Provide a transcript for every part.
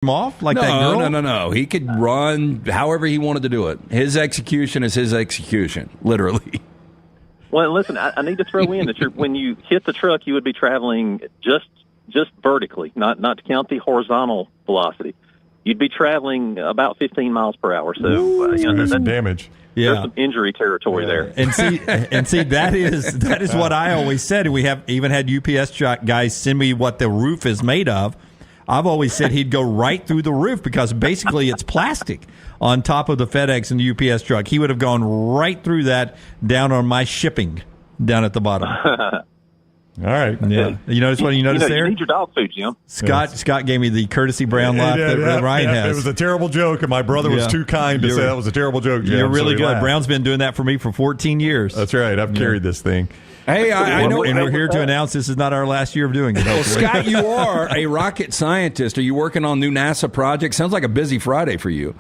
him off like that girl? No. He could run however he wanted to do it. His execution is his execution, literally. Well, listen, I need to throw in that when you hit the truck, you would be traveling just vertically, not to count the horizontal velocity. You'd be traveling about 15 miles per hour. So there's some damage. There's some injury territory there. And see, that is what I always said. We have even had UPS guys send me what the roof is made of. I've always said he'd go right through the roof because basically it's plastic on top of the FedEx and the UPS truck. He would have gone right through that down on my shipping down at the bottom. All right. Yeah. You notice what you noticed there? You need your dog food, Jim. Scott gave me the courtesy brown laugh that Ryan has. It was a terrible joke, and my brother was too kind to say that was a terrible joke, Jim. You're really good. Laughed. Brown's been doing that for me for 14 years. That's right. I've carried this thing. Hey, I know. And we're here to announce this is not our last year of doing it. Well, Scott, you are a rocket scientist. Are you working on new NASA projects? Sounds like a busy Friday for you.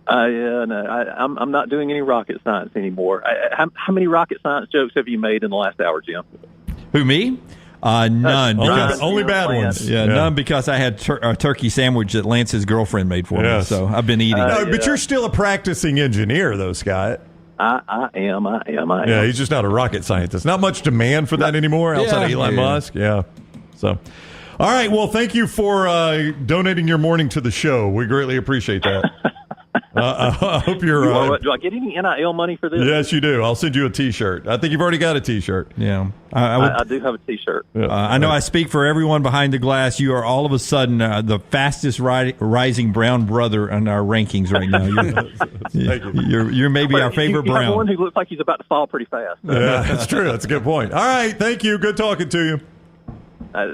No, I'm not doing any rocket science anymore. How many rocket science jokes have you made in the last hour, Jim? Who, me? None. Only bad ones. Yeah, none because I had a turkey sandwich that Lance's girlfriend made for me. So I've been eating. But you're still a practicing engineer, though, Scott. I am. Yeah, he's just not a rocket scientist. Not much demand for that anymore outside of Elon Musk. Yeah. So, all right. Well, thank you for donating your morning to the show. We greatly appreciate that. I hope you're. Do I get any NIL money for this? Yes, you do. I'll send you a T-shirt. I think you've already got a T-shirt. Yeah, I do have a T-shirt. I know I speak for everyone behind the glass. You are all of a sudden the fastest rising brown brother in our rankings right now. You're maybe our favorite you brown. have one who looks like he's about to fall pretty fast. Yeah, that's true. That's a good point. All right, thank you. Good talking to you.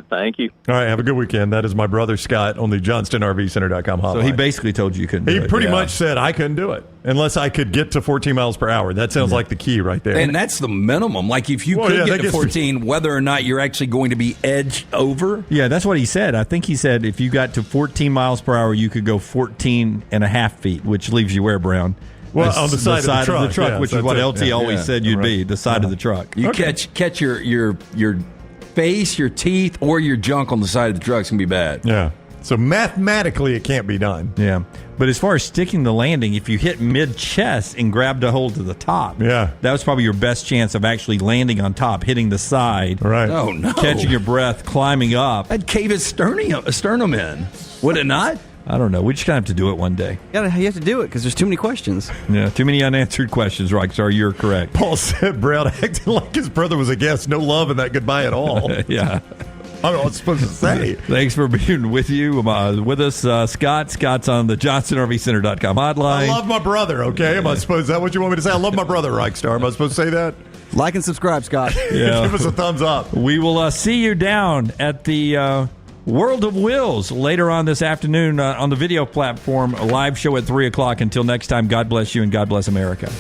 Thank you. All right, have a good weekend. That is my brother Scott on the JohnstonRVCenter.com hotline. So he basically told you couldn't do it. He pretty much said I couldn't do it unless I could get to 14 miles per hour. That sounds like the key right there. And that's the minimum. Like if you could get to 14, whether or not you're actually going to be edged over. Yeah, that's what he said. I think he said if you got to 14 miles per hour, you could go 14 and a half feet, which leaves you where, Brown? Well, on the side of the truck, which is what LT always said you'd be, the side of the truck. You catch your face, your teeth, or your junk on the side of the truck's going to be bad. Yeah. So mathematically, it can't be done. Yeah. But as far as sticking the landing, if you hit mid-chest and grabbed a hold to the top, that was probably your best chance of actually landing on top, hitting the side. Right. Oh, no. Catching your breath, climbing up. That'd cave his sternum in. Would it not? I don't know. We just kind of have to do it one day. You have to do it because there's too many questions. Yeah, too many unanswered questions, Rockstar. You're correct. Paul said Brown acted like his brother was a guest. No love in that goodbye at all. Yeah. I don't know what I'm supposed to say. Thanks for being with us, Scott. Scott's on the JohnstonRVCenter.com hotline. I love my brother, okay? Is that what you want me to say? I love my brother, Rockstar. Am I supposed to say that? Like and subscribe, Scott. Yeah. Give us a thumbs up. We will see you down at the World of Wills later on this afternoon on the video platform. A live show at 3 o'clock. Until next time, God bless you and God bless America.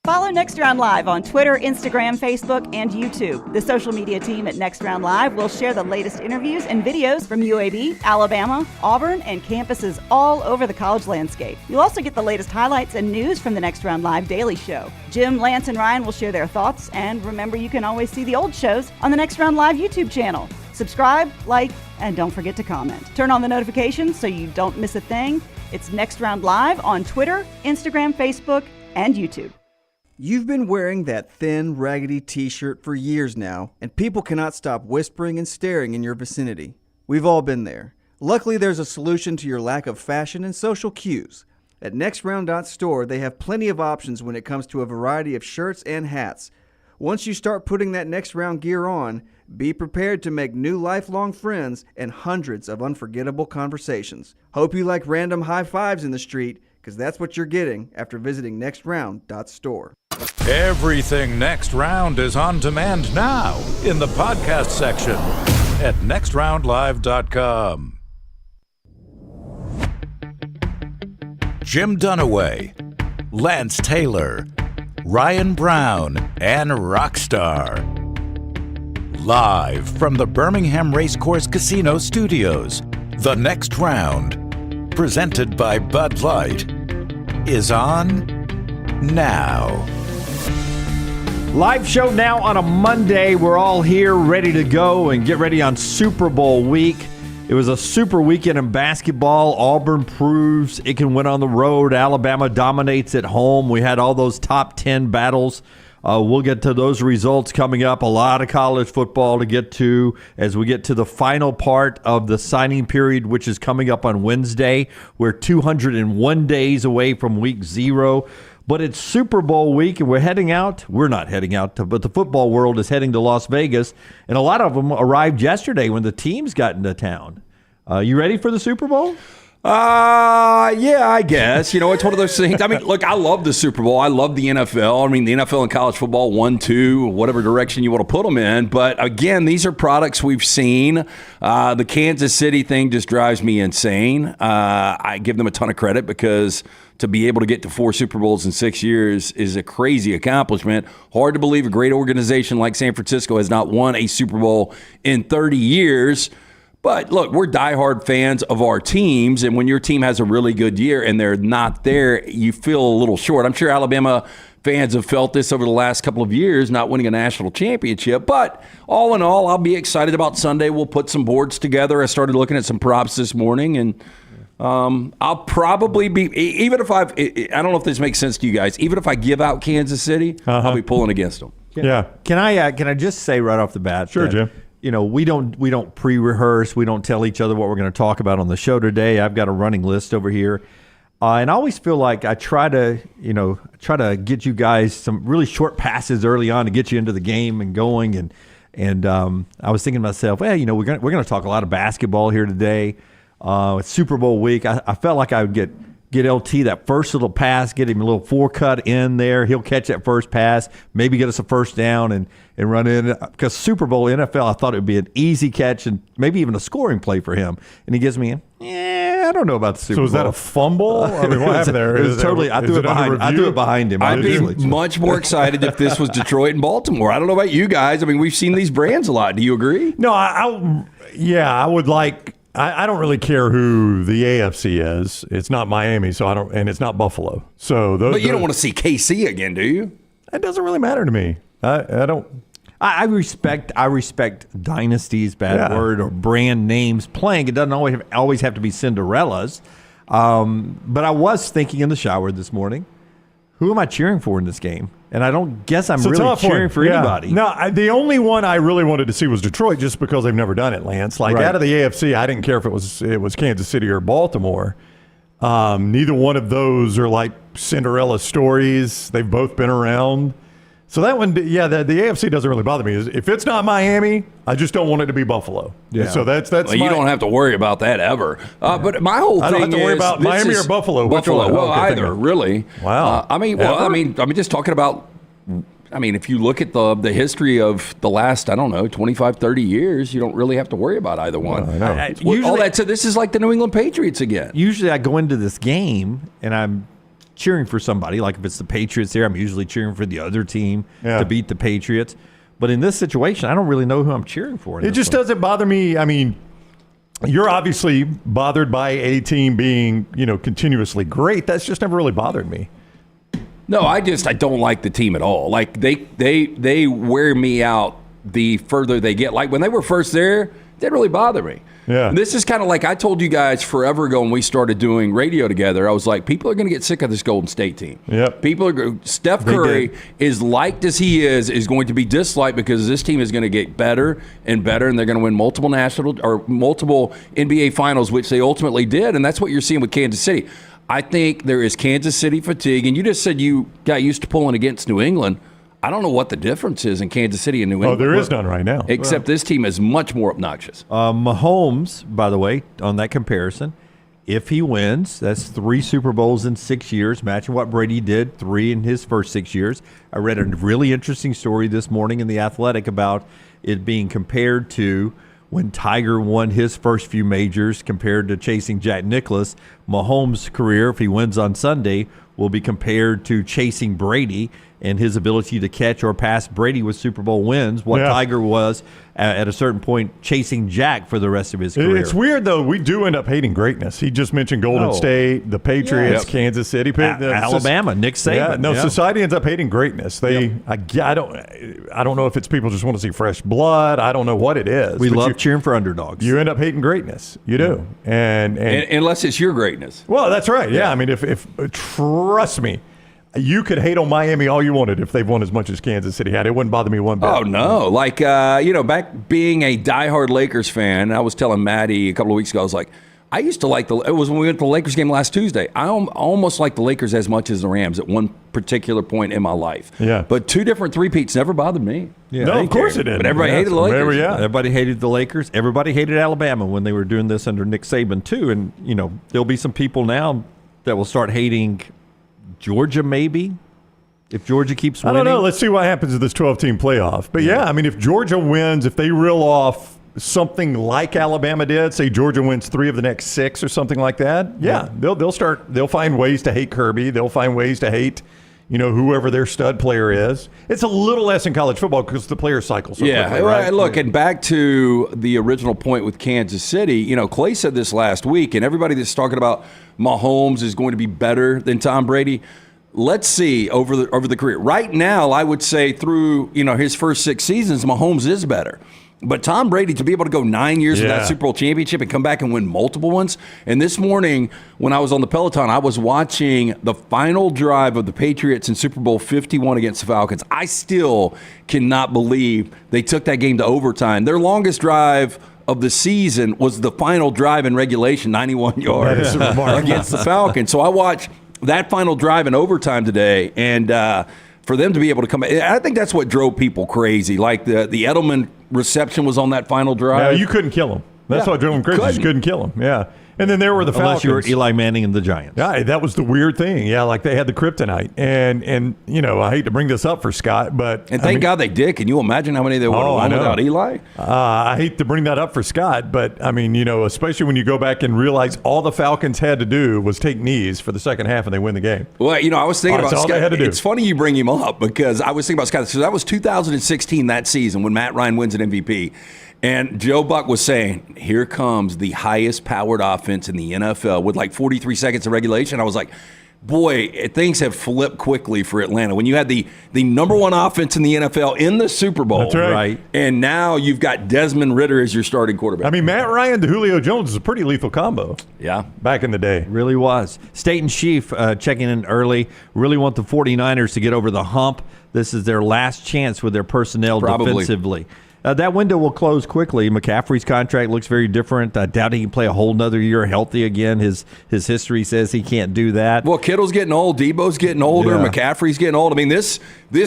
Follow Next Round Live on Twitter, Instagram, Facebook, and YouTube. The social media team at Next Round Live will share the latest interviews and videos from UAB, Alabama, Auburn, and campuses all over the college landscape. You'll also get the latest highlights and news from the Next Round Live Daily Show. Jim, Lance, and Ryan will share their thoughts, and remember you can always see the old shows on the Next Round Live YouTube channel. Subscribe, like, and don't forget to comment. Turn on the notifications so you don't miss a thing. It's Next Round Live on Twitter, Instagram, Facebook, and YouTube. You've been wearing that thin, raggedy t-shirt for years now, and people cannot stop whispering and staring in your vicinity. We've all been there. Luckily, there's a solution to your lack of fashion and social cues. At NextRound.store, they have plenty of options when it comes to a variety of shirts and hats. Once you start putting that Next Round gear on, be prepared to make new lifelong friends and hundreds of unforgettable conversations. Hope you like random high fives in the street, because that's what you're getting after visiting NextRound.store. Everything Next Round is on demand now in the podcast section at nextroundlive.com. Jim Dunaway, Lance Taylor, Ryan Brown, and Rockstar. Live from the Birmingham Racecourse Casino Studios, the Next Round, presented by Bud Light, is on now. Live show now on a Monday. We're all here ready to go and get ready on Super Bowl week. It was a super weekend in basketball. Auburn proves it can win on the road. Alabama dominates at home. We had all those top 10 battles. We'll get to those results coming up. A lot of college football to get to as we get to the final part of the signing period, which is coming up on Wednesday. We're 201 days away from week 0. But it's Super Bowl week, and we're heading out. We're not heading out, but the football world is heading to Las Vegas, and a lot of them arrived yesterday when the teams got into town. You ready for the Super Bowl? Yeah, I guess. It's one of those things. I mean, look, I love the Super Bowl. I love the NFL. I mean, the NFL and college football, 1, 2, whatever direction you want to put them in. But again, these are products we've seen. The Kansas City thing just drives me insane. I give them a ton of credit because to be able to get to 4 Super Bowls in 6 years is a crazy accomplishment. Hard to believe a great organization like San Francisco has not won a Super Bowl in 30 years. But look, we're diehard fans of our teams, and when your team has a really good year and they're not there, you feel a little short. I'm sure Alabama fans have felt this over the last couple of years, not winning a national championship. But all in all, I'll be excited about Sunday. We'll put some boards together. I started looking at some props this morning, and I'll probably be, even if I don't know if this makes sense to you guys, even if I give out Kansas City, I'll be pulling against them. Yeah. Can I just say right off the bat? Sure, Jim. We don't pre-rehearse. We don't tell each other what we're going to talk about on the show today. I've got a running list over here. And I always feel like I try to get you guys some really short passes early on to get you into the game and going. And I was thinking to myself, well, we're going to talk a lot of basketball here today. It's Super Bowl week. I felt like I would get LT that first little pass, get him a little 4-cut in there. He'll catch that first pass, maybe get us a first down and run in. Because Super Bowl NFL, I thought it would be an easy catch and maybe even a scoring play for him. And he gives me I don't know about the Super Bowl. So was that a fumble? I mean, what happened there? It was totally. I threw it behind him. I'd be much more excited if this was Detroit and Baltimore. I don't know about you guys. I mean, we've seen these brands a lot. Do you agree? No, I would like. I don't really care who the AFC is. It's not Miami, so I don't, and it's not Buffalo. So, but you don't want to see KC again, do you? It doesn't really matter to me. I don't. I respect dynasties, bad word, or brand names playing. It doesn't always have to be Cinderellas. But I was thinking in the shower this morning, who am I cheering for in this game? And I don't guess I'm really cheering for anybody. No, the only one I really wanted to see was Detroit, just because they've never done it, Lance. Like out of the AFC, I didn't care if it was Kansas City or Baltimore. Neither one of those are like Cinderella stories. They've both been around. So that one, the AFC doesn't really bother me. If it's not Miami, I just don't want it to be Buffalo. Yeah. So that's. Well, you don't have to worry about that ever. But my whole thing I don't have to worry about Miami or Buffalo. Buffalo, either really. Wow. I mean, just talking about. I mean, if you look at the history of the last, 25, 30 years, you don't really have to worry about either one. All that said, this is like the New England Patriots again. Usually I go into this game and I'm cheering for somebody. Like if it's the Patriots here, I'm usually cheering for the other team to beat the Patriots. But in this situation, I don't really know who I'm cheering for. It just doesn't bother me. I mean, you're obviously bothered by a team being, continuously great. That's just never really bothered me. No, I don't like the team at all. Like they wear me out the further they get. Like when they were first there, it didn't really bother me. Yeah. And this is kind of like I told you guys forever ago when we started doing radio together. I was like, people are going to get sick of this Golden State team. Yep. Steph Curry is liked as he is going to be disliked because this team is going to get better and better, and they're going to win multiple NBA finals, which they ultimately did, and that's what you're seeing with Kansas City. I think there is Kansas City fatigue, and you just said you got used to pulling against New England. I don't know what the difference is in Kansas City and New England. Oh, there is none right now. Except this team is much more obnoxious. Mahomes, by the way, on that comparison, if he wins, that's 3 Super Bowls in 6 years, matching what Brady did, 3 in his first 6 years. I read a really interesting story this morning in The Athletic about it being compared to when Tiger won his first few majors compared to chasing Jack Nicklaus. Mahomes' career, if he wins on Sunday, will be compared to chasing Brady and his ability to catch or pass Brady with Super Bowl wins, what Tiger was at a certain point chasing Jack for the rest of his career. It's weird, though. We do end up hating greatn't. He just mentioned Golden State, the Patriots, Kansas City. Alabama, Nick Saban. Society ends up hating greatness. I don't know if it's people just want to see fresh blood. I don't know what it is. We love cheering for underdogs. You end up hating greatness. You do. And unless it's your greatness. Well, that's right. Yeah. I mean, if trust me, you could hate on Miami all you wanted if they've won as much as Kansas City had. It wouldn't bother me one bit. Oh, no. Like, back being a diehard Lakers fan, I was telling Maddie a couple of weeks ago, I was like, I used to like it was when we went to the Lakers game last Tuesday. I almost like the Lakers as much as the Rams at one particular point in my life. Yeah. But two different three-peats never bothered me. Yeah, no, of course it did. But everybody hated the Lakers. Everybody hated the Lakers. Everybody hated Alabama when they were doing this under Nick Saban, too. And, there'll be some people now that will start hating Georgia, maybe. If Georgia keeps winning. I don't know. Let's see what happens in this 12-team playoff. But, I mean, if Georgia wins, if they reel off something like Alabama did, say Georgia wins 3 of the next 6 or something like that, they'll find ways to hate Kirby. They'll find ways to hate, whoever their stud player is. It's a little less in college football because the player cycle. So quickly, right? Look, and back to the original point with Kansas City, Clay said this last week, and everybody that's talking about Mahomes is going to be better than Tom Brady. Let's see over the career. Right now, I would say through his first 6 seasons, Mahomes is better. But Tom Brady, to be able to go 9 years without Super Bowl championship and come back and win multiple ones. And this morning, when I was on the Peloton, I was watching the final drive of the Patriots in Super Bowl 51 against the Falcons. I still cannot believe they took that game to overtime. Their longest drive of the season was the final drive in regulation, 91 yards against the Falcons. So I watched that final drive in overtime today, and for them to be able to come, I think that's what drove people crazy. Like the Edelman reception was on that final drive. Yeah, you couldn't kill him. That's what drove him crazy. You couldn't kill him. Yeah. And then there were the Falcons. Unless you were Eli Manning and the Giants. Yeah, that was the weird thing. Yeah, like they had the kryptonite. And I hate to bring this up for Scott, but... And thank God they did. Can you imagine how many they would have won without Eli? I hate to bring that up for Scott, but, especially when you go back and realize all the Falcons had to do was take knees for the second half and they win the game. Well, I was thinking about all Scott. They had to do. It's funny you bring him up because I was thinking about Scott. So that was 2016, that season, when Matt Ryan wins an MVP. And Joe Buck was saying, here comes the highest powered offense in the NFL with like 43 seconds of regulation. I was like, boy, things have flipped quickly for Atlanta. When you had the number one offense in the NFL in the Super Bowl. That's right. And now you've got Desmond Ridder as your starting quarterback. I mean, Matt Ryan to Julio Jones is a pretty lethal combo. Yeah. Back in the day. Really was. State and Chief checking in early. Really want the 49ers to get over the hump. This is their last chance with their personnel defensively. That window will close quickly. McCaffrey's contract looks very different. I doubt he can play a whole nother year healthy again. His history says he can't do that. Well, Kittle's getting old. Debo's getting older. Yeah. McCaffrey's getting old. I mean, this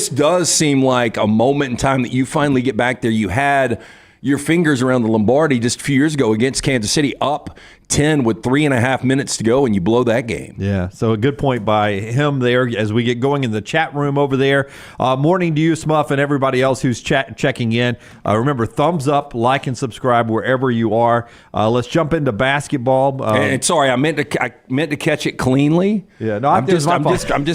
does seem like a moment in time that you finally get back there. You had your fingers around the Lombardi just a few years ago against Kansas City, up 10 with 3.5 minutes to go, and you blow that game. Yeah, so a good point by him there as we get going in the chat room over there. Morning to you, Smuff, and everybody else who's checking in. Remember, thumbs up, like, and subscribe wherever you are. Let's jump into basketball. And sorry, I meant to catch it cleanly. Yeah, no, I'm just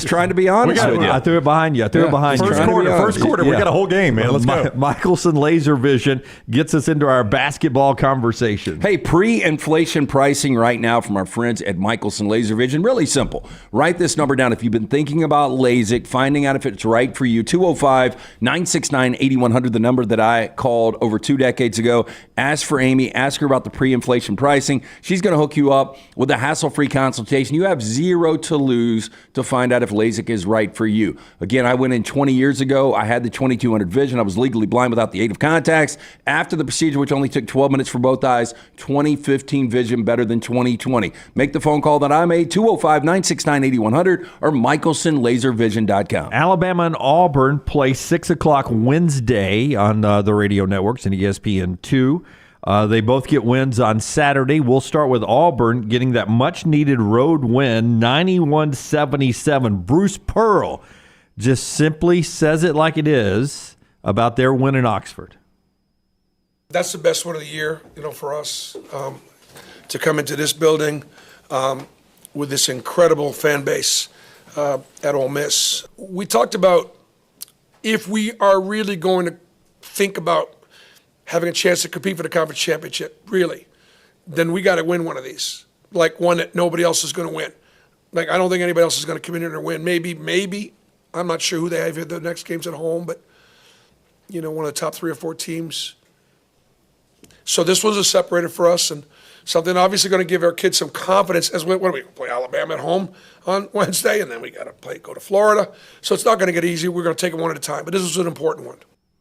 trying to be honest with you. I threw it behind you. First quarter, we got a whole game, man. Let's go. Michelson Laser Vision gets us into our basketball conversation. Hey, pre-inflation pricing right now from our friends at Michelson Laser Vision. Really simple. Write this number down if you've been thinking about LASIK, finding out if it's right for you. 205-969-8100, the number that I called over 2 decades ago. Ask for Amy. Ask her about the pre-inflation pricing. She's going to hook you up with a hassle-free consultation. You have zero to lose to find out if LASIK is right for you. Again, I went in 20 years ago. I had the 2200 vision. I was legally blind without the aid of contacts. After the procedure, which only took 12 minutes for both eyes, 2015 vision better than 2020. Make the phone call that I made, 205-969-8100 or MichelSonLaserVision.com. Alabama and Auburn play 6 o'clock Wednesday on the radio networks and ESPN2. They both get wins on Saturday. We'll start with Auburn getting that much-needed road win, 91-77. Bruce Pearl just simply says it like it is about their win in Oxford. That's the best win of the year, for us. To come into this building with this incredible fan base at Ole Miss. We talked about if we are really going to think about having a chance to compete for the conference championship, really, then we got to win one of these, like one that nobody else is going to win. Like, I don't think anybody else is going to come in here and win. Maybe. I'm not sure who they have. The next game's at home, but, one of the top 3 or 4 teams. So this was a separator for us, and something obviously going to give our kids some confidence. As what do we play Alabama at home on Wednesday, and then we got to go to Florida. So it's not going to get easy. We're going to take it one at a time. But this was an important one.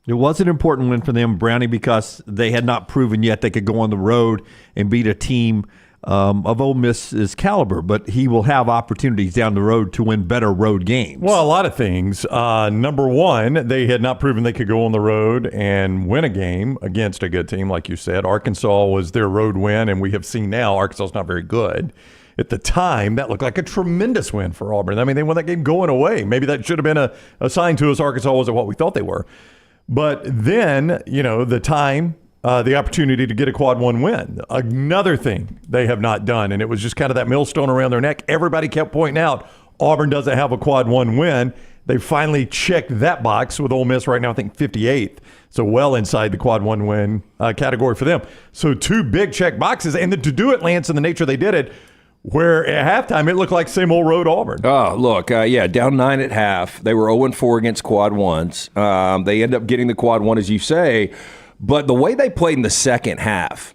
It was an important win for them, Brownie, because they had not proven yet they could go on the road and beat a team of Ole Miss's caliber, but he will have opportunities down the road to win better road games. Well, a lot of things. Number one, they had not proven they could go on the road and win a game against a good team, like you said. Arkansas was their road win, and we have seen now Arkansas is not very good. At the time, that looked like a tremendous win for Auburn. I mean, they won that game going away. Maybe that should have been a sign to us Arkansas wasn't what we thought they were. But then, the opportunity to get a quad 1 win. Another thing they have not done, and it was just kind of that millstone around their neck. Everybody kept pointing out Auburn doesn't have a quad 1 win. They finally checked that box with Ole Miss right now, I think 58th. So well inside the quad 1 win category for them. So 2 big check boxes. And to do it, Lance, in the nature they did it, where at halftime it looked like same old road Auburn. Oh, look, down 9 at half. They were 0-4 against quad 1s. They end up getting the quad 1, as you say. But the way they played in the second half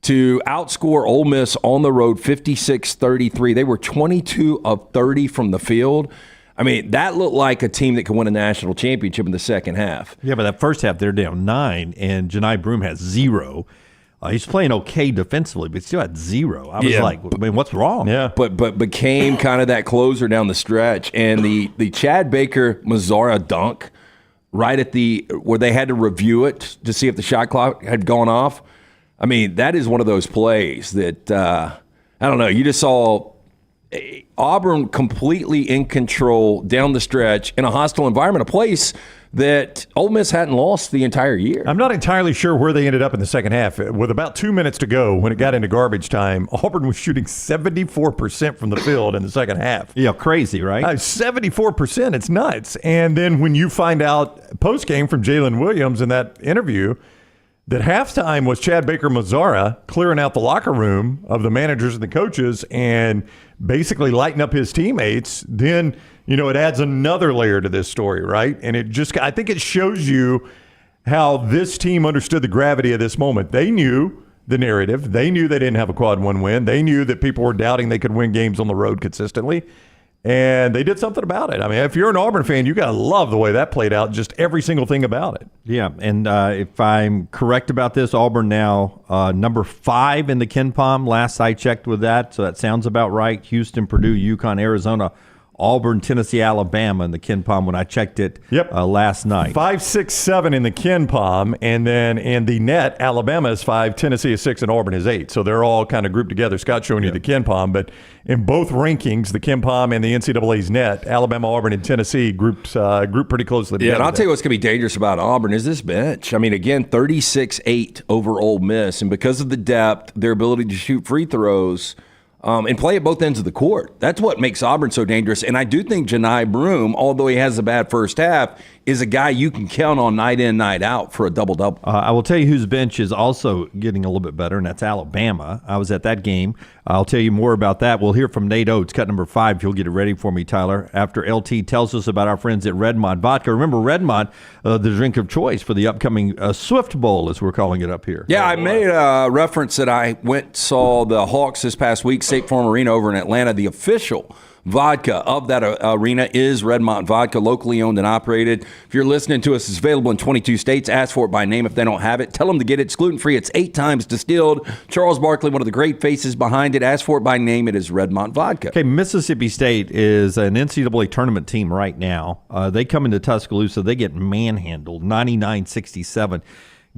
to outscore Ole Miss on the road 56-33, they were 22 of 30 from the field. I mean, that looked like a team that could win a national championship in the second half. Yeah, but that first half, they're down 9, and Janai Broome has 0. He's playing okay defensively, but still had 0. I was like, I mean, what's wrong? Yeah. But became kind of that closer down the stretch. And the Chad Baker-Mazzara dunk right at where they had to review it to see if the shot clock had gone off. I mean, that is one of those plays that, I don't know, you just saw Auburn completely in control down the stretch in a hostile environment, a place that Ole Miss hadn't lost the entire year. I'm not entirely sure where they ended up in the second half. With about 2 minutes to go, when it got into garbage time, Auburn was shooting 74% from the field in the second half. Yeah, crazy, right? 74%. It's nuts. And then when you find out post-game from Jalen Williams in that interview that halftime was Chad Baker-Mazzara clearing out the locker room of the managers and the coaches and basically lighting up his teammates, then it adds another layer to this story, right? And I think it shows you how this team understood the gravity of this moment. They knew the narrative. They knew they didn't have a quad 1 win. They knew that people were doubting they could win games on the road consistently. And they did something about it. I mean, if you're an Auburn fan, you got to love the way that played out, just every single thing about it. Yeah, and if I'm correct about this, Auburn now number 5 in the KenPom. Last I checked with that, so that sounds about right. Houston, Purdue, UConn, Arizona, Auburn, Tennessee, Alabama in the KenPom when I checked it last night. 5, 6, 7 in the KenPom, and then in the net, Alabama is 5, Tennessee is 6, and Auburn is 8. So they're all kind of grouped together. Scott's showing you the KenPom, but in both rankings, the KenPom and the NCAA's net, Alabama, Auburn, and Tennessee grouped pretty closely together. Yeah, and I'll tell you what's going to be dangerous about Auburn is this bench. I mean, again, 36-8 over Ole Miss, and because of the depth, their ability to shoot free throws, and play at both ends of the court. That's what makes Auburn so dangerous. And I do think Janai Broome, although he has a bad first half, is a guy you can count on night in, night out for a double-double. I will tell you whose bench is also getting a little bit better, and that's Alabama. I was at that game. I'll tell you more about that. We'll hear from Nate Oates, cut number 5, if you'll get it ready for me, Tyler, after LT tells us about our friends at Redmond Vodka. Remember, Redmond, the drink of choice for the upcoming Swift Bowl, as we're calling it up here. Yeah, I made a reference that I saw the Hawks this past week, State Farm Arena over in Atlanta. The official vodka of that arena is Redmond Vodka, locally owned and operated. If you're listening to us, it's available in 22 states. Ask for it by name if they don't have it. Tell them to get it. It's gluten-free. It's 8 times distilled. Charles Barkley, one of the great faces behind it. Ask for it by name. It is Redmond Vodka. Okay, Mississippi State is an NCAA tournament team right now. They come into Tuscaloosa. They get manhandled, 99-67.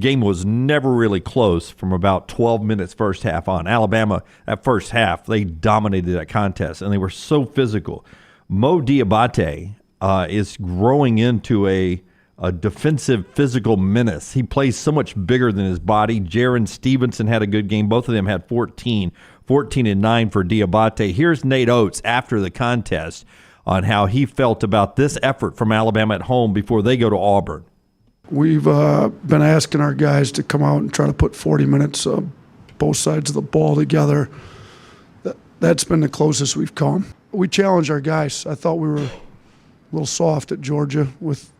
Game was never really close from about 12 minutes first half on. Alabama, that first half, they dominated that contest, and they were so physical. Mo Diabate is growing into a defensive physical menace. He plays so much bigger than his body. Jaron Stevenson had a good game. Both of them had 14 and 9 for Diabate. Here's Nate Oates after the contest on how he felt about this effort from Alabama at home before they go to Auburn. We've been asking our guys to come out and try to put 40 minutes both sides of the ball together. That's been the closest we've come. We challenge our guys. I thought we were a little soft at Georgia with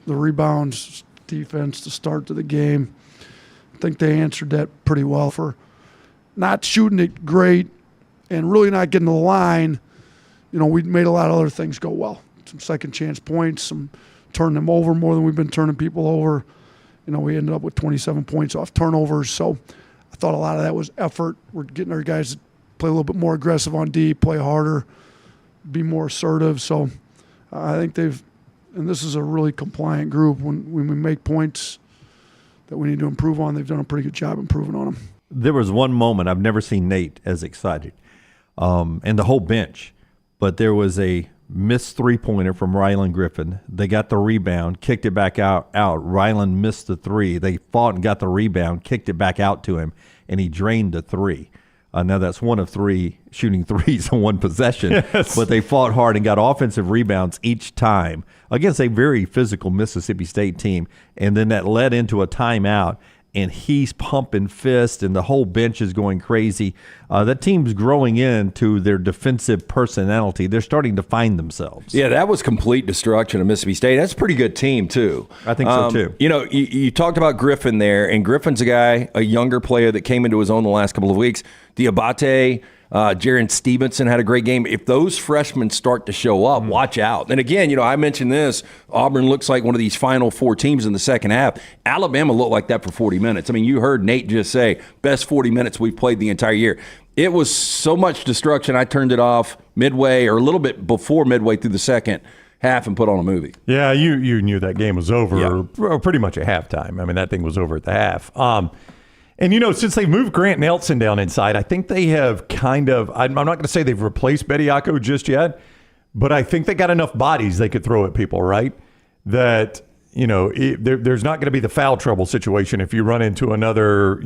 the rebounds, defense, the start to the game. I think they answered that pretty well for not shooting it great and really not getting to the line. We made a lot of other things go well. Some second chance points, some turn them over more than we've been turning people over. We ended up with 27 points off turnovers. So I thought a lot of that was effort. We're getting our guys to play a little bit more aggressive on D, play harder, be more assertive. So I think and this is a really compliant group. When we make points that we need to improve on, they've done a pretty good job improving on them. There was one moment I've never seen Nate as excited, and the whole bench. But there was a missed three-pointer from Rylan Griffin. They got the rebound, kicked it back out. Rylan missed the three. They fought and got the rebound, kicked it back out to him, and he drained the three. Now that's one of three shooting threes in one possession. Yes. But they fought hard and got offensive rebounds each time against a very physical Mississippi State team. And then that led into a timeout, and he's pumping fists, and the whole bench is going crazy. That team's growing into their defensive personality. They're starting to find themselves. Yeah, that was complete destruction of Mississippi State. That's a pretty good team, too. I think so, too. You talked about Griffin there, and Griffin's a younger player that came into his own the last couple of weeks. Diabate, Jaron Stevenson had a great game. If those freshmen start to show up, watch out. And again, I mentioned this. Auburn looks like one of these Final Four teams in the second half. Alabama looked like that for 40 minutes. I mean, you heard Nate just say, best 40 minutes we've played the entire year. It was so much destruction, I turned it off midway or a little bit before midway through the second half and put on a movie. Yeah, you knew that game was over pretty much at halftime. I mean, that thing was over at the half. And, since they moved Grant Nelson down inside, I think they have kind of, I'm not going to say they've replaced Bediako just yet, but I think they got enough bodies they could throw at people, right? That, there's not going to be the foul trouble situation if you run into another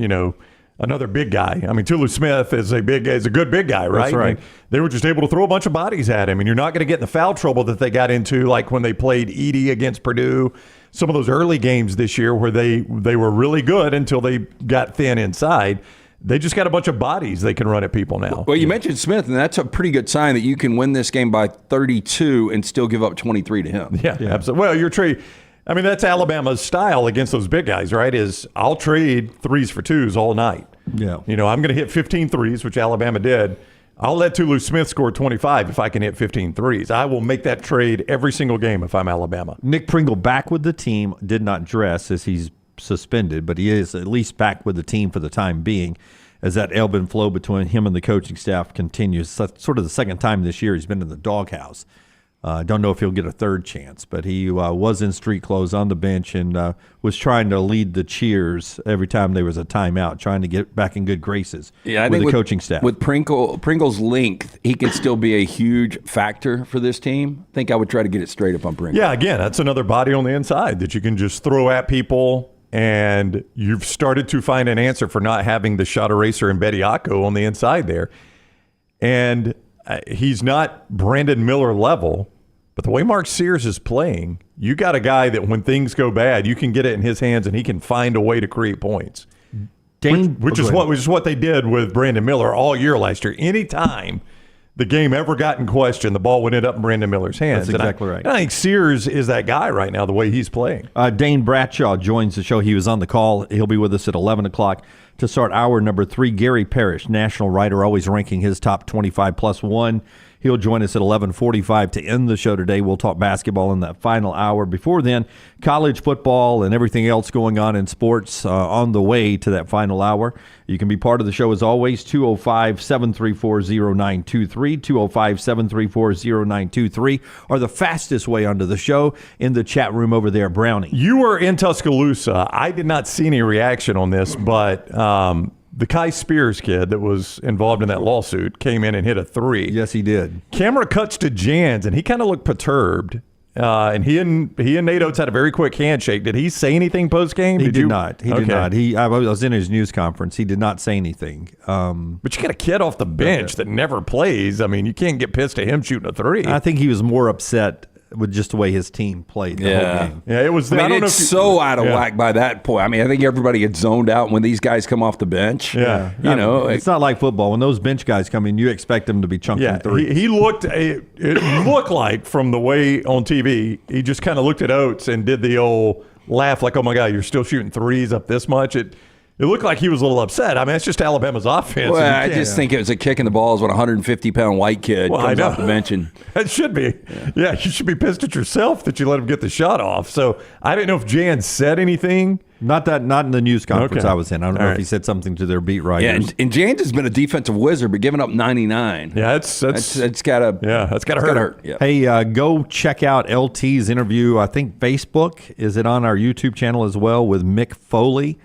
big guy. I mean, Tulu Smith is a good big guy, right? That's right. And they were just able to throw a bunch of bodies at him, and you're not going to get in the foul trouble that they got into, like when they played Edey against Purdue. Some of those early games this year where they were really good until they got thin inside. They just got a bunch of bodies they can run at people now. Well, you mentioned Smith, and that's a pretty good sign that you can win this game by 32 and still give up 23 to him. Yeah. Absolutely. Well, that's Alabama's style against those big guys, right? Is I'll trade threes for twos all night. Yeah. I'm going to hit 15 threes, which Alabama did. I'll let Tulu Smith score 25 if I can hit 15 threes. I will make that trade every single game if I'm Alabama. Nick Pringle back with the team, did not dress as he's suspended, but he is at least back with the team for the time being as that ebb and flow between him and the coaching staff continues. That's sort of the second time this year he's been in the doghouse. I don't know if he'll get a third chance, but he was in street clothes on the bench and was trying to lead the cheers every time there was a timeout, trying to get back in good graces with the coaching staff. With Pringle's length, he could still be a huge factor for this team. I think I would try to get it straight up on Pringle. Yeah, again, that's another body on the inside that you can just throw at people, and you've started to find an answer for not having the shot eraser and Bediako on the inside there. And he's not Brandon Miller level, but the way Mark Sears is playing, you got a guy that when things go bad, you can get it in his hands and he can find a way to create points. Which is what they did with Brandon Miller all year last year. Anytime the game ever got in question, the ball would end up in Brandon Miller's hands. That's exactly right. And I think Sears is that guy right now, the way he's playing. Dane Bradshaw joins the show. He was on the call. He'll be with us at 11 o'clock to start hour number 3. Gary Parrish, national writer, always ranking his top 25 plus one. He'll join us at 11:45 to end the show today. We'll talk basketball in that final hour. Before then, college football and everything else going on in sports on the way to that final hour. You can be part of the show as always, 205-734-0923, 205-734-0923, or the fastest way onto the show in the chat room over there, Brownie. You were in Tuscaloosa. I did not see any reaction on this, but the Kai Spears kid that was involved in that lawsuit came in and hit a 3. Yes, he did. Camera cuts to Jans, and he kind of looked perturbed. and he and Nate Oates had a very quick handshake. Did he say anything post game? He did not. He did not. I was in his news conference. He did not say anything. But you got a kid off the bench that never plays. I mean, you can't get pissed at him shooting a three. I think he was more upset with just the way his team played the whole game. Yeah, it was. I don't know it's so out of whack by that point. I mean, I think everybody had zoned out when these guys come off the bench. Yeah, it's not like football. When those bench guys come in, you expect them to be chunking threes. He looked. It looked like from the way on TV, he just kind of looked at Oates and did the old laugh, like, "Oh my God, you're still shooting threes up this much." It looked like he was a little upset. I mean, it's just Alabama's offense. Well, I just think it was a kick in the balls when a 150-pound white kid comes off the bench. It should be. Yeah, you should be pissed at yourself that you let him get the shot off. So I didn't know if Jan said anything. Not in the news conference I was in. I don't know if he said something to their beat writers. Yeah, and Jan has been a defensive wizard, but giving up 99. Yeah, that's gotta hurt. Yeah. Hey, go check out LT's interview. I think Facebook is it on our YouTube channel as well with Mick Foley.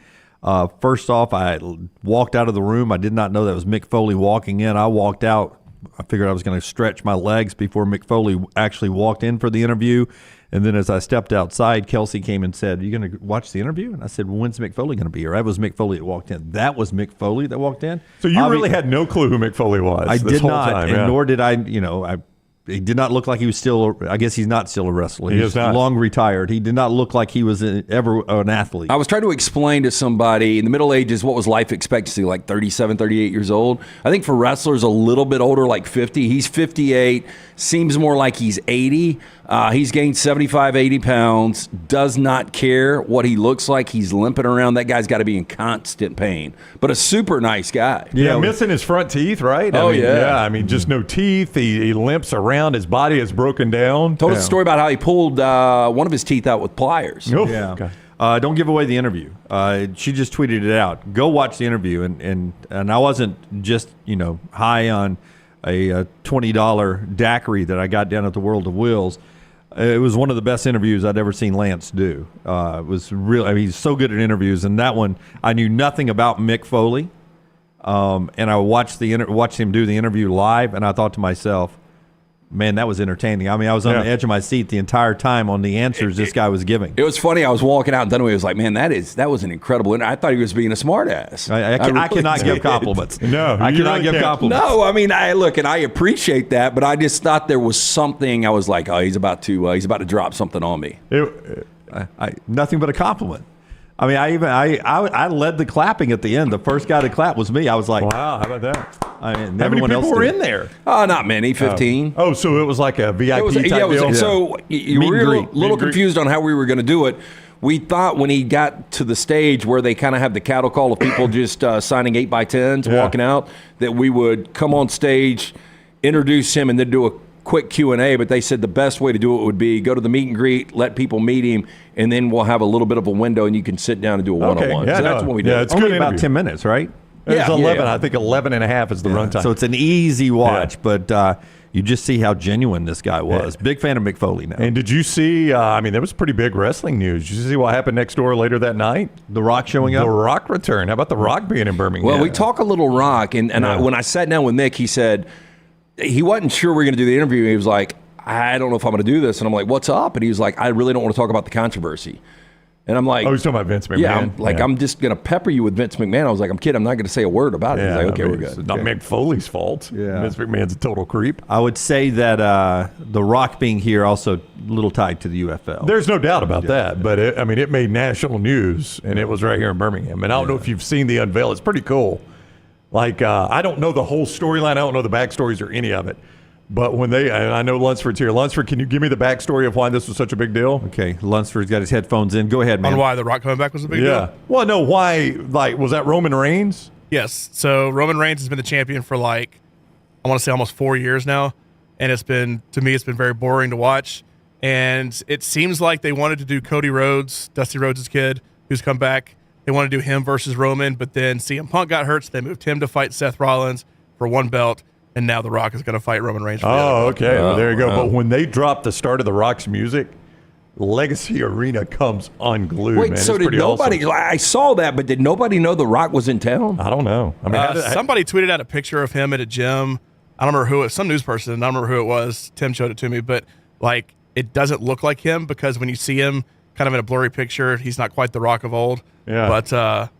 First off, I walked out of the room. I did not know that was Mick Foley walking in. I walked out. I figured I was going to stretch my legs before Mick Foley actually walked in for the interview. And then as I stepped outside, Kelsey came and said, "Are you going to watch the interview?" And I said, "Well, when's Mick Foley going to be here?" That was Mick Foley that walked in. That was Mick Foley that walked in. So you really had no clue who Mick Foley was. I this did whole not, time, and nor did I. He did not look like he was still. I guess he's not still a wrestler. He's long retired. He did not look like he was ever an athlete. I was trying to explain to somebody in the Middle Ages what was life expectancy, like 37, 38 years old. I think for wrestlers a little bit older, like 50. He's 58. Seems more like he's 80. He's gained 75, 80 pounds. Does not care what he looks like. He's limping around. That guy's got to be in constant pain. But a super nice guy. Yeah, missing his front teeth, right? I mean, just no teeth. He limps around. His body is broken down. Told us a story about how he pulled one of his teeth out with pliers. Oh, yeah. Okay. Don't give away the interview. She just tweeted it out. Go watch the interview. And I wasn't just, high on a $20 daiquiri that I got down at the World of Wheels. It was one of the best interviews I'd ever seen Lance do. It was really, he's so good at interviews. And that one, I knew nothing about Mick Foley. And I watched him do the interview live, and I thought to myself, man, that was entertaining. I mean, I was on the edge of my seat the entire time on the answers this guy was giving. It was funny. I was walking out, and Dunaway was like, man, that was an incredible interview. I thought he was being a smart ass. I cannot give compliments. No, I cannot give compliments. No, I mean, and I appreciate that, but I just thought there was something. I was like, oh, he's about to drop something on me. Nothing but a compliment. I mean, I led the clapping at the end. The first guy to clap was me. I was like, wow, how about that? How many people were in there? Not many, 15. Oh, so it was like a VIP type deal? So you were a little confused on how we were going to do it. We thought when he got to the stage where they kind of have the cattle call of people just signing 8x10s, walking out, that we would come on stage, introduce him, and then do a quick Q&A, but they said the best way to do it would be go to the meet and greet, let people meet him, and then we'll have a little bit of a window and you can sit down and do a one-on-one. Yeah, so that's what we did. Yeah, it's only about 10 minutes, right? It's 11. I think 11 and a half is the runtime. So it's an easy watch, but you just see how genuine this guy was. Big fan of Mick Foley now. And did you see, there was pretty big wrestling news. Did you see what happened next door later that night? The Rock showing up? The Rock return. How about The Rock being in Birmingham? Well, we talk a little Rock, and when I sat down with Mick, he said he wasn't sure we were going to do the interview. He was like, I don't know if I'm going to do this. And I'm like, what's up? And he was like, I really don't want to talk about the controversy. And I'm like, oh, he's talking about Vince McMahon. Yeah, I'm just going to pepper you with Vince McMahon. I was like, I'm kidding. I'm not going to say a word about it. He's like, okay, we're good. It's not Mick Foley's fault. Yeah. Vince McMahon's a total creep. I would say that The Rock being here also a little tied to the UFL. There's no doubt about that. But it made national news, and it was right here in Birmingham. And I don't know if you've seen the unveil. It's pretty cool. Like, I don't know the whole storyline. I don't know the backstories or any of it. But when and I know Lunsford's here. Lunsford, can you give me the backstory of why this was such a big deal? Okay, Lunsford's got his headphones in. Go ahead, man. On why The Rock coming back was a big deal? Well, no, why? Like, was that Roman Reigns? Yes. So Roman Reigns has been the champion for I want to say almost 4 years now. And to me, it's been very boring to watch. And it seems like they wanted to do Cody Rhodes, Dusty Rhodes' kid, who's come back. They wanted to do him versus Roman, but then CM Punk got hurt, so they moved him to fight Seth Rollins for one belt. And now The Rock is going to fight Roman Reigns for the other belt. Okay. Well, there you go. But when they dropped the start of The Rock's music, Legacy Arena comes unglued, Wait, man. so did nobody... Awesome. I saw that, but did nobody know The Rock was in town? I don't know. I mean, somebody tweeted out a picture of him at a gym. I don't remember who it was. Some news person. I don't remember who it was. Tim showed it to me. But, it doesn't look like him because when you see him kind of in a blurry picture, he's not quite the Rock of old. Yeah. But,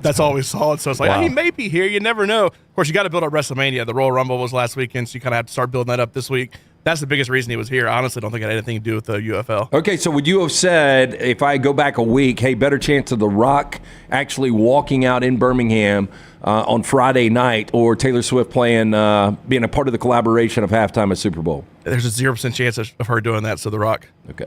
that's all we saw. So it's like, he may be here. You never know. Of course, you got to build up WrestleMania. The Royal Rumble was last weekend, so you kind of have to start building that up this week. That's the biggest reason he was here. I honestly don't think it had anything to do with the UFL. Okay, so would you have said, if I go back a week, hey, better chance of The Rock actually walking out in Birmingham on Friday night, or Taylor Swift playing, being a part of the collaboration of halftime at Super Bowl? There's a 0% chance of her doing that, so The Rock. Okay.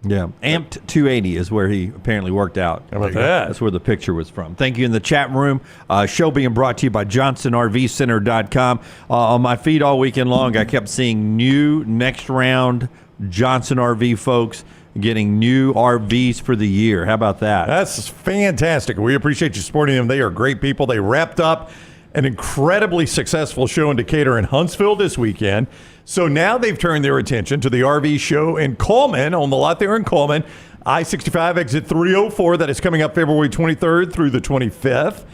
Yeah, Amped 280 is where he apparently worked out. How about that? That's where the picture was from. Thank you in the chat room. Show being brought to you by JohnsonRVCenter.com. On my feed all weekend long, I kept seeing new next round Johnson RV folks getting new RVs for the year. How about that? That's fantastic. We appreciate you supporting them. They are great people. They wrapped up an incredibly successful show in Decatur and Huntsville this weekend. So now they've turned their attention to the RV show in Coleman, on the lot there in Coleman, I-65 exit 304. That is coming up February 23rd through the 25th.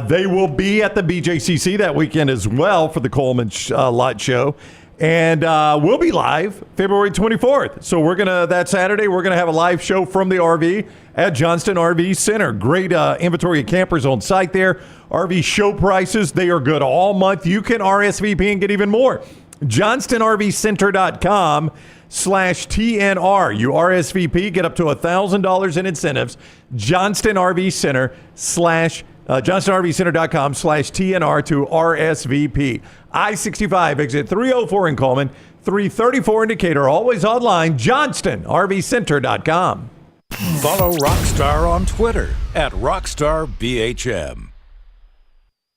They will be at the BJCC that weekend as well for the Coleman lot show. And we'll be live February 24th. So that Saturday, we're going to have a live show from the RV at Johnston RV Center. Great inventory of campers on site there. RV show prices, they are good all month. You can RSVP and get even more. JohnstonRVCenter.com/TNR. You RSVP, get up to $1,000 in incentives. JohnstonRVCenter.com/TNR to RSVP. I-65 exit 304 in Coleman, 334 in Decatur. Always online, JohnstonRVCenter.com. Follow Rockstar on Twitter @RockstarBHM.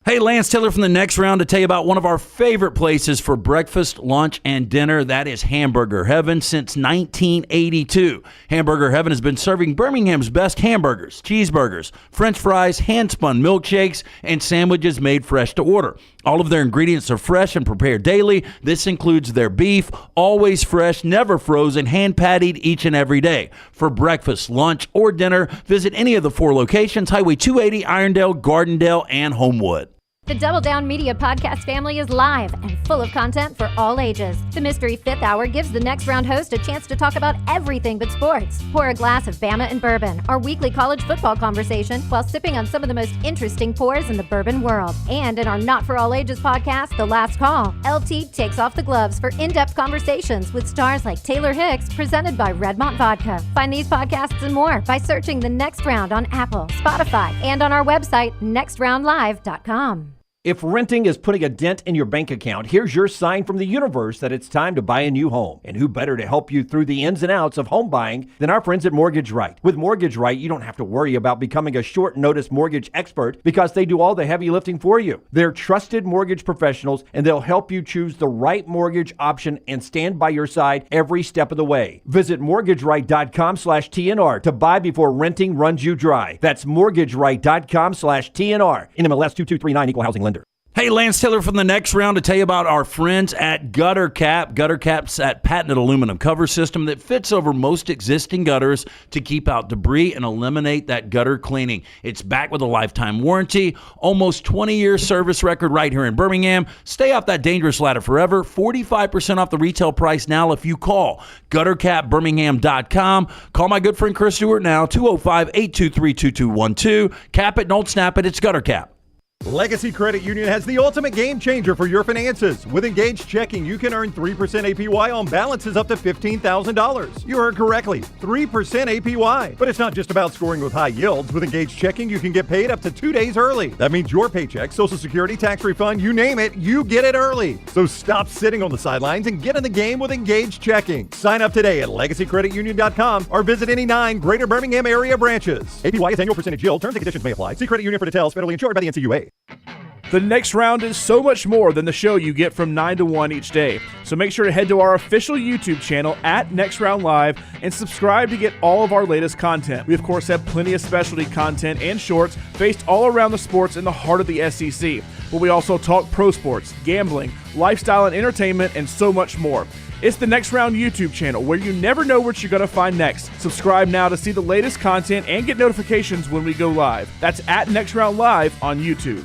Hey, Lance Taylor from the Next Round to tell you about one of our favorite places for breakfast, lunch, and dinner. That is Hamburger Heaven since 1982. Hamburger Heaven has been serving Birmingham's best hamburgers, cheeseburgers, French fries, hand-spun milkshakes, and sandwiches made fresh to order. All of their ingredients are fresh and prepared daily. This includes their beef, always fresh, never frozen, hand-pattied each and every day. For breakfast, lunch, or dinner, visit any of the 4 locations, Highway 280, Irondale, Gardendale, and Homewood. The Double Down Media podcast family is live and full of content for all ages. The Mystery Fifth Hour gives the Next Round host a chance to talk about everything but sports. Pour a glass of Bama and bourbon, our weekly college football conversation, while sipping on some of the most interesting pours in the bourbon world. And in our Not For All Ages podcast, The Last Call, LT takes off the gloves for in-depth conversations with stars like Taylor Hicks, presented by Redmont Vodka. Find these podcasts and more by searching The Next Round on Apple, Spotify, and on our website, nextroundlive.com. If renting is putting a dent in your bank account, here's your sign from the universe that it's time to buy a new home. And who better to help you through the ins and outs of home buying than our friends at Mortgage Right. With Mortgage Right, you don't have to worry about becoming a short notice mortgage expert because they do all the heavy lifting for you. They're trusted mortgage professionals, and they'll help you choose the right mortgage option and stand by your side every step of the way. Visit mortgageright.com/TNR to buy before renting runs you dry. That's mortgageright.com/TNR. NMLS 2239, Equal Housing Lender. Hey, Lance Taylor from the Next Round to tell you about our friends at Gutter Cap. Gutter Cap's that patented aluminum cover system that fits over most existing gutters to keep out debris and eliminate that gutter cleaning. It's backed with a lifetime warranty, almost 20-year service record right here in Birmingham. Stay off that dangerous ladder forever. 45% off the retail price now if you call GutterCapBirmingham.com. Call my good friend Chris Stewart now, 205-823-2212. Cap it, don't snap it. It's Gutter Cap. Legacy Credit Union has the ultimate game changer for your finances. With Engaged Checking, you can earn 3% APY on balances up to $15,000. You heard correctly, 3% APY. But it's not just about scoring with high yields. With Engaged Checking, you can get paid up to 2 days early. That means your paycheck, Social Security, tax refund, you name it, you get it early. So stop sitting on the sidelines and get in the game with Engaged Checking. Sign up today at LegacyCreditUnion.com or visit any 9 Greater Birmingham area branches. APY is annual percentage yield. Terms and conditions may apply. See Credit Union for details. Federally insured by the NCUA. The Next Round is so much more than the show you get from 9 to 1 each day. So make sure to head to our official YouTube channel at Next Round Live and subscribe to get all of our latest content. We, of course, have plenty of specialty content and shorts based all around the sports in the heart of the SEC. But we also talk pro sports, gambling, lifestyle and entertainment, and so much more. It's the Next Round YouTube channel where you never know what you're going to find next. Subscribe now to see the latest content and get notifications when we go live. That's at Next Round Live on YouTube.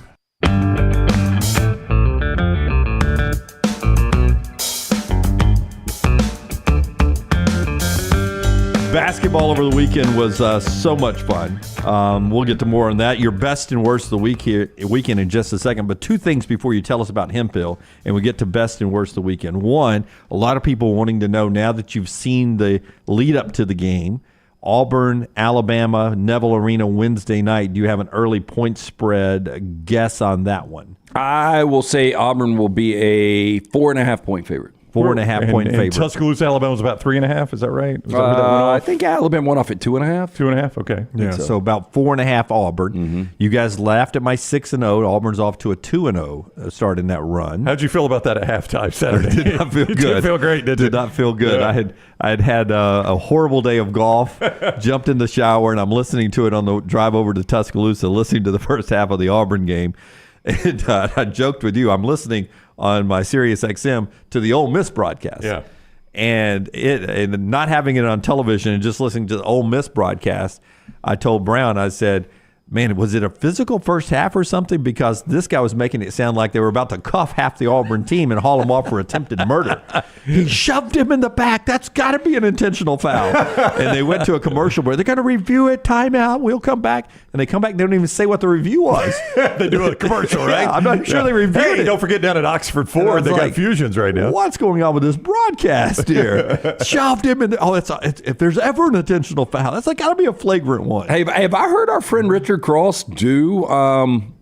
Basketball over the weekend was so much fun. We'll get to more on that. Your best and worst of the weekend in just a second. But two things before you tell us about Hemphill, and we get to best and worst of the weekend. One, a lot of people wanting to know now that you've seen the lead up to the game, Auburn, Alabama, Neville Arena Wednesday night. Do you have an early point spread guess on that one? I will say Auburn will be a 4.5 point favorite. 4.5 point favorite. Tuscaloosa, Alabama was about 3.5. Is that right? Was that where that went off? I think Alabama went off at 2.5. 2.5. Okay. Yeah. So about 4.5 Auburn. Mm-hmm. You guys laughed at my 6-0. Auburn's off to a 2-0 start in that run. How'd you feel about that at halftime Saturday? Did not feel good. Didn't feel great, did you? Did not feel good. Yeah. I had a horrible day of golf. Jumped in the shower and I'm listening to it on the drive over to Tuscaloosa, listening to the first half of the Auburn game. And I joked with you. I'm listening on my Sirius XM to the Ole Miss broadcast. Yeah. And not having it on television and just listening to the Ole Miss broadcast, I told Brown, I said, man, was it a physical first half or something? Because this guy was making it sound like they were about to cuff half the Auburn team and haul him off for attempted murder. He shoved him in the back. That's got to be an intentional foul. And they went to a commercial where they're going to review it, timeout, we'll come back. And they come back, they don't even say what the review was. They do a commercial, right? Yeah, I'm not sure they reviewed it. Don't forget down at Oxford Ford, they got fusions right now. What's going on with this broadcast here? Shoved him in if there's ever an intentional foul, that's got to be a flagrant one. Hey, have I heard our friend Richard Cross do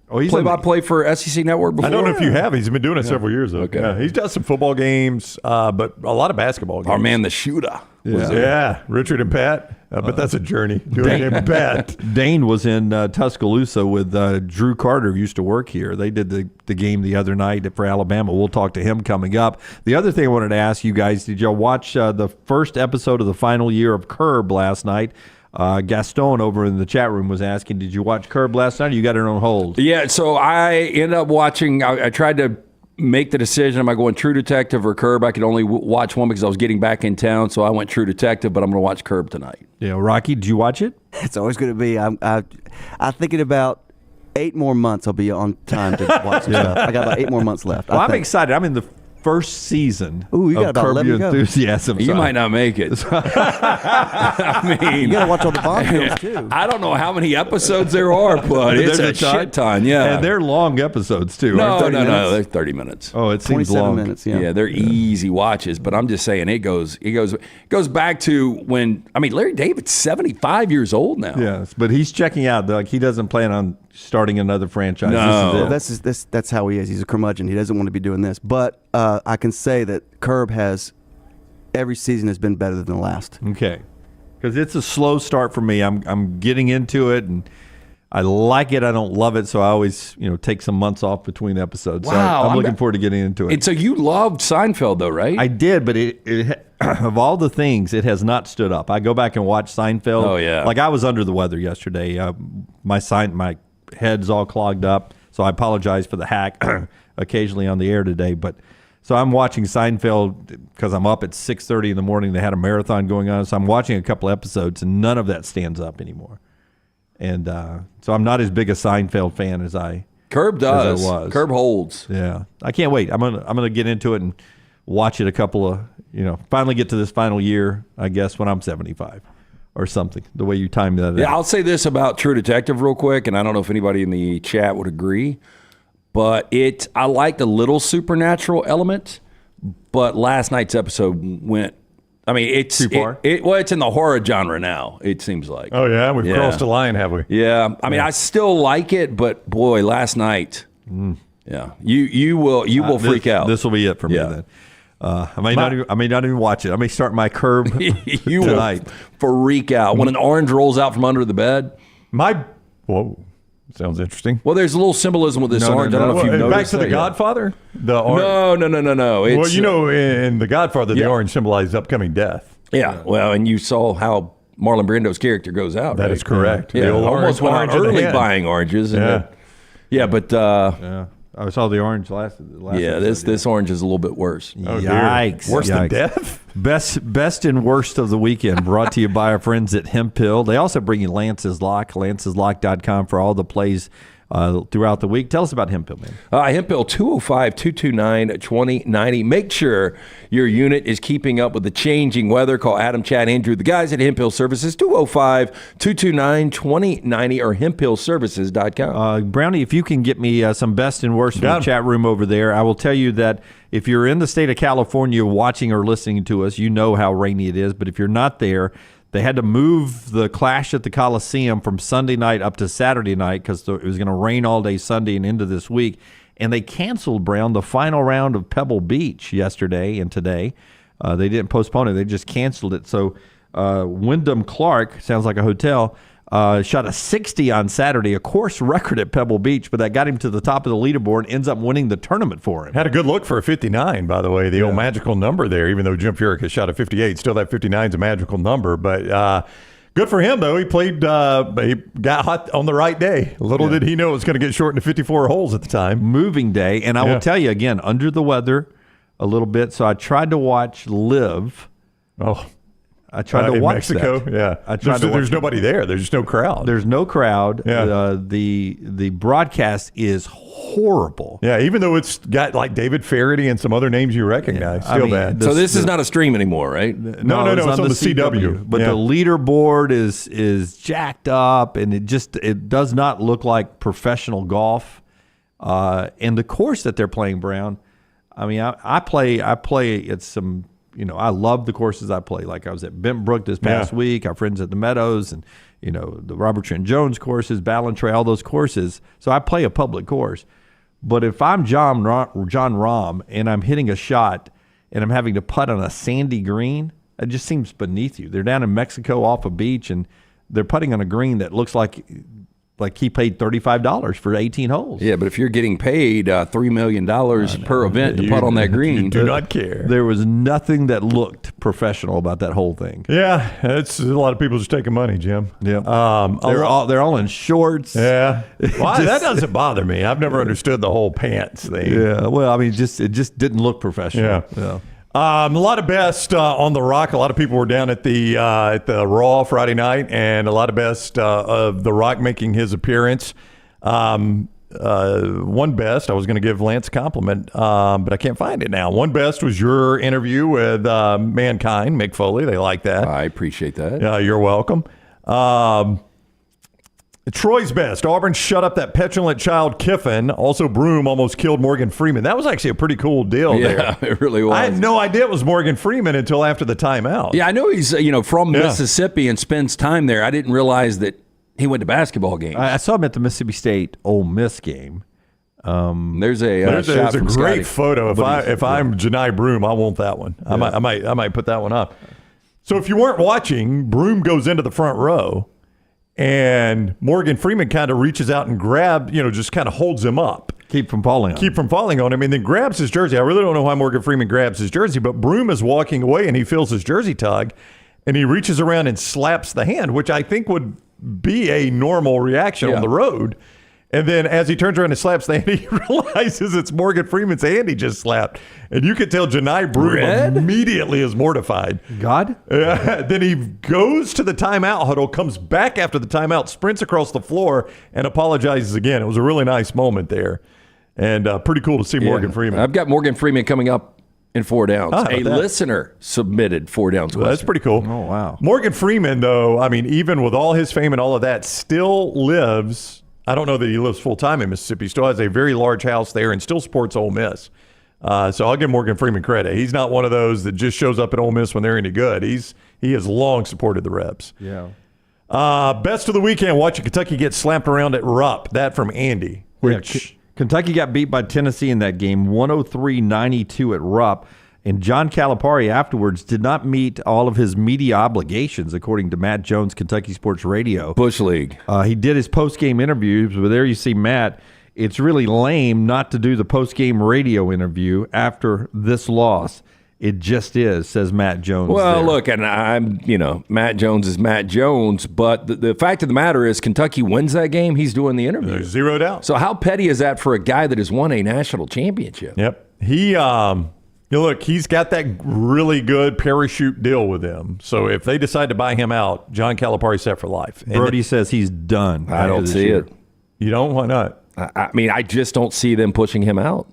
play-by-play for SEC Network before? I don't know if you have. He's been doing it several years, though. Okay. Yeah, he's done some football games, but a lot of basketball games. Our man, the shooter. Yeah, Richard and Pat. But that's a journey. Doing him Pat. Dane was in Tuscaloosa with Drew Carter, who used to work here. They did the game the other night for Alabama. We'll talk to him coming up. The other thing I wanted to ask you guys, did y'all watch the first episode of the final year of Curb last night? Gaston over in the chat room was asking, did you watch Curb last night or you got it on hold? Yeah, so I ended up watching, I tried to make the decision, am I going True Detective or Curb? I could only watch one because I was getting back in town, so I went True Detective, but I'm going to watch Curb tonight. Yeah, Rocky, did you watch it? It's always going to be, I think in about 8 more months I'll be on time to watch some stuff. I got about 8 more months left. Well, I'm excited. I'm in the first season you got about Curb 11 Your to go. Enthusiasm. You might not make it. I mean, you got to watch all the Bond films too. I don't know how many episodes there are, but it's a shit ton. Yeah, and they're long episodes too. No, they're 30 minutes. Oh, it seems 27 long. minutes. Yeah, they're easy watches. But I'm just saying, it goes back to when. I mean, Larry David's 75 years old now. Yes, but he's checking out. Like he doesn't plan on starting another franchise. No. This is it. That's how he is. He's a curmudgeon. He doesn't want to be doing this. But I can say that Curb every season has been better than the last. Okay, because it's a slow start for me. I'm getting into it and I like it. I don't love it, so I always take some months off between episodes. Wow, so I'm looking forward to getting into it. And so you loved Seinfeld, though, right? I did, but it of all the things, it has not stood up. I go back and watch Seinfeld. Oh yeah, like I was under the weather yesterday. My head's all clogged up, so I apologize for the hack occasionally on the air today. But so I'm watching Seinfeld because I'm up at 6:30 in the morning. They had a marathon going on, so I'm watching a couple episodes, and none of that stands up anymore. And so I'm not as big a Seinfeld fan as Curb does. As I was. Curb holds. Yeah, I can't wait. I'm gonna get into it and watch it a couple of finally get to this final year. I guess when I'm 75. Or something, the way you timed that. Yeah, I'll say this about True Detective real quick, and I don't know if anybody in the chat would agree, but I like the little supernatural element, but last night's episode went, I mean, it's too far. It's in the horror genre now, it seems like. Oh, yeah? We've crossed a line, have we? Yeah. I mean, I still like it, but boy, last night, yeah, you will freak out. This will be it for me then. I may not even watch it. I may start my Curb you tonight. Will freak out when an orange rolls out from under the bed. Whoa, sounds interesting. Well, there's a little symbolism with this orange. I don't know if you've noticed. Back to The Godfather. No. Well, in The Godfather, the orange symbolizes upcoming death. Yeah. Well, and you saw how Marlon Brando's character goes out. That is correct. Yeah, almost went out early buying oranges. And but I saw the orange last this orange is a little bit worse. Oh, Yikes. Worse than death? Best and worst of the weekend brought to you by our friends at Hemphill. They also bring you Lance's Lock, lanceslock.com for all the plays throughout the week. Tell us about Hemphill, man. Hemphill, 205-229-2090. Make sure your unit is keeping up with the changing weather. Call Adam, Chad, Andrew, the guys at Hemphill Services, 205-229-2090 or hemphillservices.com. Brownie, if you can get me some best and worst from the chat room over there, I will tell you that if you're in the state of California watching or listening to us, you know how rainy it is. But if you're not there, they had to move the Clash at the Coliseum from Sunday night up to Saturday night because it was going to rain all day Sunday and into this week. And they canceled, Brown, the final round of Pebble Beach yesterday and today. They didn't postpone it. They just canceled it. So Wyndham Clark, sounds like a hotel, shot a 60 on Saturday, a course record at Pebble Beach, but that got him to the top of the leaderboard and ends up winning the tournament for him. Had a good look for a 59, by the way, the old magical number there, even though Jim Furyk has shot a 58. Still, that 59 is a magical number, but good for him, though. He played, he got hot on the right day. Little did he know it was going to get shortened to 54 holes at the time. Moving day, and I will tell you, again, under the weather a little bit, so I tried to watch Live. I tried to watch Mexico. that. Yeah, there's nobody there. There's just no crowd. There's no crowd. Yeah. The broadcast is horrible. Yeah, even though it's got like David Faraday and some other names you recognize, still bad. So this is not a stream anymore, right? No, it's on the CW. But the leaderboard is jacked up, and it does not look like professional golf. And the course that they're playing, Brown. I mean, I play at some. I love the courses I play. Like I was at Bent Brook this past week. Our friends at the Meadows, and the Robert Trent Jones courses, Ballantrae, all those courses. So I play a public course. But if I'm John Rahm and I'm hitting a shot and I'm having to putt on a sandy green, it just seems beneath you. They're down in Mexico off a beach, and they're putting on a green that looks like he paid $35 for 18 holes. Yeah, but if you're getting paid $3 million per event to putt on that green. You do not care. There was nothing that looked professional about that whole thing. Yeah, it's a lot of people just taking money, Jim. Yeah, they're all in shorts. Yeah, well, that doesn't bother me. I've never understood the whole pants thing. Yeah, well, I mean, it just didn't look professional. Yeah. A lot of best on the Rock. A lot of people were down at the Raw Friday night, and a lot of best of the Rock making his appearance. One best, I was going to give Lance a compliment, but I can't find it now. One best was your interview with Mankind, Mick Foley. They like that. I appreciate that. You're welcome. Troy's best. Auburn shut up that petulant child Kiffin. Also, Broom almost killed Morgan Freeman. That was actually a pretty cool deal there. Yeah, it really was. I had no idea it was Morgan Freeman until after the timeout. Yeah, I know he's from Mississippi and spends time there. I didn't realize that he went to basketball games. I saw him at the Mississippi State Ole Miss game. There's a great Scotty. photo. If I'm Janai Broom, I want that one. Yeah. I might put that one up. So if you weren't watching, Broom goes into the front row. And Morgan Freeman kind of reaches out and just kind of holds him up. Keep from falling on him, and then grabs his jersey. I really don't know why Morgan Freeman grabs his jersey, but Broom is walking away, and he feels his jersey tug, and he reaches around and slaps the hand, which I think would be a normal reaction on the road. And then as he turns around and slaps the hand, he realizes it's Morgan Freeman's hand he just slapped. And you could tell Janai Broom immediately is mortified. God? Then he goes to the timeout huddle, comes back after the timeout, sprints across the floor, and apologizes again. It was a really nice moment there. And pretty cool to see Morgan Freeman. I've got Morgan Freeman coming up in 4 downs. Listener submitted 4 downs. Well, that's pretty cool. Oh, wow. Morgan Freeman, though, I mean, even with all his fame and all of that, still lives... I don't know that he lives full-time in Mississippi. He still has a very large house there and still supports Ole Miss. So I'll give Morgan Freeman credit. He's not one of those that just shows up at Ole Miss when they're any good. He has long supported the Rebs. Yeah. Best of the weekend, watching Kentucky get slapped around at Rupp. That from Andy. Kentucky got beat by Tennessee in that game, 103-92 at Rupp. And John Calipari afterwards did not meet all of his media obligations, according to Matt Jones, Kentucky Sports Radio. Bush League. He did his post-game interviews, but there you see Matt. It's really lame not to do the post-game radio interview after this loss. It just is, says Matt Jones. Well, look, and I'm, Matt Jones is Matt Jones, but the fact of the matter is Kentucky wins that game, he's doing the interview. There's zero doubt. So how petty is that for a guy that has won a national championship? Yep. Look, he's got that really good parachute deal with them. So if they decide to buy him out, John Calipari's set for life. Brody says he's done. I don't see it. You don't? Why not? I mean, I just don't see them pushing him out.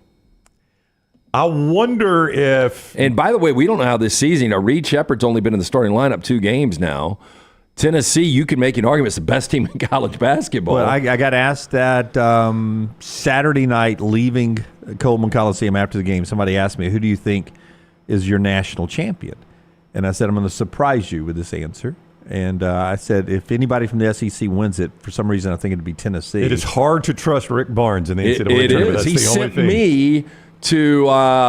I wonder if... And by the way, we don't know how this season... Reed Shepherd's only been in the starting lineup 2 games now. Tennessee, you can make an argument, it's the best team in college basketball. Well, I got asked that Saturday night leaving Coleman Coliseum after the game. Somebody asked me, who do you think is your national champion? And I said, I'm going to surprise you with this answer. And I said, if anybody from the SEC wins it, for some reason I think it'd be Tennessee. It is hard to trust Rick Barnes in the NCAA tournament. It is. That's He the only sent thing. me to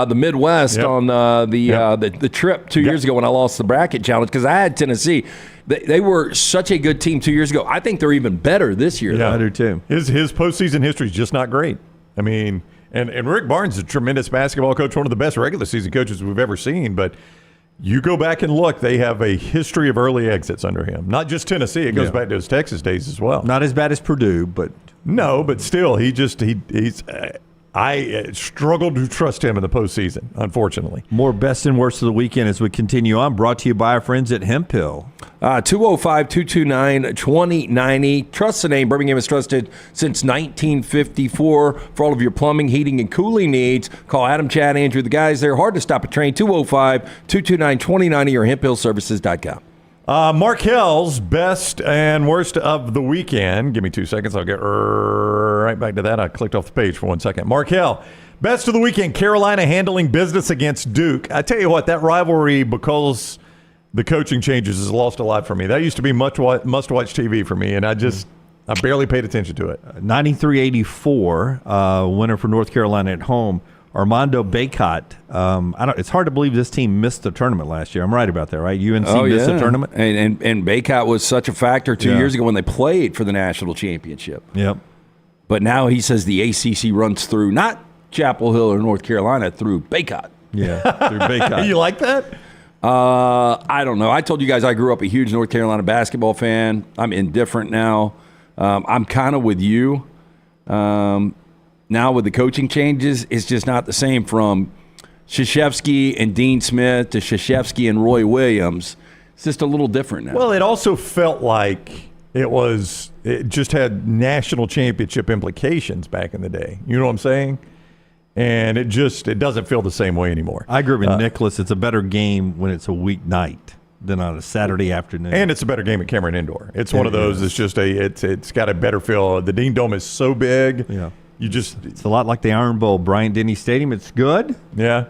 the Midwest on the trip 2 years ago when I lost the bracket challenge because I had Tennessee. They were such a good team 2 years ago. I think they're even better this year. Yeah, I do too. His postseason history is just not great. I mean, and Rick Barnes is a tremendous basketball coach, one of the best regular season coaches we've ever seen. But you go back and look, they have a history of early exits under him. Not just Tennessee; it goes back to his Texas days as well. Not as bad as Purdue, but no, but still, he's. I struggled to trust him in the postseason, unfortunately. More best and worst of the weekend as we continue on. Brought to you by our friends at Hemp Hill. 205-229-2090. Trust the name. Birmingham has trusted since 1954 for all of your plumbing, heating, and cooling needs. Call Adam, Chad, Andrew, the guys there. Hard to stop a train. 205-229-2090 or hemphillservices.com. Markel's best and worst of the weekend. Give me 2 seconds. I'll get right back to that. I clicked off the page for 1 second. Markel, best of the weekend. Carolina handling business against Duke. I tell you what, that rivalry, because the coaching changes, has lost a lot for me. That used to be must-watch TV for me, and I barely paid attention to it. 93-84, winner for North Carolina at home. Armando Bacot. It's hard to believe this team missed the tournament last year. I'm right about that, right? UNC missed the tournament? And Bacot was such a factor 2 years ago when they played for the national championship. Yep. But now he says the ACC runs through, not Chapel Hill or North Carolina, through Bacot. Yeah, through Bacot. You like that? I don't know. I told you guys I grew up a huge North Carolina basketball fan. I'm indifferent now. I'm kind of with you. Now with the coaching changes, it's just not the same from Krzyzewski and Dean Smith to Krzyzewski and Roy Williams. It's just a little different now. Well, it also felt like it just had national championship implications back in the day. You know what I'm saying? And it doesn't feel the same way anymore. I agree with Nicholas. It's a better game when it's a weeknight than on a Saturday afternoon. And it's a better game at Cameron Indoor. It's one of those. It's just it's got a better feel. The Dean Dome is so big. Yeah. It's a lot like the Iron Bowl, Bryant-Denny Stadium. It's good. Yeah.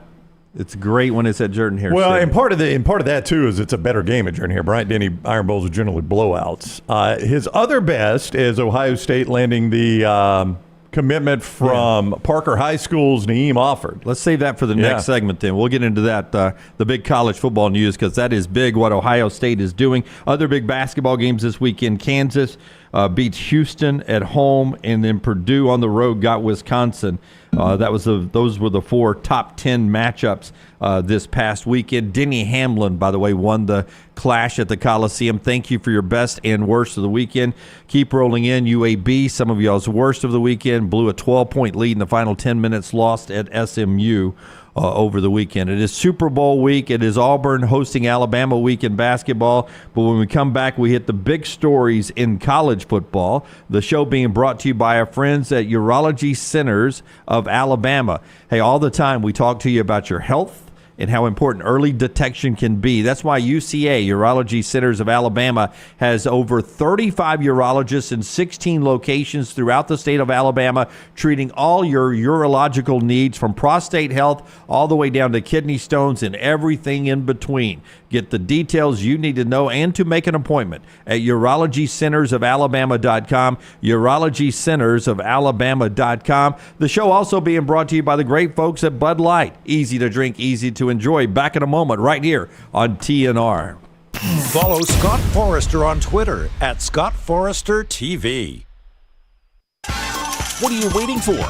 It's great when it's at Jordan-Hare Well, Stadium. and part of that too is it's a better game at Jordan-Hare. Bryant-Denny Iron Bowls are generally blowouts. His other best is Ohio State landing the commitment from Parker High School's Naeem Offord. Let's save that for the next segment then. We'll get into that, the big college football news, because that is big, what Ohio State is doing. Other big basketball games this weekend. Kansas beats Houston at home, and then Purdue on the road got Wisconsin. Those were the 4 top 10 matchups this past weekend. Denny Hamlin, by the way, won the clash at the Coliseum. Thank you for your best and worst of the weekend. Keep rolling in. UAB, some of y'all's worst of the weekend, blew a 12-point lead in the final 10 minutes, lost at SMU over the weekend. It is Super Bowl week. It is Auburn hosting Alabama week in basketball. But when we come back, we hit the big stories in college football. The show being brought to you by our friends at Urology Centers of Alabama. Hey, all the time we talk to you about your health and how important early detection can be. That's why UCA, Urology Centers of Alabama, has over 35 urologists in 16 locations throughout the state of Alabama, treating all your urological needs from prostate health all the way down to kidney stones and everything in between. Get the details you need to know and to make an appointment at urologycentersofalabama.com, urologycentersofalabama.com. The show also being brought to you by the great folks at Bud Light. Easy to drink, easy to enjoy. Back in a moment right here on TNR. Follow Scott Forrester on Twitter at Scott Forrester TV. What are you waiting for?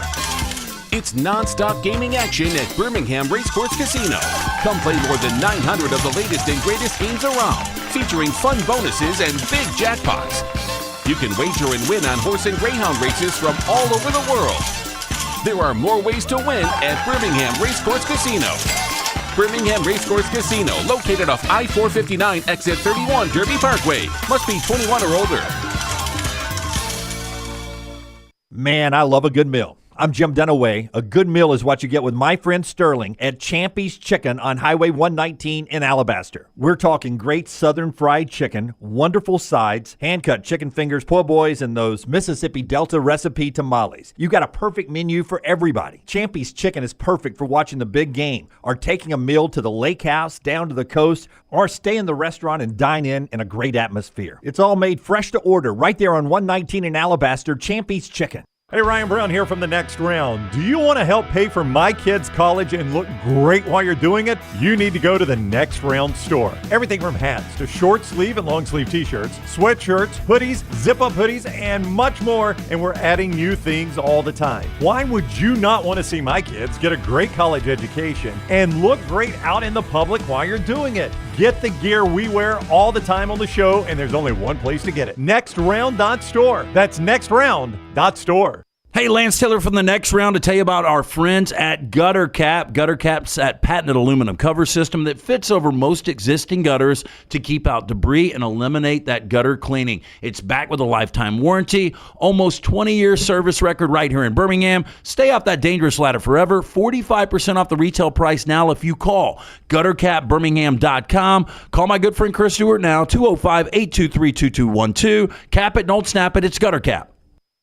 It's non-stop gaming action at Birmingham Racecourse Casino. Come play more than 900 of the latest and greatest games around, featuring fun bonuses and big jackpots. You can wager and win on horse and greyhound races from all over the world. There are more ways to win at Birmingham Racecourse Casino. Birmingham Racecourse Casino, located off I-459, exit 31, Derby Parkway. Must be 21 or older. Man, I love a good meal. I'm Jim Dunaway. A good meal is what you get with my friend Sterling at Champy's Chicken on Highway 119 in Alabaster. We're talking great southern fried chicken, wonderful sides, hand-cut chicken fingers, po' boys, and those Mississippi Delta recipe tamales. You got a perfect menu for everybody. Champy's Chicken is perfect for watching the big game, or taking a meal to the lake house, down to the coast, or stay in the restaurant and dine in a great atmosphere. It's all made fresh to order right there on 119 in Alabaster, Champy's Chicken. Hey, Ryan Brown here from The Next Round. Do you want to help pay for my kids' college and look great while you're doing it? You need to go to The Next Round store. Everything from hats to short sleeve and long sleeve t-shirts, sweatshirts, hoodies, zip-up hoodies, and much more. And we're adding new things all the time. Why would you not want to see my kids get a great college education and look great out in the public while you're doing it? Get the gear we wear all the time on the show, and there's only one place to get it. NextRound.store. That's NextRound.store. Hey, Lance Taylor from The Next Round to tell you about our friends at Gutter Cap. Gutter Cap's that patented aluminum cover system that fits over most existing gutters to keep out debris and eliminate that gutter cleaning. It's backed with a lifetime warranty, almost 20-year service record right here in Birmingham. Stay off that dangerous ladder forever. 45% off the retail price now if you call guttercapbirmingham.com. Call my good friend Chris Stewart now, 205-823-2212. Cap it, don't snap it. It's Gutter Cap.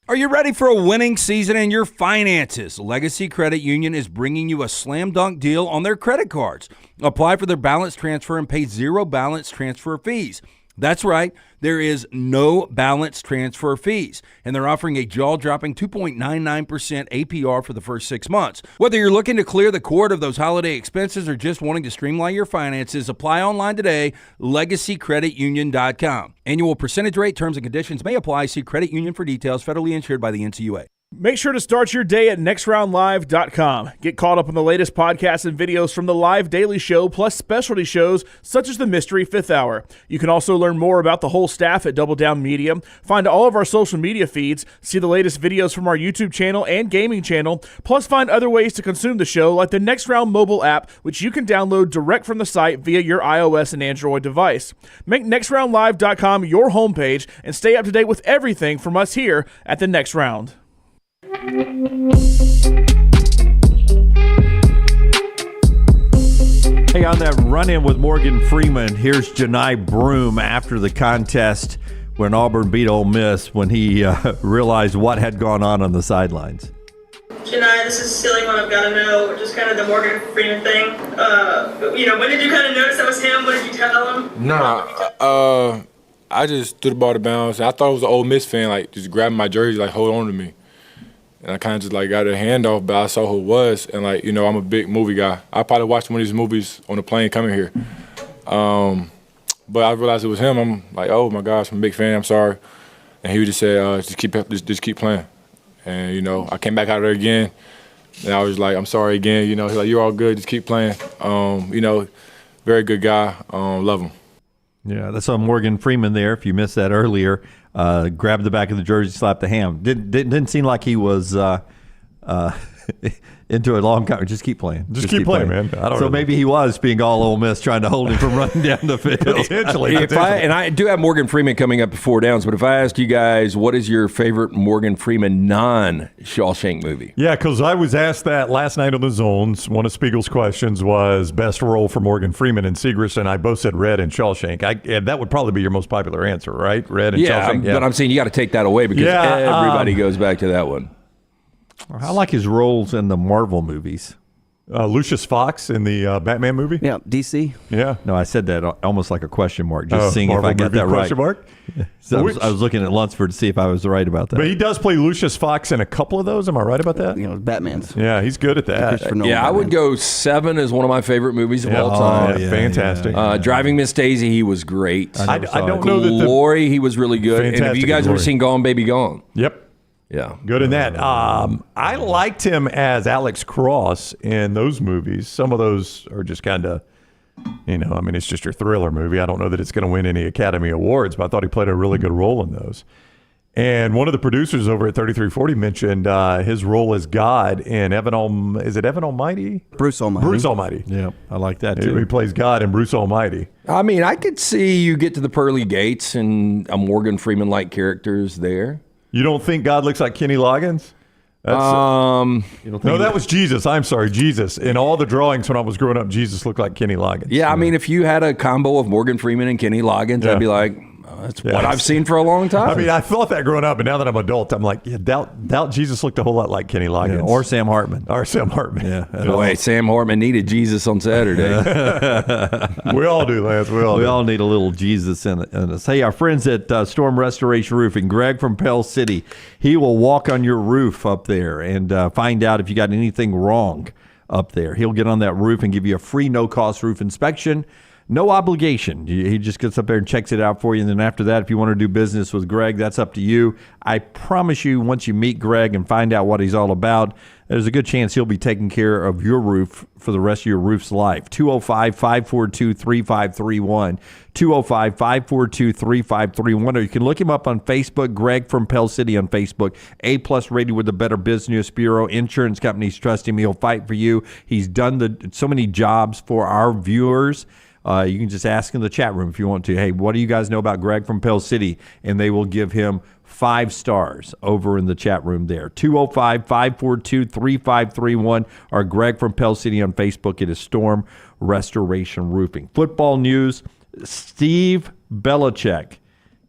Are you ready for a winning season in your finances? Legacy Credit Union is bringing you a slam dunk deal on their credit cards. Apply for their balance transfer and pay zero balance transfer fees. That's right, there is no balance transfer fees, and they're offering a jaw-dropping 2.99% APR for the first 6 months. Whether you're looking to clear the cord of those holiday expenses or just wanting to streamline your finances, apply online today, LegacyCreditUnion.com. Annual percentage rate, terms and conditions may apply. See Credit Union for details. Federally insured by the NCUA. Make sure to start your day at nextroundlive.com. Get caught up on the latest podcasts and videos from the live daily show, plus specialty shows such as the Mystery Fifth Hour. You can also learn more about the whole staff at Double Down Media, find all of our social media feeds, see the latest videos from our YouTube channel and gaming channel, plus find other ways to consume the show like the Next Round mobile app, which you can download direct from the site via your iOS and Android device. Make nextroundlive.com your homepage and stay up to date with everything from us here at the Next Round. Hey, on that run-in with Morgan Freeman, here's Janai Broom after the contest when Auburn beat Ole Miss when he realized what had gone on the sidelines. Janai, this is a silly one. I've got to know, just kind of the Morgan Freeman thing. When did you kind of notice that was him? What did you tell him? Nah, I just threw the ball to bounds. I thought it was an Ole Miss fan, just grabbing my jersey, hold on to me. And I kind of just got a handoff, but I saw who it was. And I'm a big movie guy. I probably watched one of these movies on the plane coming here. But I realized it was him. I'm like, oh my gosh, I'm a big fan. I'm sorry. And he would just say, just keep playing. And I came back out there again, and I was like, I'm sorry again. He's like, you're all good. Just keep playing. Very good guy. Love him. Yeah, that's on Morgan Freeman there. If you missed that earlier, grabbed the back of the jersey, slapped the ham. Didn't seem like he was into a long time. Just keep playing. Just keep playing, man. So maybe he was being all Ole Miss, trying to hold him from running down the field. Potentially. I do have Morgan Freeman coming up at 4 downs, but if I asked you guys, what is your favorite Morgan Freeman non-Shawshank movie? Yeah, because I was asked that last night on the Zones. One of Spiegel's questions was best role for Morgan Freeman, and Segrist and I both said Red and Shawshank. And that would probably be your most popular answer, right? Red and Shawshank. But I'm saying you got to take that away because everybody goes back to that one. I like his roles in the Marvel movies. Lucius Fox in the Batman movie? Yeah, DC. Yeah. No, I said that almost like a question mark, just seeing Marvel if I got that right. Question mark? So I was looking at Lunsford to see if I was right about that. But he does play Lucius Fox in a couple of those. Am I right about that? Batman's. Yeah, he's good at that. I would go 7 as one of my favorite movies of all time. Fantastic. Driving Miss Daisy, he was great. I don't know that Glory, he was really good. And have you guys ever seen Gone Baby Gone? Yep. Yeah. Good in that. I liked him as Alex Cross in those movies. Some of those are just kind of, it's just your thriller movie. I don't know that it's going to win any Academy Awards, but I thought he played a really good role in those. And one of the producers over at 3340 mentioned his role as God in Evan Almighty? Bruce Almighty. Bruce Almighty. Yeah, I like that too. He plays God in Bruce Almighty. I could see you get to the pearly gates and a Morgan Freeman-like characters there. You don't think God looks like Kenny Loggins? You don't No, that was Jesus. I'm sorry, Jesus. In all the drawings when I was growing up, Jesus looked like Kenny Loggins. Yeah, I mean, if you had a combo of Morgan Freeman and Kenny Loggins, I'd be like, that's what I've seen for a long time. I mean, I thought that growing up, but now that I'm adult, I'm like, doubt Jesus looked a whole lot like Kenny Loggins. Yeah, or Sam Hartman. Yeah. Boy, Sam Hartman needed Jesus on Saturday. We all do, Lance. We all need a little Jesus in us. Hey, our friends at Storm Restoration Roofing, Greg from Pell City, he will walk on your roof up there and find out if you got anything wrong up there. He'll get on that roof and give you a free no-cost roof inspection. No obligation. He just gets up there and checks it out for you. And then after that, if you want to do business with Greg, that's up to you. I promise you, once you meet Greg and find out what he's all about, there's a good chance he'll be taking care of your roof for the rest of your roof's life. 205-542-3531. 205-542-3531. Or you can look him up on Facebook, Greg from Pell City on Facebook. A-plus rated with the Better Business Bureau. Insurance companies trust him. He'll fight for you. He's done so many jobs for our viewers. You can just ask in the chat room if you want to. Hey, what do you guys know about Greg from Pell City? And they will give him 5 stars over in the chat room there. 205-542-3531 or Greg from Pell City on Facebook. It is Storm Restoration Roofing. Football news, Steve Belichick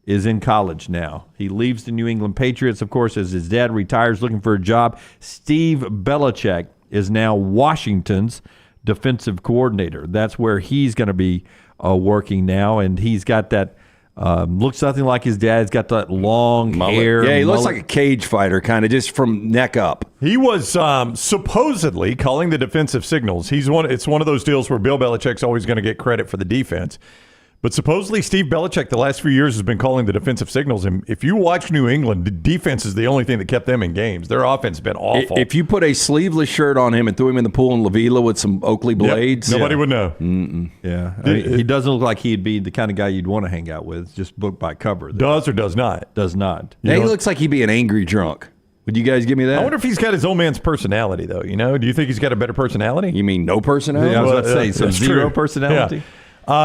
is in college now. He leaves the New England Patriots, of course, as his dad retires looking for a job. Steve Belichick is now Washington's defensive coordinator. That's where he's going to be working now, and he's got that looks nothing like his dad. He's got that long hair. Yeah, he looks like a cage fighter, kind of just from neck up. He was supposedly calling the defensive signals. It's one of those deals where Bill Belichick's always going to get credit for the defense. But supposedly Steve Belichick the last few years has been calling the defensive signals. And if you watch New England, the defense is the only thing that kept them in games. Their offense has been awful. If you put a sleeveless shirt on him and threw him in the pool in La Villa with some Oakley blades, nobody would know. Yeah, I mean, he doesn't look like he'd be the kind of guy you'd want to hang out with, just book by cover. Does or does not? Does not. He looks like he'd be an angry drunk. Would you guys give me that? I wonder if he's got his old man's personality, though. Do you think he's got a better personality? You mean no personality? Yeah, I was about to say, so zero personality? Yeah.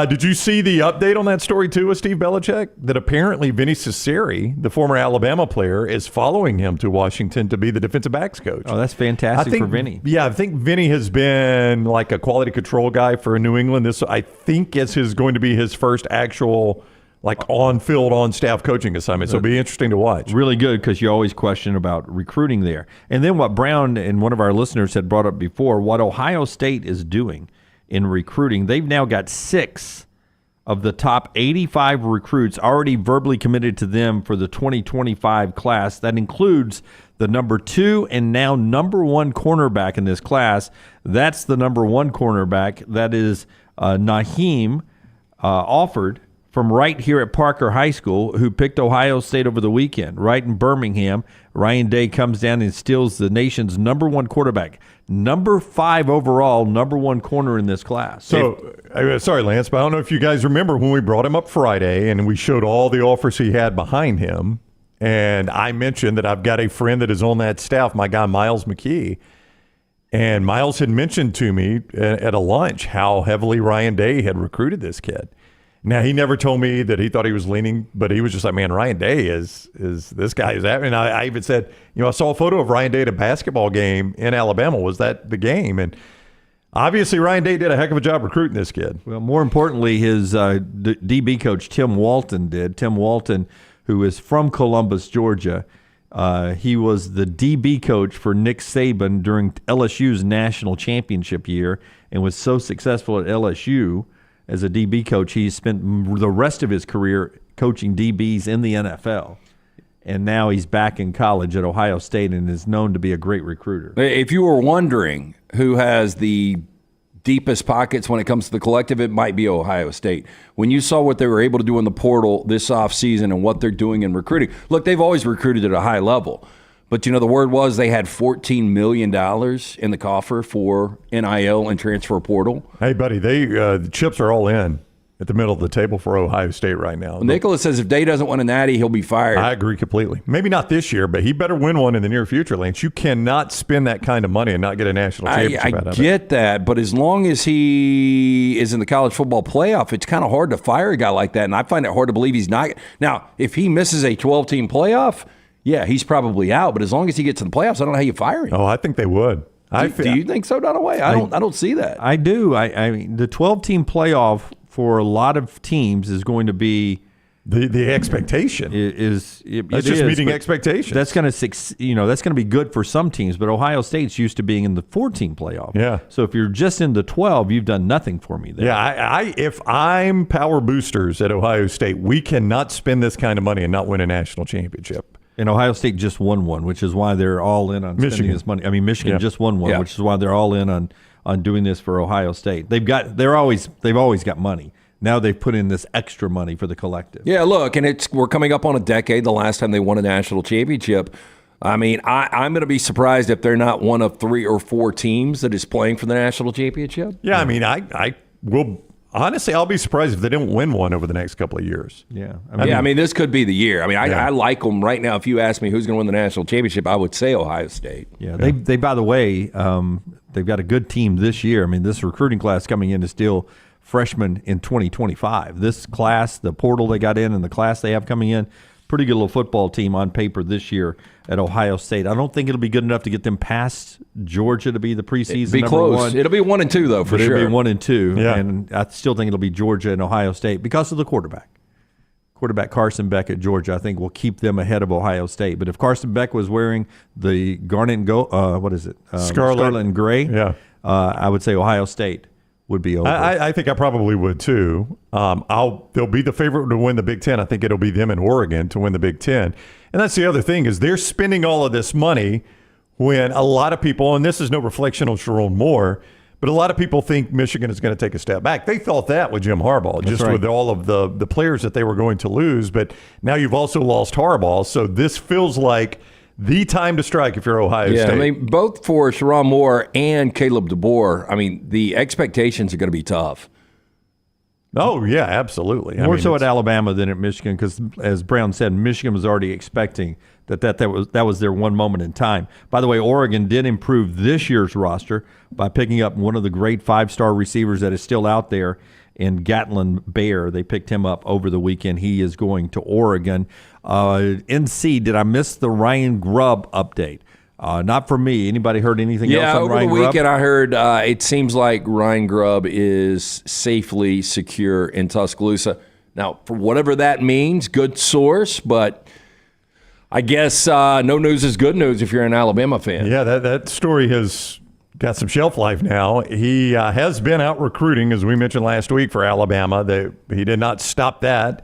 Did you see the update on that story, too, with Steve Belichick? That apparently Vinny Cesari, the former Alabama player, is following him to Washington to be the defensive backs coach. Oh, that's fantastic for Vinny. Yeah, I think Vinny has been like a quality control guy for New England. This, I think, is going to be his first actual on-field, on-staff coaching assignment. So it'll be interesting to watch. Really good, because you always question about recruiting there. And then what Brown and one of our listeners had brought up before, what Ohio State is doing in recruiting. They've now got 6 of the top 85 recruits already verbally committed to them for the 2025 class. That includes the number 2 and now number 1 cornerback in this class. That's the number 1 cornerback. That is Naheem Alford from right here at Parker High School, who picked Ohio State over the weekend, right in Birmingham. Ryan Day comes down and steals the nation's number 1 quarterback. Number 5 overall, number 1 corner in this class. So, sorry, Lance, but I don't know if you guys remember when we brought him up Friday and we showed all the offers he had behind him. And I mentioned that I've got a friend that is on that staff, my guy Miles McKee. And Miles had mentioned to me at a lunch how heavily Ryan Day had recruited this kid. Now, he never told me that he thought he was leaning, but he was just like, man, Ryan Day is this guy is that. And I even said, I saw a photo of Ryan Day at a basketball game in Alabama. Was that the game? And obviously, Ryan Day did a heck of a job recruiting this kid. Well, more importantly, his DB coach, Tim Walton, did. Tim Walton, who is from Columbus, Georgia. He was the DB coach for Nick Saban during LSU's national championship year and was so successful at LSU as a DB coach, he spent the rest of his career coaching DBs in the NFL. And now he's back in college at Ohio State and is known to be a great recruiter. If you were wondering who has the deepest pockets when it comes to the collective, it might be Ohio State. When you saw what they were able to do in the portal this offseason and what they're doing in recruiting, look, they've always recruited at a high level. But, the word was they had $14 million in the coffer for NIL and transfer portal. Hey, buddy, the chips are all in at the middle of the table for Ohio State right now. Well, Nicholas says if Day doesn't win a natty, he'll be fired. I agree completely. Maybe not this year, but he better win one in the near future, Lance. You cannot spend that kind of money and not get a national championship out of it. I get that, but as long as he is in the college football playoff, it's kind of hard to fire a guy like that, and I find it hard to believe he's not. Now, if he misses a 12-team playoff, yeah, he's probably out. But as long as he gets to the playoffs, I don't know how you fire him. Oh, I think they would. Do you think so, Dunaway? I don't see that. I do. I mean, the 12-team playoff for a lot of teams is going to be the expectation. It's just meeting expectations. That's going to that's going to be good for some teams. But Ohio State's used to being in the 14 playoff. Yeah. So if you're just in the 12, you've done nothing for me there. Yeah. If I'm power boosters at Ohio State, we cannot spend this kind of money and not win a national championship. And Ohio State just won one, which is why they're all in on spending this money. I mean, Michigan just won one, which is why they're all in on doing this for Ohio State. They've always got money. Now they've put in this extra money for the collective. Yeah, look, and we're coming up on a decade. The last time they won a national championship. I mean, I'm going to be surprised if they're not one of 3 or 4 teams that is playing for the national championship. Yeah, I mean, I will. Honestly, I'll be surprised if they don't win one over the next couple of years. Yeah. I mean, this could be the year. I mean, I like them right now. If you ask me who's going to win the national championship, I would say Ohio State. Yeah, they by the way, they've got a good team this year. I mean, this recruiting class coming in is still freshmen in 2025. This class, the portal they got in and the class they have coming in, pretty good little football team on paper this year at Ohio State. I don't think it'll be good enough to get them past Georgia to be the preseason It'll be number close. 1. It'll be 1 and 2 though, for sure. It'll be 1 and 2, Yeah. and I still think it'll be Georgia and Ohio State because of the quarterback. Quarterback Carson Beck at Georgia, I think, will keep them ahead of Ohio State. But if Carson Beck was wearing the garnet and gold, Scarlet and gray, I would say Ohio State would be over. I think I probably would too. They'll be the favorite to win the Big Ten. I think it'll be them in Oregon to win the Big Ten. And that's the other thing is they're spending all of this money when a lot of people, and this is no reflection on Sharon Moore, but a lot of people think Michigan is going to take a step back. They thought that with Jim Harbaugh, with all of the players that they were going to lose. But now you've also lost Harbaugh. So this feels like the time to strike if you're Ohio State. I mean, both for Sharon Moore and Caleb DeBoer, I mean, the expectations are going to be tough. Oh, yeah, absolutely. More so at Alabama than at Michigan because, as Brown said, Michigan was already expecting that was their one moment in time. By the way, Oregon did improve this year's roster by picking up one of the great 5-star receivers that is still out there in Gatlin Bear. They picked him up over the weekend. He is going to Oregon. NC, did I miss the Ryan Grubb update? Not for me. Anybody heard anything else on Ryan Grubb? Yeah, over the weekend I heard it seems like Ryan Grubb is safely secure in Tuscaloosa. Now, for whatever that means, good source, but I guess no news is good news if you're an Alabama fan. Yeah, that story has got some shelf life now. He has been out recruiting, as we mentioned last week, for Alabama. He did not stop that.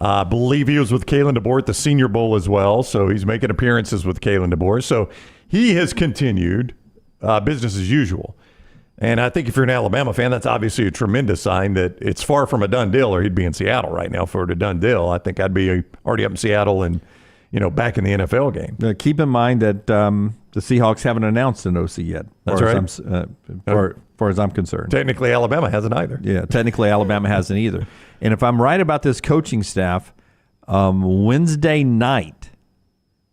I believe he was with Kalen DeBoer at the Senior Bowl as well, so he's making appearances with Kalen DeBoer. So he has continued business as usual. And I think if you're an Alabama fan, that's obviously a tremendous sign that it's far from a done deal, or he'd be in Seattle right now for a done deal. I think I'd be already up in Seattle and back in the NFL game. Keep in mind that the Seahawks haven't announced an OC yet. That's right. As far as I'm concerned. Technically, Alabama hasn't either. Yeah, technically, Alabama hasn't either. And if I'm right about this coaching staff, Wednesday night,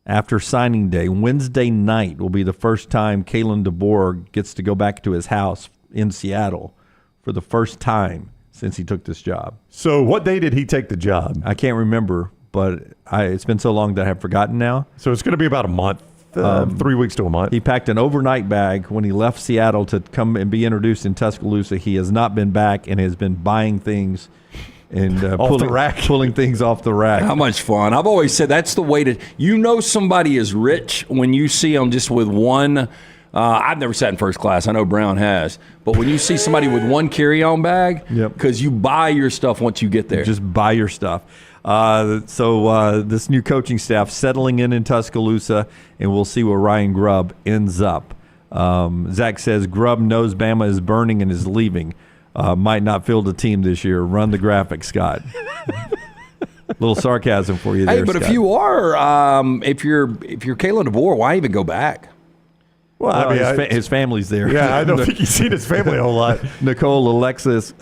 after signing day, Wednesday night will be the first time Kalen DeBoer gets to go back to his house in Seattle for the first time since he took this job. So what day did he take the job? I can't remember, but it's been so long that I have forgotten now. So it's going to be about a month. 3 weeks to a month. He packed an overnight bag when he left Seattle to come and be introduced in Tuscaloosa. He has not been back and has been buying things and pulling things off the rack. How much fun. I've always said that's the way to – somebody is rich when you see them just with one I've never sat in first class. I know Brown has. But when you see somebody with one carry-on bag, because you buy your stuff once you get there. Just buy your stuff. So this new coaching staff settling in Tuscaloosa, and we'll see where Ryan Grubb ends up. Zach says Grubb knows Bama is burning and is leaving. Might not field a team this year. Run the graphic, Scott. Little sarcasm for you there, Hey, but Scott. if you are, if you're Kalen DeBoer, why even go back? Well, I mean, his family's there. Yeah, I don't think he's seen his family a whole lot. Nicole, Alexis,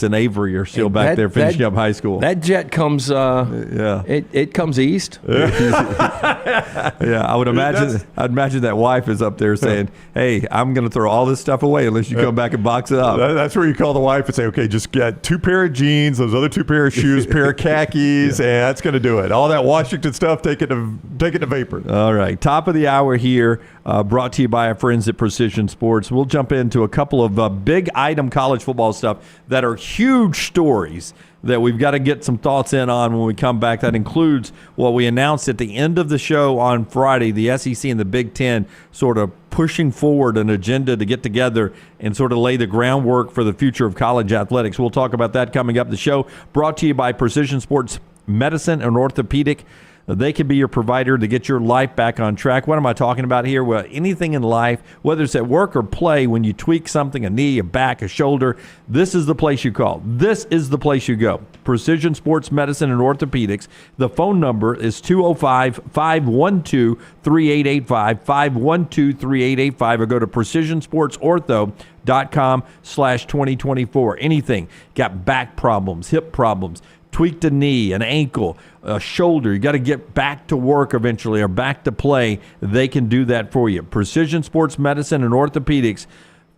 and Avery are still back there finishing up high school. That jet comes. It comes east. Yeah, I would imagine. I'd imagine that wife is up there saying, "Hey, I'm going to throw all this stuff away unless you come back and box it up." That's where you call the wife and say, "Okay, just get 2 pair of jeans, those other 2 pair of shoes, pair of khakis, and that's going to do it. All that Washington stuff, take it to Vapor." All right, top of the hour here, brought to you by our friends at Precision Sports. We'll jump into a couple of big item college football stuff that are huge stories that we've got to get some thoughts in on when we come back. That includes what we announced at the end of the show on Friday, the SEC and the Big Ten sort of pushing forward an agenda to get together and sort of lay the groundwork for the future of college athletics. We'll talk about that coming up. The show brought to you by Precision Sports Medicine and Orthopedic. They can be your provider to get your life back on track. What am I talking about here? Well, anything in life, whether it's at work or play, when you tweak something, a knee, a back, a shoulder, this is the place you call. This is the place you go. Precision Sports Medicine and Orthopedics. The phone number is 205-512-3885, 512-3885, or go to precisionsportsortho.com/2024. Anything. Got back problems, hip problems, tweaked a knee, an ankle, a shoulder. You got to get back to work eventually or back to play. They can do that for you. Precision Sports Medicine and Orthopedics.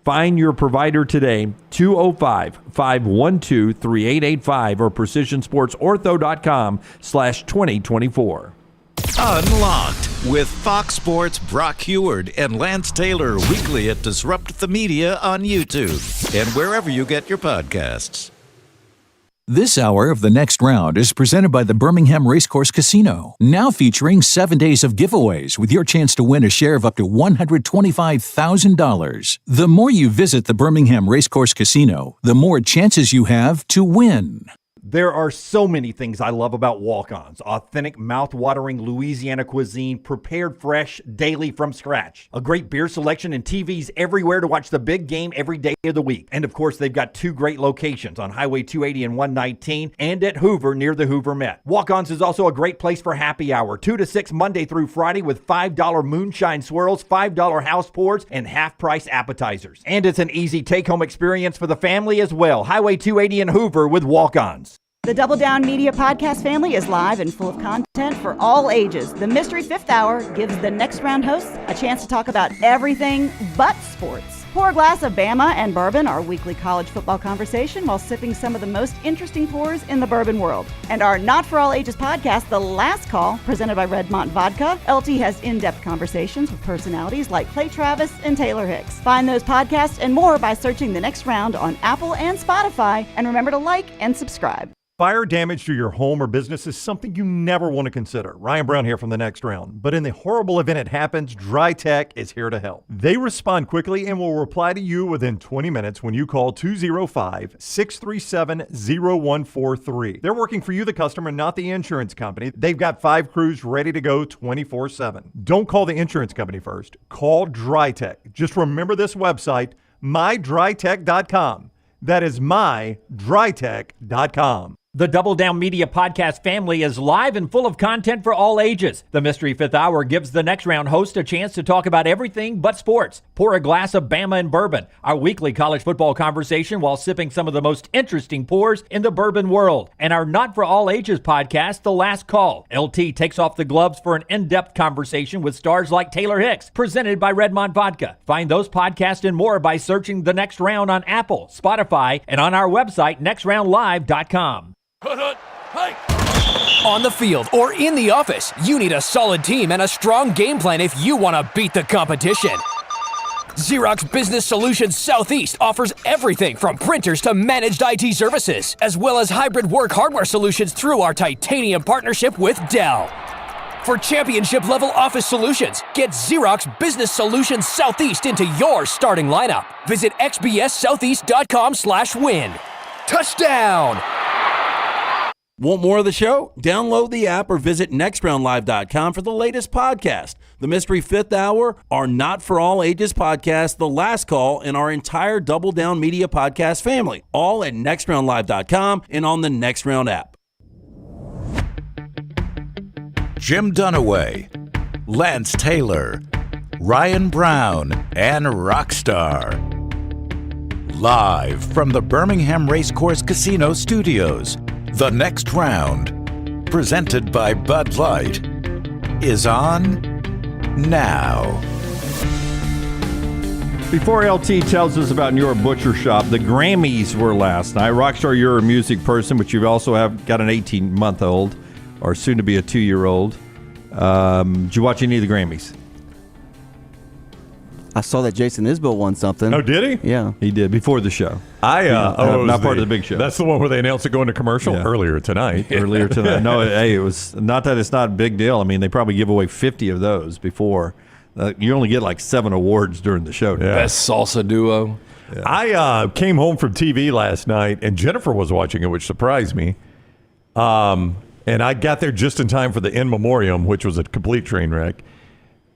Find your provider today, 205-512-3885 or precisionsportsortho.com/2024. Unlocked with Fox Sports' Brock Heward and Lance Taylor weekly at Disrupt the Media on YouTube and wherever you get your podcasts. This hour of The Next Round is presented by the Birmingham Racecourse Casino, now featuring 7 days of giveaways with your chance to win a share of up to $125,000. The more you visit the Birmingham Racecourse Casino, the more chances you have to win. There are so many things I love about walk-ons. Authentic, mouth-watering Louisiana cuisine, prepared fresh, daily from scratch. A great beer selection and TVs everywhere to watch the big game every day of the week. And of course, they've got 2 great locations on Highway 280 and 119 and at Hoover near the Hoover Met. Walk-ons is also a great place for happy hour, 2 to 6 Monday through Friday with $5 moonshine swirls, $5 house pours, and half-price appetizers. And it's an easy take-home experience for the family as well. Highway 280 and Hoover with walk-ons. The Double Down Media podcast family is live and full of content for all ages. The Mystery Fifth Hour gives the Next Round hosts a chance to talk about everything but sports. Pour a glass of Bama and bourbon, our weekly college football conversation, while sipping some of the most interesting pours in the bourbon world. And our Not For All Ages podcast, The Last Call, presented by Redmont Vodka. LT has in-depth conversations with personalities like Clay Travis and Taylor Hicks. Find those podcasts and more by searching The Next Round on Apple and Spotify. And remember to like and subscribe. Fire damage to your home or business is something you never want to consider. Ryan Brown here from The Next Round. But in the horrible event it happens, Dry Tech is here to help. They respond quickly and will reply to you within 20 minutes when you call 205-637-0143. They're working for you, the customer, not the insurance company. They've got 5 crews ready to go 24/7. Don't call the insurance company first. Call Dry Tech. Just remember this website, mydrytech.com. That is mydrytech.com. The Double Down Media podcast family is live and full of content for all ages. The Mystery Fifth Hour gives the Next Round host a chance to talk about everything but sports. Pour a glass of Bama and bourbon, our weekly college football conversation while sipping some of the most interesting pours in the bourbon world. And our Not For All Ages podcast, The Last Call. LT takes off the gloves for an in-depth conversation with stars like Taylor Hicks, presented by Redmont Vodka. Find those podcasts and more by searching The Next Round on Apple, Spotify, and on our website, nextroundlive.com. On the field or in the office, you need a solid team and a strong game plan if you want to beat the competition. Xerox Business Solutions Southeast offers everything from printers to managed IT services, as well as hybrid work hardware solutions through our titanium partnership with Dell. For championship-level office solutions, get Xerox Business Solutions Southeast into your starting lineup. Visit xbssoutheast.com/win. Touchdown! Want more of the show? Download the app or visit nextroundlive.com for the latest podcast. The Mystery Fifth Hour, our Not For All Ages podcast, The Last Call, and our entire Double Down Media podcast family. All at nextroundlive.com and on the Next Round app. Jim Dunaway, Lance Taylor, Ryan Brown, and Rockstar. Live from the Birmingham Racecourse Casino Studios, the next round, presented by Bud Light, is on now. Before LT tells us about your butcher shop, the Grammys were last night. Rockstar, you're a music person, but you also have got an 18-month-old, or soon to be a 2-year-old. Did you watch any of the Grammys? I saw that Jason Isbell won something. Oh, did he? Yeah. He did, before the show. Not part of the big show. That's the one where they announced it going to commercial earlier tonight. Earlier tonight. No, hey, it was not that it's not a big deal. I mean, they probably give away 50 of those before. You only get like 7 awards during the show. Yeah. Best salsa duo. Yeah. I came home from TV last night, and Jennifer was watching it, which surprised me. And I got there just in time for the In Memoriam, which was a complete train wreck.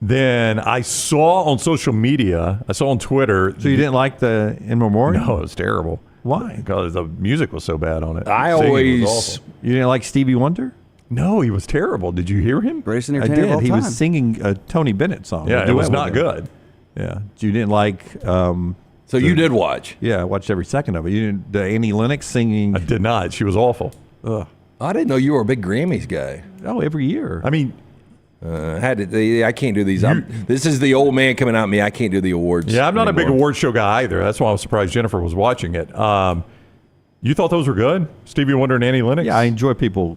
Then I saw on social media, I saw on Twitter. So you didn't like the In Memoriam? No, it was terrible. Why? Because the music was so bad on it. You didn't like Stevie Wonder? No, he was terrible. Did you hear him? Greatest I entertainer of all did. He time. was singing a Tony Bennett song. Yeah, it was not good. Yeah. You didn't like... So you did watch? Yeah, I watched every second of it. You didn't... Annie Lennox singing... I did not. She was awful. Ugh. I didn't know you were a big Grammys guy. Oh, every year. I mean... I can't do these. This is the old man coming out at me. I can't do the awards. Yeah, I'm not anymore. a big award show guy either. That's why I was surprised Jennifer was watching it. You thought those were good? Stevie Wonder and Annie Lennox? Yeah, I enjoy people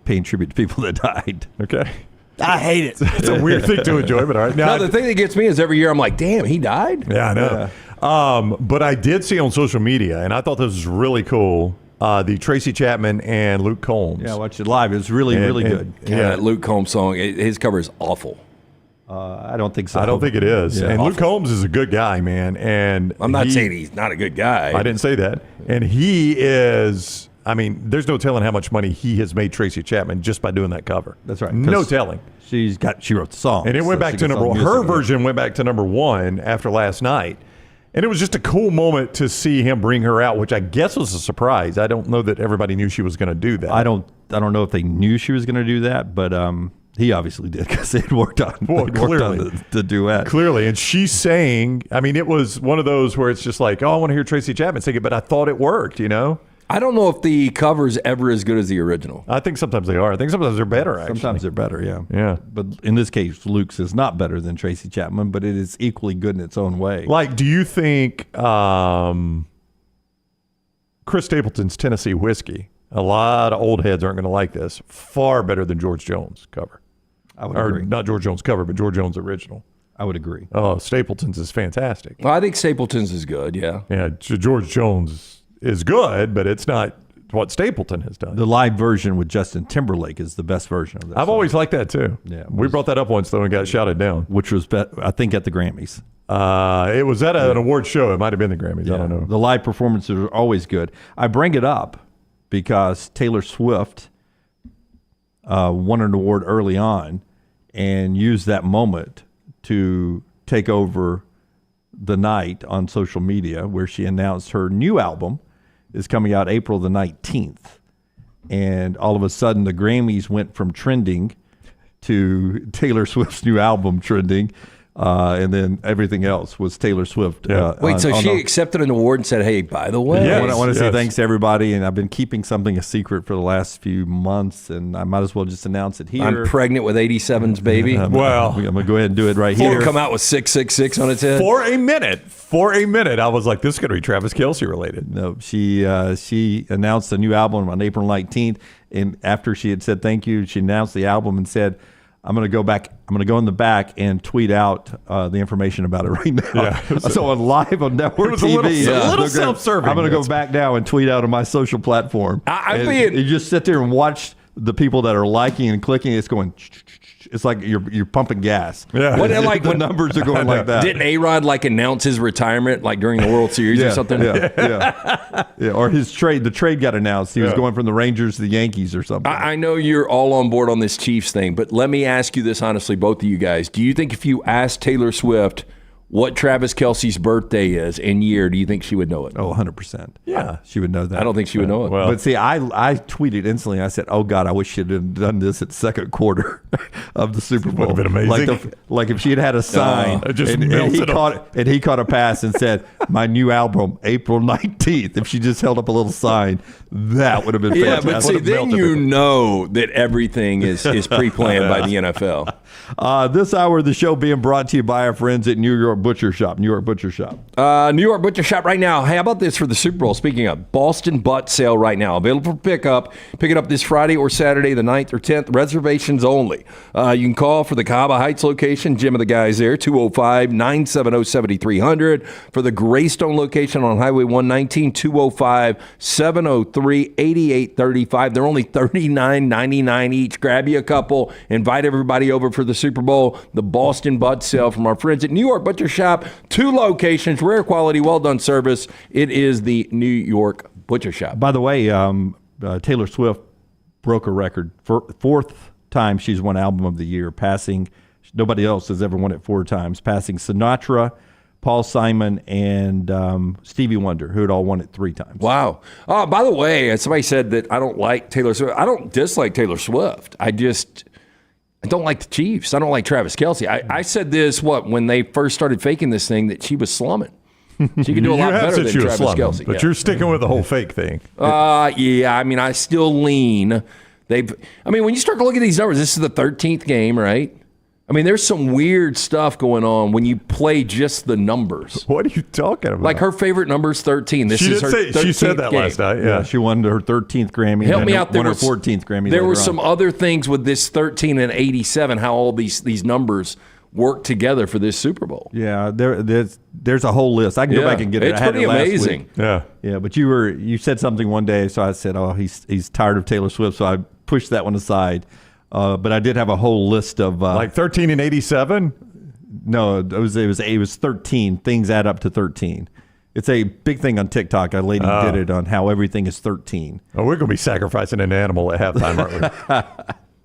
paying tribute to people that died. Okay. I hate it. It's a weird thing to enjoy, but all right. No, the thing that gets me is every year I'm like, damn, he died? Yeah, I know. Yeah. But I did see on social media, and I thought this was really cool, the Tracy Chapman and Luke Combs. Yeah, I watched it live. It was really good. Yeah, that Luke Combs song, his cover is awful. I don't think so. I don't think it is. Yeah. And Luke Combs is a good guy, man. And I'm not saying he's not a good guy. I didn't say that. And he is, I mean, there's no telling how much money he has made Tracy Chapman just by doing that cover. That's right. No telling. She wrote the song. And it went back to number one. Her version went back to number one after last night. And it was just a cool moment to see him bring her out, which I guess was a surprise. I don't know that everybody knew she was going to do that. I don't know if they knew she was going to do that, but he obviously did because they had worked on, the duet. Clearly. And she's saying, I mean, it was one of those where it's just like, oh, I want to hear Tracy Chapman sing it, but I thought it worked, you know? I don't know if the cover's ever as good as the original. I think sometimes they are. I think sometimes they're better, actually. Sometimes they're better, yeah. Yeah. But in this case, Luke's is not better than Tracy Chapman, but it is equally good in its own way. Like, do you think Chris Stapleton's Tennessee Whiskey, a lot of old heads aren't going to like this, far better than George Jones' cover? I would agree. Not George Jones' cover, but George Jones' original. I would agree. Oh, Stapleton's is fantastic. Well, I think Stapleton's is good, yeah. Yeah, George Jones is good, but it's not what Stapleton has done. The live version with Justin Timberlake is the best version of that. I've always liked that too. Yeah, we brought that up once though and got shouted down. Which was, I think, at the Grammys. It was at an award show. It might have been the Grammys. Yeah. I don't know. The live performances are always good. I bring it up because Taylor Swift won an award early on and used that moment to take over the night on social media, where she announced her new album is coming out April the 19th. And all of a sudden, the Grammys went from trending to Taylor Swift's new album trending. And then everything else was Taylor Swift. Wait, so she accepted an award and said, hey, by the way. I want to say thanks to everybody. And I've been keeping something a secret for the last few months, and I might as well just announce it here. I'm pregnant with 87's baby. I'm going to go ahead and do it right here. Come out with 666 on its head. For a minute, I was like, this is going to be Travis Kelce related. No, she announced a new album on April 19th. And after she had said thank you, she announced the album and said, I'm going to go in the back and tweet out the information about it right now. Yeah, so on live on network TV. A little self-serving. I'm going to go back now and tweet out on my social platform. You just sit there and watch the people that are liking and clicking. It's going. It's like you're pumping gas. Yeah. The numbers are going like that. Didn't A-Rod announce his retirement during the World Series or something? Yeah. Or the trade got announced. He was going from the Rangers to the Yankees or something. I know you're all on board on this Chiefs thing, but let me ask you this honestly, both of you guys. Do you think if you asked Taylor Swift what Travis Kelce's birthday is and year, do you think she would know it? Oh, 100%. Yeah. She would know that. I don't think she would know it. Well, but see, I tweeted instantly. I said, "Oh God, I wish she'd have done this at second quarter of the Super Bowl. Would have been amazing. Like if she had a sign and he caught a pass and said, "My new album, April 19th." If she just held up a little sign, that would have been fantastic. Yeah, but see, then you know that everything is pre-planned by the NFL. This hour of the show being brought to you by our friends at New York Butcher Shop. New York Butcher Shop right now. Hey, how about this for the Super Bowl? Speaking of, Boston Butt Sale right now. Available for pickup. Pick it up this Friday or Saturday, the 9th or 10th. Reservations only. You can call for the Cava Heights location. Jim of the guys there, 205-970-7300. For the Greystone location on Highway 119, 205-703-8835. They're only $39.99 each. Grab you a couple. Invite everybody over for the Super Bowl. The Boston Butt Sale from our friends at New York Butcher Shop. 2 locations, rare quality, well done service. It is the New York Butcher Shop. By the way, Taylor Swift broke a record for 4th time she's won Album of the Year, passing nobody else has ever won it 4 times, passing Sinatra, Paul Simon, and Stevie Wonder, who had all won it 3 times. Wow. By the way, somebody said that I don't like Taylor Swift. I don't dislike Taylor Swift. I don't like the Chiefs. I don't like Travis Kelce. I said this, when they first started faking this thing, that she was slumming. She could do a lot better than Travis Kelce. But you're sticking with the whole fake thing. Yeah, I mean, I still lean. When you start to look at these numbers, this is the 13th game, right? I mean, there's some weird stuff going on when you play just the numbers. What are you talking about? Like her favorite number is 13. She said that game. last night. Yeah, she won her 13th Grammy. Help me out. Won her 14th Grammy. There were some other things with this 13 and 87. How all these numbers work together for this Super Bowl. Yeah, there's a whole list. I can go back and get it. It's pretty amazing. Yeah. But you said something one day, so I said, "Oh, he's tired of Taylor Swift," so I pushed that one aside. But I did have a whole list of like 13 and 87. No, it was 13. Things add up to 13. It's a big thing on TikTok. A lady did it on how everything is 13. Oh, we're going to be sacrificing an animal at halftime, aren't we?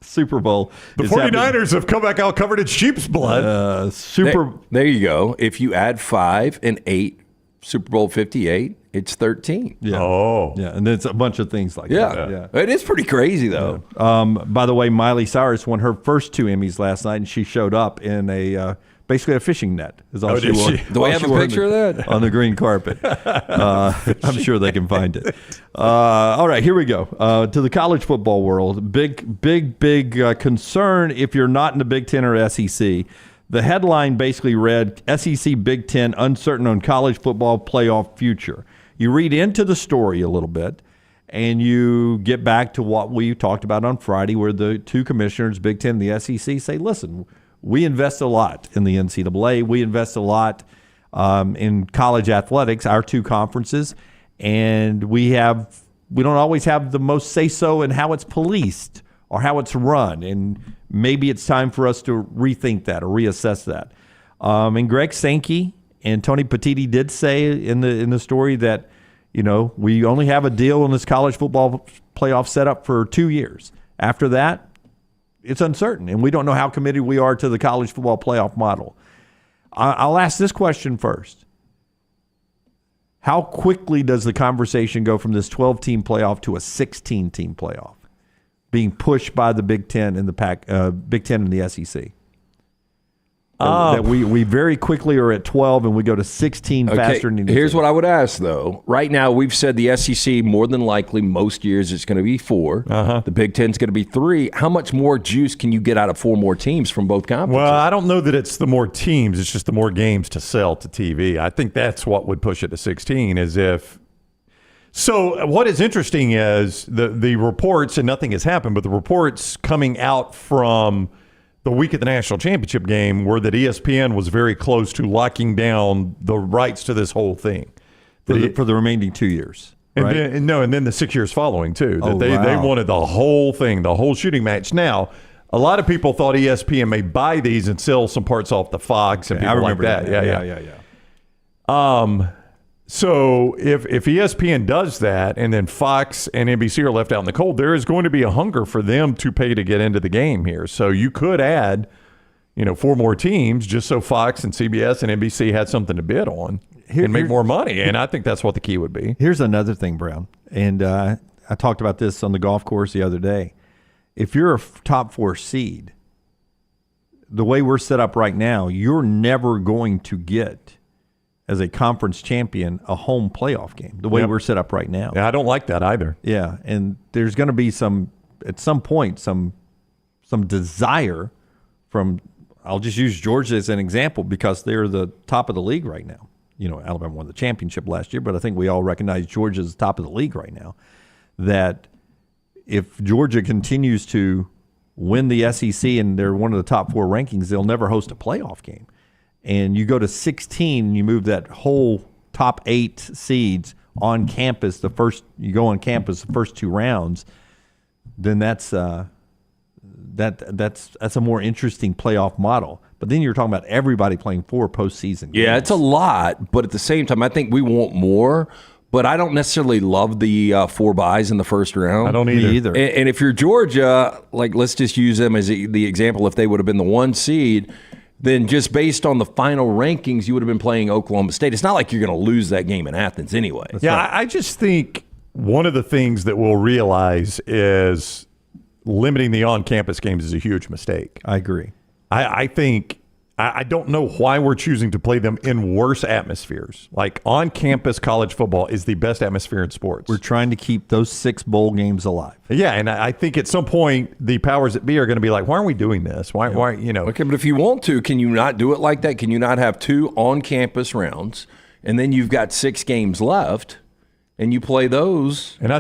Super Bowl. The 49ers have come back out covered in sheep's blood. There you go. If you add 5 and 8, Super Bowl 58, it's 13. Yeah. Oh. Yeah, and it's a bunch of things like that. Yeah. It is pretty crazy, though. By the way, Miley Cyrus won her first 2 Emmys last night, and she showed up in basically a fishing net. Is all she wore. Do I have a picture of that? On the green carpet. I'm sure they can find it. All right, here we go. To the college football world. Big concern if you're not in the Big Ten or SEC. The headline basically read, SEC Big Ten uncertain on college football playoff future. You read into the story a little bit, and you get back to what we talked about on Friday, where the 2 commissioners, Big Ten and the SEC, say, listen, we invest a lot in the NCAA. We invest a lot in college athletics, our 2 conferences, and we don't always have the most say-so in how it's policed or how it's run, and maybe it's time for us to rethink that or reassess that. And Greg Sankey and Tony Petitti did say in the story that, we only have a deal in this college football playoff setup for 2 years. After that, it's uncertain, and we don't know how committed we are to the college football playoff model. I'll ask this question first. How quickly does the conversation go from this 12-team playoff to a 16-team playoff, being pushed by the Big Ten and Big Ten and the SEC? That we very quickly are at 12 and we go to 16 faster than Here's what I would ask, though. Right now, we've said the SEC, more than likely, most years it's going to be 4. The Big Ten's going to be 3. How much more juice can you get out of 4 more teams from both conferences? Well, I don't know that it's the more teams. It's just the more games to sell to TV. I think that's what would push it to 16 is if... So what is interesting is the reports, and nothing has happened, but the reports coming out from the week of the national championship game were that ESPN was very close to locking down the rights to this whole thing. For the remaining 2 years. Right? And then the 6 years following, too. They wanted the whole thing, the whole shooting match. Now, a lot of people thought ESPN may buy these and sell some parts off to Fox and people like that. Yeah. So if ESPN does that and then Fox and NBC are left out in the cold, there is going to be a hunger for them to pay to get into the game here. So you could add, 4 more teams just so Fox and CBS and NBC had something to bid on and make more money. And I think that's what the key would be. Here's another thing, Brown. And I talked about this on the golf course the other day. If you're a top 4 seed, the way we're set up right now, you're never going to get, as a conference champion, a home playoff game, the way we're set up right now. Yeah, I don't like that either. Yeah, and there's going to be at some point, some desire from, I'll just use Georgia as an example because they're the top of the league right now. Alabama won the championship last year, but I think we all recognize Georgia's top of the league right now. That if Georgia continues to win the SEC and they're one of the top 4 rankings, they'll never host a playoff game. And you go to 16 and you move that whole top 8 seeds on campus the first 2 rounds, then that's a more interesting playoff model. But then you're talking about everybody playing 4 postseason games. Yeah, it's a lot, but at the same time, I think we want more. But I don't necessarily love the 4 byes in the first round. I don't either. And if you're Georgia, let's just use them as the example. If they would have been the 1 seed, then just based on the final rankings, you would have been playing Oklahoma State. It's not like you're going to lose that game in Athens anyway. I just think one of the things that we'll realize is limiting the on-campus games is a huge mistake. I agree. I think I don't know why we're choosing to play them in worse atmospheres. Like on-campus college football is the best atmosphere in sports. We're trying to keep those 6 bowl games alive. Yeah, and I think at some point the powers that be are going to be like, why aren't we doing this? Why Okay, but if you want to, can you not do it like that? Can you not have 2 on-campus rounds, and then you've got 6 games left, and you play those? And I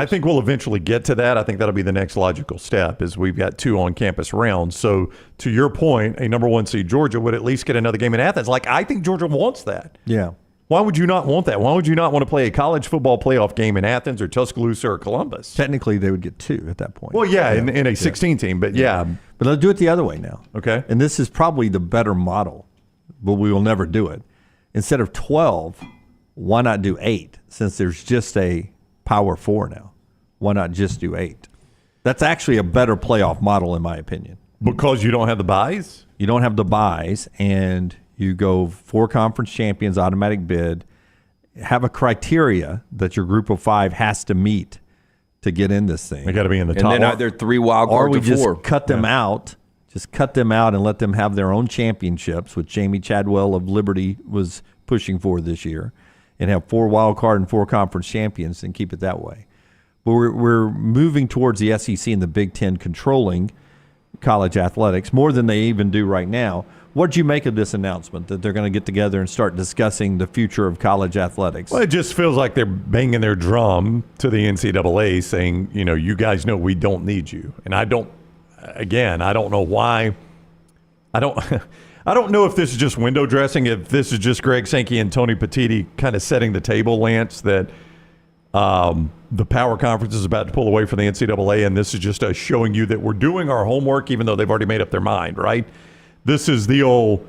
think we'll eventually get to that. I think that'll be the next logical step. Is we've got 2 on-campus rounds. So to your point, a number 1 seed Georgia would at least get another game in Athens. I think Georgia wants that. Yeah. Why would you not want that? Why would you not want to play a college football playoff game in Athens or Tuscaloosa or Columbus? Technically, they would get 2 at that point. Well, yeah. In a 16 team, but yeah. But let's do it the other way now. Okay. And this is probably the better model, but we will never do it. Instead of 12, why not do 8? Since there's just a Power 4 now, why not just do 8? That's actually a better playoff model, in my opinion. Because you don't have the byes? You don't have the byes, and you go 4 conference champions, automatic bid, have a criteria that your group of 5 has to meet to get in this thing. They got to be in the top. And then either 3 wild cards or we just 4. cut them out. Just cut them out and let them have their own championships, which Jamie Chadwell of Liberty was pushing for this year, and have 4 wild card and 4 conference champions and keep it that way. But we're moving towards the SEC and the Big Ten controlling college athletics more than they even do right now. What did you make of this announcement that they're going to get together and start discussing the future of college athletics? Well, it just feels like they're banging their drum to the NCAA saying, you guys know we don't need you. And I don't know why. I don't know if this is just window dressing, if this is just Greg Sankey and Tony Petitti kind of setting the table, Lance, that the power conference is about to pull away from the NCAA, and this is just us showing you that we're doing our homework even though they've already made up their mind, right? This is the old,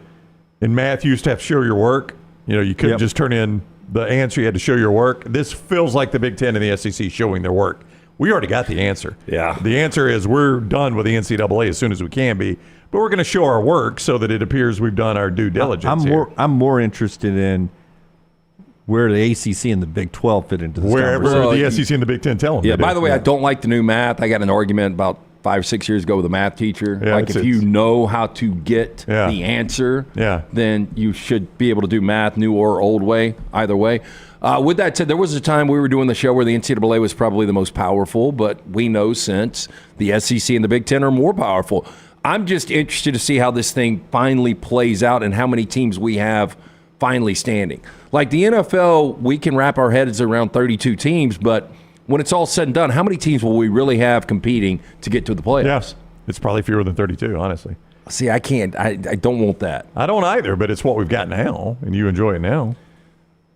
in math, you used to have to show your work. You couldn't just turn in the answer. You had to show your work. This feels like the Big Ten and the SEC showing their work. We already got the answer. Yeah. The answer is we're done with the NCAA as soon as we can be, but we're going to show our work so that it appears we've done our due diligence. I'm more interested in where the ACC and the Big 12 fit into this wherever the SEC and the Big Ten tell them. Yeah, by the way, I don't like the new math. I got an argument about 5 or 6 years ago with a math teacher. Yeah, if you know how to get the answer, then you should be able to do math new or old way, either way. With that said, there was a time we were doing the show where the NCAA was probably the most powerful, but we know since the SEC and the Big Ten are more powerful. I'm just interested to see how this thing finally plays out and how many teams we have finally standing. Like the NFL, we can wrap our heads around 32 teams, but when it's all said and done, how many teams will we really have competing to get to the playoffs? Yes, it's probably fewer than 32, honestly. See, I can't. I don't want that. I don't either, but it's what we've got now, and you enjoy it now.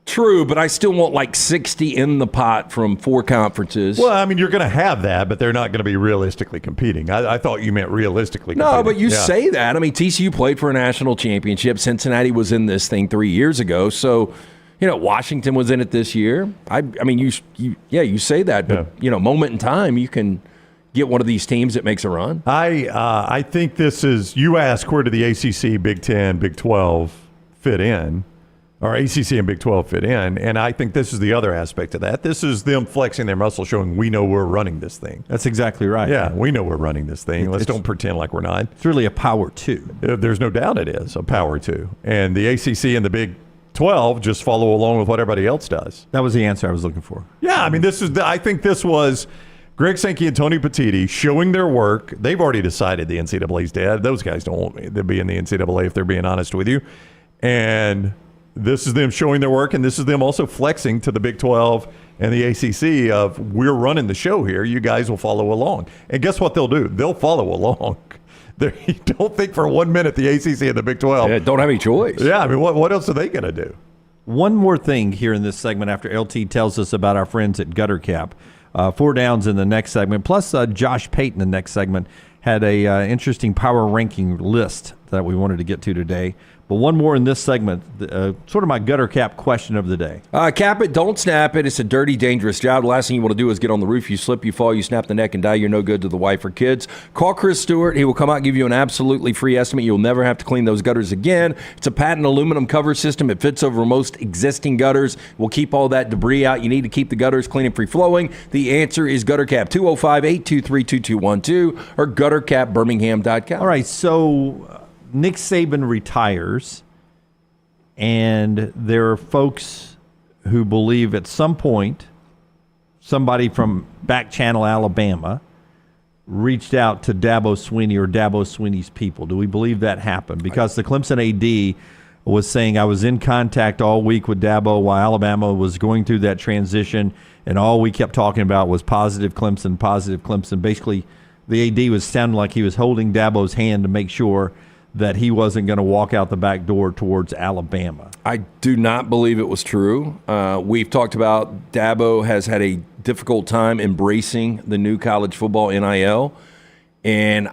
True, but I still want like 60 in the pot from 4 conferences. Well, I mean, you're going to have that, but they're not going to be realistically competing. I thought you meant realistically competing. No, but you say that. I mean, TCU played for a national championship. Cincinnati was in this thing 3 years ago. So, Washington was in it this year. I mean, you say that, but, moment in time, you can get one of these teams that makes a run? I think this is, you ask where do the ACC, Big 10, Big 12 fit in, or ACC and Big 12 fit in, and I think this is the other aspect of that. This is them flexing their muscle, showing we know we're running this thing. That's exactly right. Yeah, we know we're running this thing. Let's don't pretend like we're not. It's really a power two. There's no doubt it is a power two. And the ACC and the Big 12 just follow along with what everybody else does. That was the answer I was looking for. Yeah, I mean, I think this was Greg Sankey and Tony Petitti showing their work. They've already decided the NCAA's dead. Those guys don't want to be in the NCAA if they're being honest with you. And this is them showing their work, and this is them also flexing to the Big 12 and the ACC of, we're running the show here. You guys will follow along. And guess what they'll do? They'll follow along. You don't think for 1 minute the ACC and the Big 12 don't have any choice. Yeah, I mean, what else are they going to do? One more thing here in this segment after LT tells us about our friends at Gutter Cap. 4 downs in the next segment, plus Josh Payton in the next segment had a interesting power ranking list that we wanted to get to today. But one more in this segment, sort of my Gutter Cap question of the day. Cap it, don't snap it. It's a dirty, dangerous job. The last thing you want to do is get on the roof. You slip, you fall, you snap the neck, and die. You're no good to the wife or kids. Call Chris Stewart. He will come out and give you an absolutely free estimate. You'll never have to clean those gutters again. It's a patent aluminum cover system. It fits over most existing gutters. Will keep all that debris out. You need to keep the gutters clean and free-flowing. The answer is Gutter Cap, 205-823-2212 or guttercapbirmingham.com. All right, so Nick Saban retires, and there are folks who believe at some point somebody from Back Channel, Alabama, reached out to Dabo Swinney or Dabo Swinney's people. Do we believe that happened? Because the Clemson AD was saying, I was in contact all week with Dabo while Alabama was going through that transition, and all we kept talking about was positive Clemson, positive Clemson. Basically, the AD was sounding like he was holding Dabo's hand to make sure that he wasn't going to walk out the back door towards Alabama. I do not believe it was true. We've talked about Dabo has had a difficult time embracing the new college football NIL. And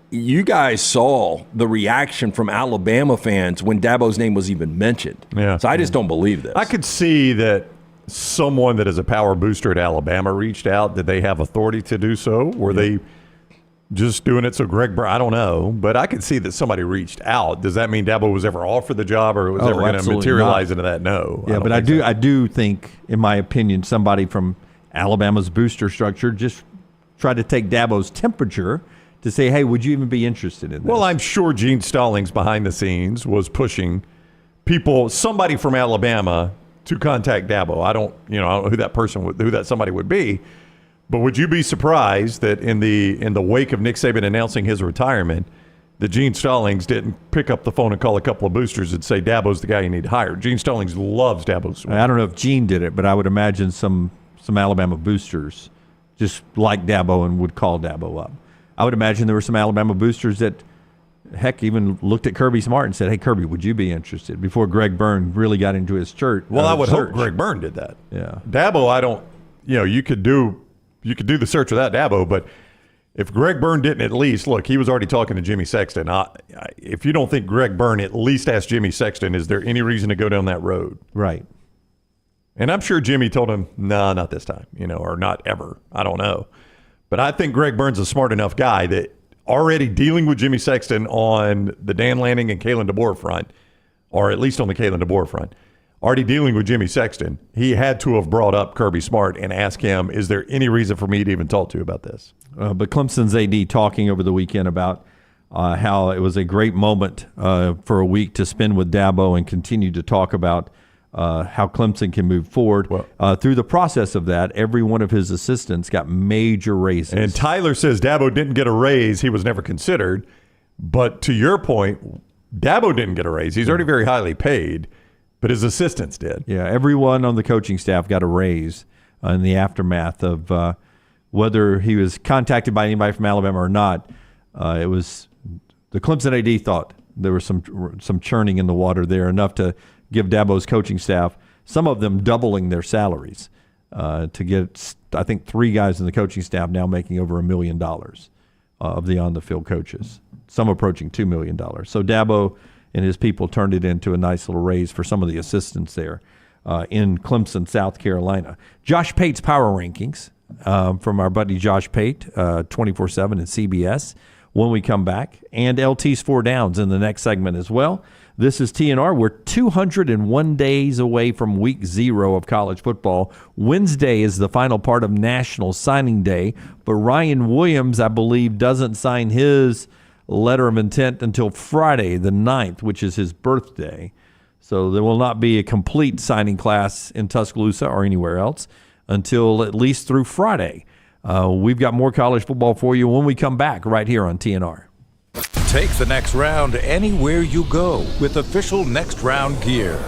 you guys saw the reaction from Alabama fans when Dabo's name was even mentioned. Yeah. So I just don't believe this. I could see that someone that is a power booster at Alabama reached out. Did they have authority to do so? Were they just doing it so Greg Brown? I don't know, but I could see that somebody reached out. Does that mean Dabo was ever offered the job, or was ever going to materialize into that? No. Yeah, but I do think, in my opinion, somebody from Alabama's booster structure just tried to take Dabo's temperature to say, hey, would you even be interested in this? Well, I'm sure Gene Stallings behind the scenes was pushing people, somebody from Alabama, to contact Dabo. I don't know who that somebody would be. But would you be surprised that in the wake of Nick Saban announcing his retirement, that Gene Stallings didn't pick up the phone and call a couple of boosters and say, Dabo's the guy you need to hire? Gene Stallings loves Dabo. I don't know if Gene did it, but I would imagine some Alabama boosters just like Dabo and would call Dabo up. I would imagine there were some Alabama boosters that, heck, even looked at Kirby Smart and said, hey, Kirby, would you be interested? Before Greg Byrne really got into his church. Well, I would hope Greg Byrne did that. Yeah. Dabo, I don't, you could do the search without Dabo, but if Greg Byrne didn't at least, look, he was already talking to Jimmy Sexton. If you don't think Greg Byrne at least asked Jimmy Sexton, is there any reason to go down that road? Right. And I'm sure Jimmy told him, no, not this time, or not ever. I don't know. But I think Greg Byrne's a smart enough guy that already dealing with Jimmy Sexton on the Dan Lanning and Kalen DeBoer front, or at least on the Kalen DeBoer front, already dealing with Jimmy Sexton, he had to have brought up Kirby Smart and asked him, is there any reason for me to even talk to you about this? But Clemson's AD talking over the weekend about how it was a great moment for a week to spend with Dabo and continue to talk about how Clemson can move forward. Through the process of that, every one of his assistants got major raises. And Tyler says Dabo didn't get a raise. He was never considered. But to your point, Dabo didn't get a raise. He's already very highly paid. But his assistants did. Yeah, everyone on the coaching staff got a raise in the aftermath of whether he was contacted by anybody from Alabama or not. It was the Clemson AD thought there was some churning in the water there, enough to give Dabo's coaching staff, some of them doubling their salaries, to get, I think, 3 guys in the coaching staff now making over $1 million of the on-the-field coaches, some approaching $2 million. So Dabo and his people turned it into a nice little raise for some of the assistants there in Clemson, South Carolina. Josh Pate's power rankings. from our buddy Josh Pate, 24/7 and CBS, when we come back, and LT's Four Downs in the next segment as well. This is TNR. We're 201 days away from week 0 of college football. Wednesday is the final part of National Signing Day, but Ryan Williams, I believe, doesn't sign his letter of intent until Friday, the 9th, which is his birthday. So there will not be a complete signing class in Tuscaloosa or anywhere else until at least through Friday. We've got more college football for you when we come back right here on TNR. Take the next round anywhere you go with official Next Round gear.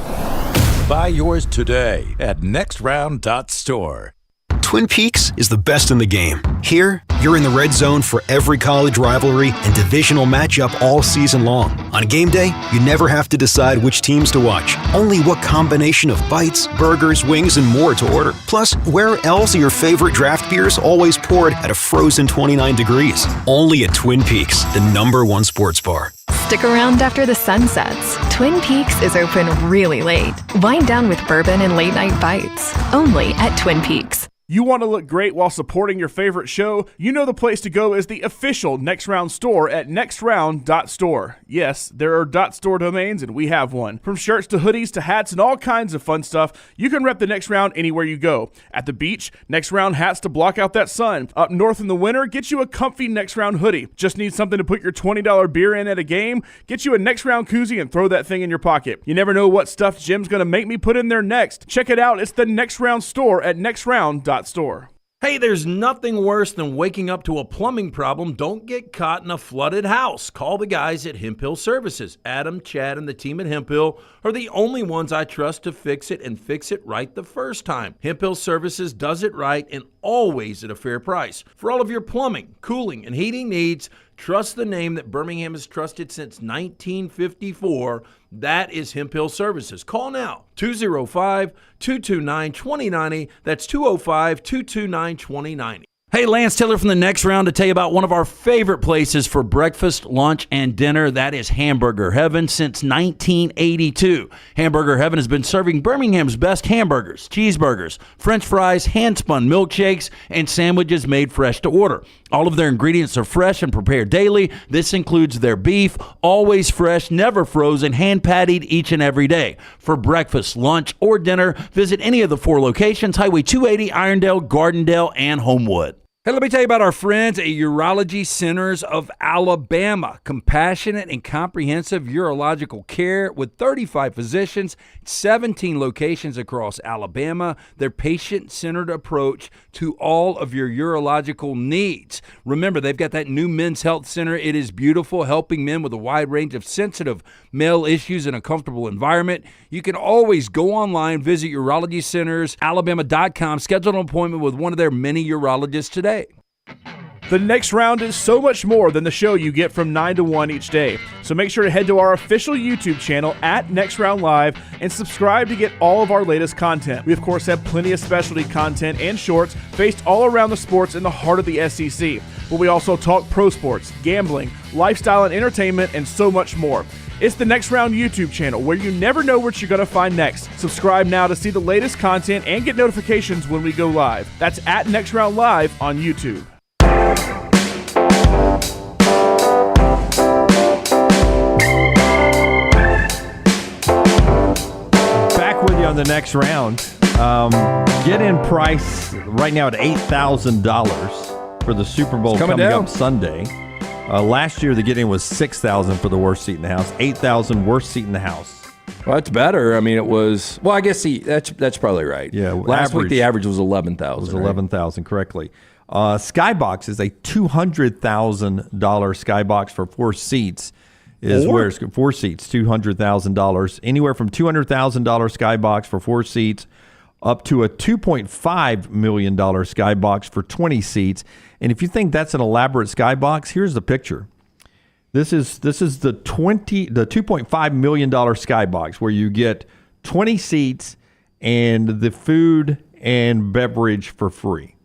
Buy yours today at nextround.store. Twin Peaks is the best in the game. Here, you're in the red zone for every college rivalry and divisional matchup all season long. On game day, you never have to decide which teams to watch, only what combination of bites, burgers, wings, and more to order. Plus, where else are your favorite draft beers always poured at a frozen 29 degrees? Only at Twin Peaks, the #1 sports bar. Stick around after the sun sets. Twin Peaks is open really late. Wind down with bourbon and late night bites. Only at Twin Peaks. You want to look great while supporting your favorite show? You know the place to go is the official Next Round store at nextround.store. Yes, there are .store domains, and we have one. From shirts to hoodies to hats and all kinds of fun stuff, you can rep the Next Round anywhere you go. At the beach, Next Round hats to block out that sun. Up north in the winter, get you a comfy Next Round hoodie. Just need something to put your $20 beer in at a game? Get you a Next Round koozie and throw that thing in your pocket. You never know what stuff Jim's going to make me put in there next. Check it out. It's the Next Round store at nextround.store. Hey, there's nothing worse than waking up to a plumbing problem. Don't get caught in a flooded house. Call the guys at Hemp Hill Services. Adam, Chad, and the team at Hemp Hill are the only ones I trust to fix it and fix it right the first time. Hemp Hill Services does it right and always at a fair price. For all of your plumbing, cooling, and heating needs, trust the name that Birmingham has trusted since 1954. That is Hemp Hill Services. Call now, 205-229-2090. That's 205-229-2090. Hey, Lance Taylor from the Next Round to tell you about one of our favorite places for breakfast, lunch, and dinner. That is Hamburger Heaven since 1982. Hamburger Heaven has been serving Birmingham's best hamburgers, cheeseburgers, French fries, hand-spun milkshakes, and sandwiches made fresh to order. All of their ingredients are fresh and prepared daily. This includes their beef, always fresh, never frozen, hand-pattied each and every day. For breakfast, lunch, or dinner, visit any of the 4 locations, Highway 280, Irondale, Gardendale, and Homewood. Hey, let me tell you about our friends at Urology Centers of Alabama. Compassionate and comprehensive urological care with 35 physicians, 17 locations across Alabama. Their patient-centered approach to all of your urological needs. Remember, they've got that new men's health center. It is beautiful, helping men with a wide range of sensitive male issues in a comfortable environment. You can always go online, visit urologycentersalabama.com, schedule an appointment with one of their many urologists today. The Next Round is so much more than the show you get from 9 to 1 each day. So make sure to head to our official YouTube channel at Next Round Live and subscribe to get all of our latest content. We, of course, have plenty of specialty content and shorts based all around the sports in the heart of the SEC. But we also talk pro sports, gambling, lifestyle and entertainment, and so much more. It's the Next Round YouTube channel where you never know what you're going to find next. Subscribe now to see the latest content and get notifications when we go live. That's at Next Round Live on YouTube. Back with you on the Next Round. Get in price right now at $8,000 for the Super Bowl coming up Sunday. Last year, the get-in was $6,000 for the worst seat in the house. $8,000 worst seat in the house. Well, that's better. I mean, it was. Well, I guess that's probably right. Yeah. Last week the average was 11,000. It was 11,000 correctly. Skybox is a $200,000 Skybox for 4 seats. Where it's 4 seats, $200,000. Anywhere from $200,000 Skybox for 4 seats up to a $2.5 million Skybox for 20 seats. And if you think that's an elaborate Skybox, here's the picture. This is the $2.5 million Skybox where you get 20 seats and the food and beverage for free.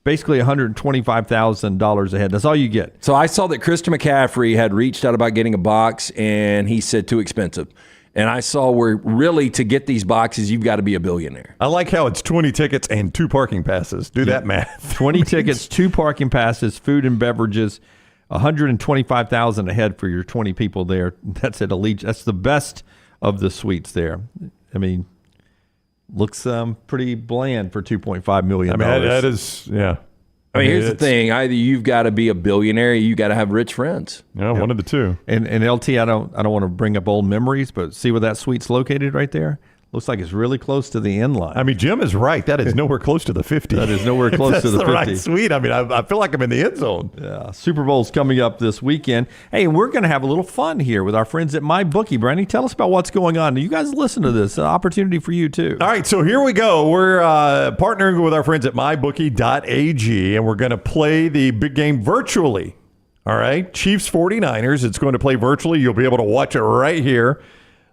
Basically $125,000 a head. That's all you get. So I saw that Christian McCaffrey had reached out about getting a box, and he said too expensive. And I saw where really to get these boxes, you've got to be a billionaire. I like how it's 20 tickets and 2 parking passes. Do that math. 20 tickets, 2 parking passes, food and beverages, $125,000 a head for your 20 people there. That's at Allegiant. That's the best of the suites there. I mean, looks pretty bland for $2.5 million. I mean, that is, yeah. I mean, here's the thing. Either you've got to be a billionaire or you got to have rich friends. Yeah, one of the two. And LT, I don't want to bring up old memories, but see where that suite's located right there? Looks like it's really close to the end line. I mean, Jim is right. That is nowhere close to the 50. That is nowhere close to the 50. Right suite. I mean, I feel like I'm in the end zone. Yeah. Super Bowl's coming up this weekend. Hey, and we're going to have a little fun here with our friends at MyBookie. Brandy, tell us about what's going on. You guys listen to this. An opportunity for you, too. All right, so here we go. We're partnering with our friends at MyBookie.ag, and we're going to play the big game virtually. All right, Chiefs 49ers. It's going to play virtually. You'll be able to watch it right here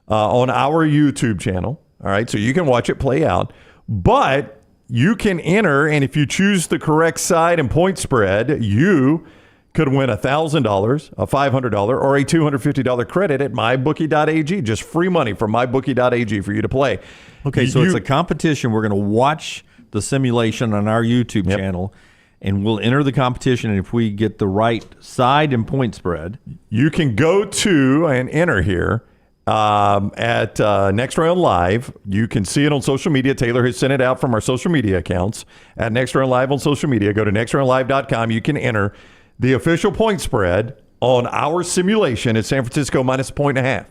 on our YouTube channel. All right, so you can watch it play out, but you can enter, and if you choose the correct side and point spread, you could win $1,000, a $500, or a $250 credit at MyBookie.ag. Just free money from MyBookie.ag for you to play. Okay, so it's a competition. We're going to watch the simulation on our YouTube channel, and we'll enter the competition, and if we get the right side and point spread. You can go to and enter here. At Next Round Live. You can see it on social media. Taylor has sent it out from our social media accounts at Next Round Live on social media. Go to nextroundlive.com. You can enter the official point spread on our simulation at San Francisco minus 1.5.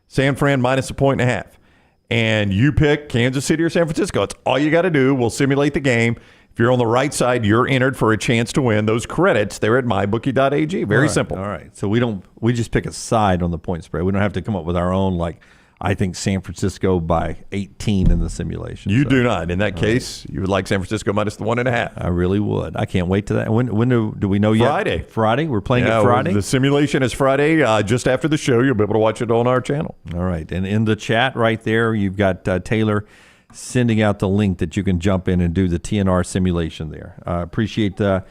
San Fran minus 1.5. And you pick Kansas City or San Francisco. It's all you got to do. We'll simulate the game. If you're on the right side, you're entered for a chance to win those credits. They're at mybookie.ag. Very simple. All right. So we just pick a side on the point spread. We don't have to come up with our own, like, I think San Francisco by 18 in the simulation. You do not. In that case, you would like San Francisco minus the 1.5. I really would. I can't wait to that. When do we know yet? Friday. Friday? We're playing it Friday? The simulation is Friday. Just after the show, you'll be able to watch it on our channel. All right. And in the chat right there, you've got Taylor sending out the link that you can jump in and do the TNR simulation there. Appreciate our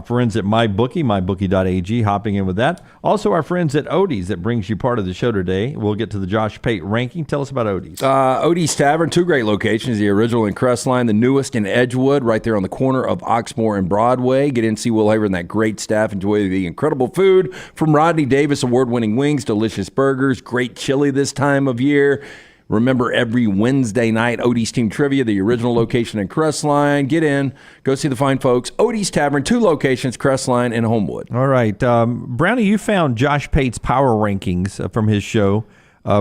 friends at MyBookie, mybookie.ag, hopping in with that. Also, our friends at Odie's that brings you part of the show today. We'll get to the Josh Pate ranking. Tell us about Odie's. Odie's Tavern, 2 great locations, the original in Crestline, the newest in Edgewood, right there on the corner of Oxmoor and Broadway. Get in, see Will Haver and that great staff. Enjoy the incredible food from Rodney Davis, award-winning wings, delicious burgers, great chili this time of year. Remember, every Wednesday night, Odie's Team Trivia, the original location in Crestline. Get in, go see the fine folks. Odie's Tavern, 2 locations, Crestline and Homewood. All right. Brownie, you found Josh Pate's power rankings from his show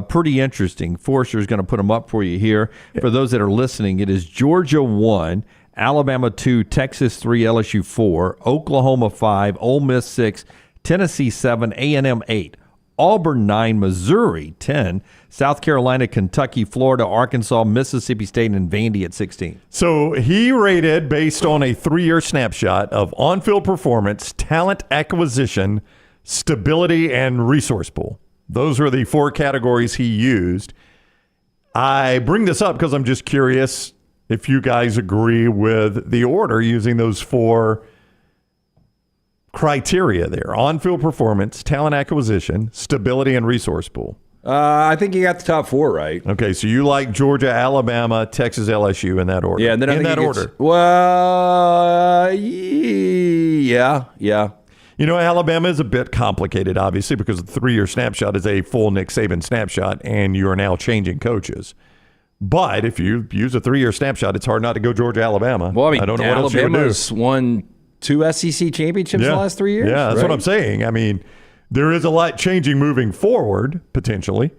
pretty interesting. Forrester's going to put them up for you here. For those that are listening, it is Georgia 1, Alabama 2, Texas 3, LSU 4, Oklahoma 5, Ole Miss 6, Tennessee 7, A&M 8. Auburn 9, Missouri 10, South Carolina, Kentucky, Florida, Arkansas, Mississippi State, and Vandy at 16. So he rated based on a 3-year snapshot of on-field performance, talent acquisition, stability, and resource pool. Those are the 4 categories he used. I bring this up because I'm just curious if you guys agree with the order using those 4 criteria there: on-field performance, talent acquisition, stability, and resource pool. I think you got the top 4 right. Okay, so you like Georgia, Alabama, Texas, LSU in that order. Yeah, and then in that order. Well, yeah. You know, Alabama is a bit complicated, obviously, because the 3-year snapshot is a full Nick Saban snapshot, and you are now changing coaches. But if you use a 3-year snapshot, it's hard not to go Georgia, Alabama. Well, I mean, don't know what else you would do. Alabama's won 2 SEC championships in the last 3 years. Yeah, that's what I'm saying. I mean, there is a lot changing moving forward, potentially.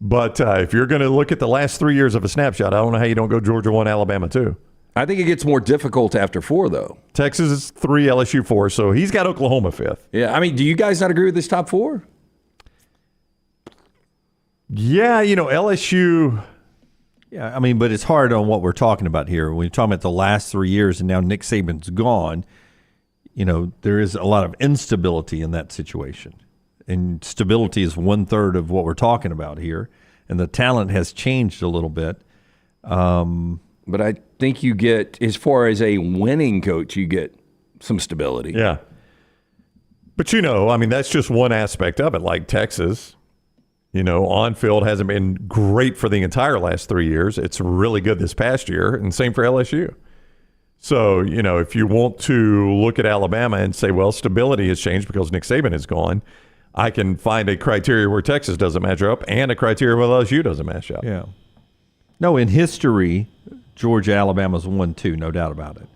But if you're going to look at the last 3 years of a snapshot, I don't know how you don't go Georgia 1, Alabama 2. I think it gets more difficult after 4, though. Texas is 3, LSU 4, so he's got Oklahoma 5th. Yeah, I mean, do you guys not agree with this top 4? Yeah, you know, LSU... Yeah, I mean, but it's hard on what we're talking about here. When you're talking about the last 3 years and now Nick Saban's gone, you know, there is a lot of instability in that situation. And stability is 1/3 of what we're talking about here. And the talent has changed a little bit. But I think you get, as far as a winning coach, you get some stability. Yeah. But, you know, I mean, that's just one aspect of it, like Texas. On field hasn't been great for the entire last 3 years. It's really good this past year, and same for LSU. So, if you want to look at Alabama and say, well, stability has changed because Nick Saban is gone, I can find a criteria where Texas doesn't match up and a criteria where LSU doesn't match up. Yeah. No, in history, Georgia, Alabama's 1-2, no doubt about it.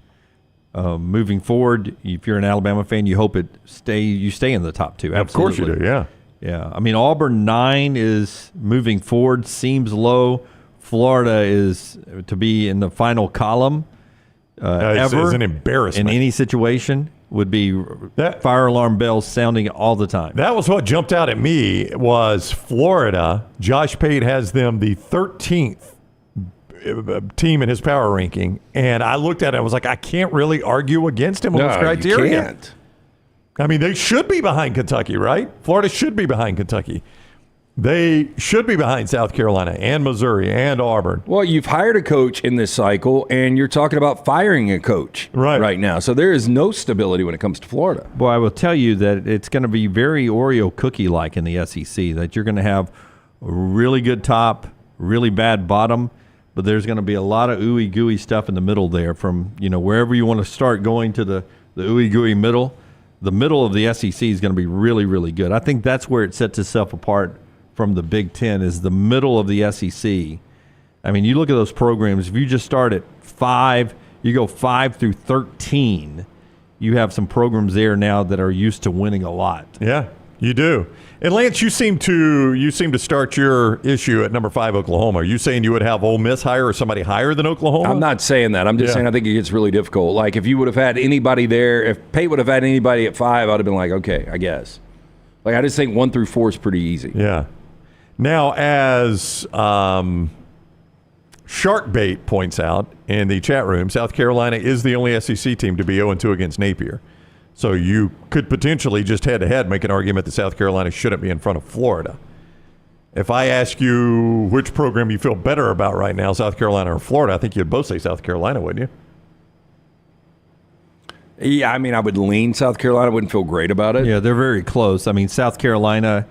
Moving forward, if you're an Alabama fan, you hope you stay in the top two. Absolutely. Of course you do, yeah. Yeah. I mean, Auburn 9 is moving forward, seems low. Florida is to be in the final column ever. It's an embarrassment. In any situation would be fire alarm bells sounding all the time. That was what jumped out at me was Florida. Josh Pate has them the 13th team in his power ranking, and I looked at it and was like, I can't really argue against him on this criteria. You can't. I mean, they should be behind Kentucky, right? Florida should be behind Kentucky. They should be behind South Carolina and Missouri and Auburn. Well, you've hired a coach in this cycle, and you're talking about firing a coach right now. So there is no stability when it comes to Florida. Boy, I will tell you that it's going to be very Oreo cookie-like in the SEC, that you're going to have a really good top, really bad bottom, but there's going to be a lot of ooey-gooey stuff in the middle there from, wherever you want to start going to the ooey-gooey middle. The middle of the SEC is going to be really, really good. I think that's where it sets itself apart from the Big Ten is the middle of the SEC. I mean, you look at those programs, if you just start at 5, you go 5 through 13, you have some programs there now that are used to winning a lot. Yeah, you do. And Lance, you seem to start your issue at number 5, Oklahoma. Are you saying you would have Ole Miss higher or somebody higher than Oklahoma? I'm not saying that. I'm just saying I think it gets really difficult. Like if you would have had anybody there, if Pate would have had anybody at 5, I would have been like, okay, I guess. Like I just think 1 through 4 is pretty easy. Yeah. Now, as Sharkbait points out in the chat room, South Carolina is the only SEC team to be 0-2 against Napier. So you could potentially just head-to-head make an argument that South Carolina shouldn't be in front of Florida. If I ask you which program you feel better about right now, South Carolina or Florida, I think you'd both say South Carolina, wouldn't you? Yeah, I mean, I would lean South Carolina. I wouldn't feel great about it. Yeah, they're very close. I mean, South Carolina...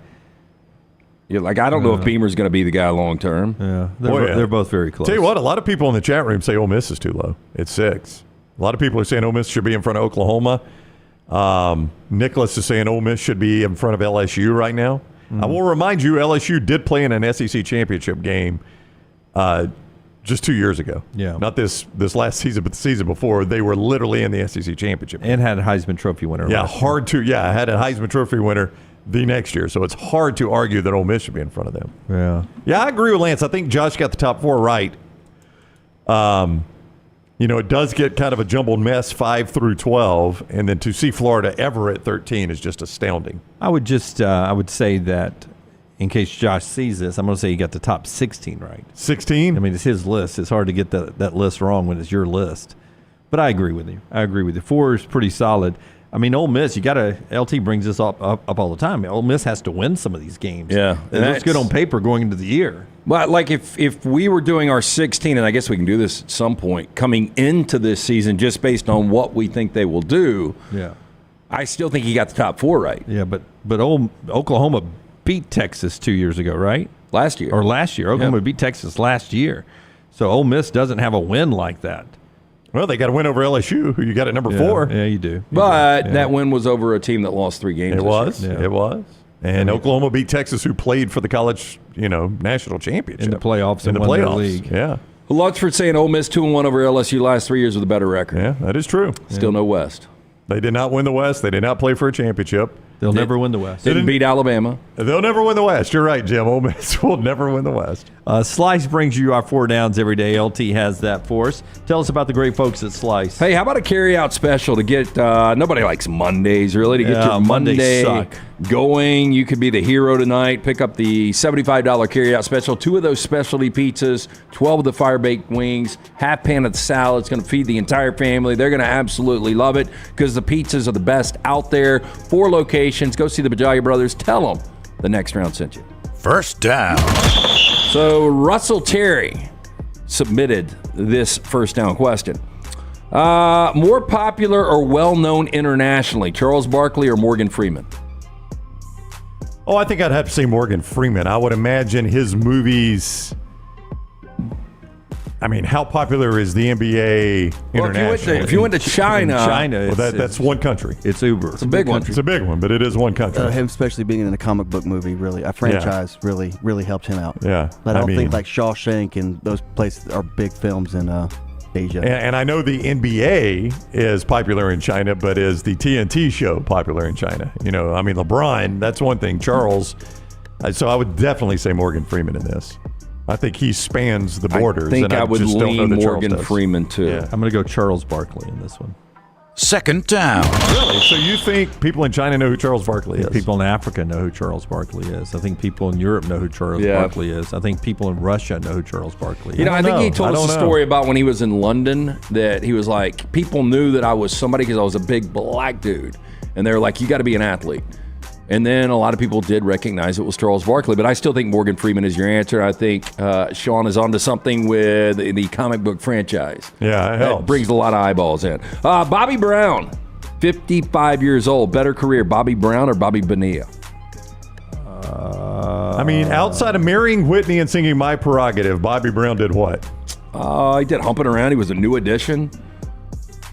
Yeah, like I don't know if Beamer's going to be the guy long term. Yeah, they're both very close. Tell you what, a lot of people in the chat room say Ole Miss is too low. It's 6. A lot of people are saying Ole Miss should be in front of Oklahoma. Nicholas is saying Ole Miss should be in front of LSU right now. I will remind you, LSU did play in an SEC championship game just 2 years ago. Yeah, not this last season, but the season before. They were literally in the SEC championship and had a Heisman Trophy winner. Yeah, I had a Heisman Trophy winner the next year, so it's hard to argue that Ole Miss should be in front of them. Yeah, I agree with Lance. I think Josh got the top 4 right. It does get kind of a jumbled mess 5 through 12, and then to see Florida ever at 13 is just astounding. I would say that in case Josh sees this, I'm going to say he got the top 16 right. 16? I mean, it's his list. It's hard to get that list wrong when it's your list. But I agree with you. 4 is pretty solid. I mean, Ole Miss, LT brings this up all the time. Ole Miss has to win some of these games. Yeah. It looks good on paper going into the year. But like if we were doing our 16, and I guess we can do this at some point, coming into this season just based on what we think they will do, I still think he got the top 4 right. Yeah, but Oklahoma beat Texas 2 years ago, right? Last year. Oklahoma beat Texas last year. So Ole Miss doesn't have a win like that. Well, they got to win over LSU, who you got at number 4. Yeah, you do. But that win was over a team that lost 3 games. It was. And Oklahoma beat Texas, who played for the college, national championship. In the playoffs and won their league. Yeah. Luxford saying Ole Miss 2-1 over LSU last 3 years with a better record. Yeah, that is true. Still no West. They did not win the West. They did not play for a championship. They'll never win the West. Didn't beat Alabama. They'll never win the West. You're right, Jim. Ole Miss will never win the West. Slice brings you our 4 downs every day. LT has that for us. Tell us about the great folks at Slice. Hey, how about a carry-out special to get nobody likes Mondays, really, to get your Monday going. You could be the hero tonight. Pick up the $75 carry-out special. 2 of those specialty pizzas, 12 of the fire-baked wings, half pan of the salad. It's going to feed the entire family. They're going to absolutely love it because the pizzas are the best out there. 4 locations. Go see the Bajalia Brothers. Tell them the Next Round sent you. First down. So Russell Terry submitted this first down question. More popular or well-known internationally, Charles Barkley or Morgan Freeman? Oh, I think I'd have to say Morgan Freeman. I would imagine his movies. I mean, how popular is the NBA internationally? If you went to China, that's one country. It's Uber. It's a big one. It's a big one, but it is one country. Him especially being in a comic book movie, really, a franchise really helped him out. Yeah. But I don't think like Shawshank and those places are big films in Asia. And I know the NBA is popular in China, but is the TNT show popular in China? You know, I mean, LeBron, that's one thing. Charles, so I would definitely say Morgan Freeman in this. I think he spans the borders. I think I would just don't know lean that Charles Morgan does. Freeman, too. Yeah. I'm going to go Charles Barkley in this one. Second down. Really? So you think people in China know who Charles Barkley is? People in Africa know who Charles Barkley is. I think people in Europe know who Charles Barkley is. I think people in Russia know who Charles Barkley is. You know, I think he told us a story about when he was in London that he was like, people knew that I was somebody because I was a big black dude. And they were like, you got to be an athlete. And then a lot of people did recognize it was Charles Barkley. But I still think Morgan Freeman is your answer. I think Sean is onto something with the comic book franchise. Yeah, it helps. That brings a lot of eyeballs in. Bobby Brown, 55 years old. Better career, Bobby Brown or Bobby Bonilla? I mean, outside of marrying Whitney and singing My Prerogative, Bobby Brown did what? He did Humping Around. He was a New Addition.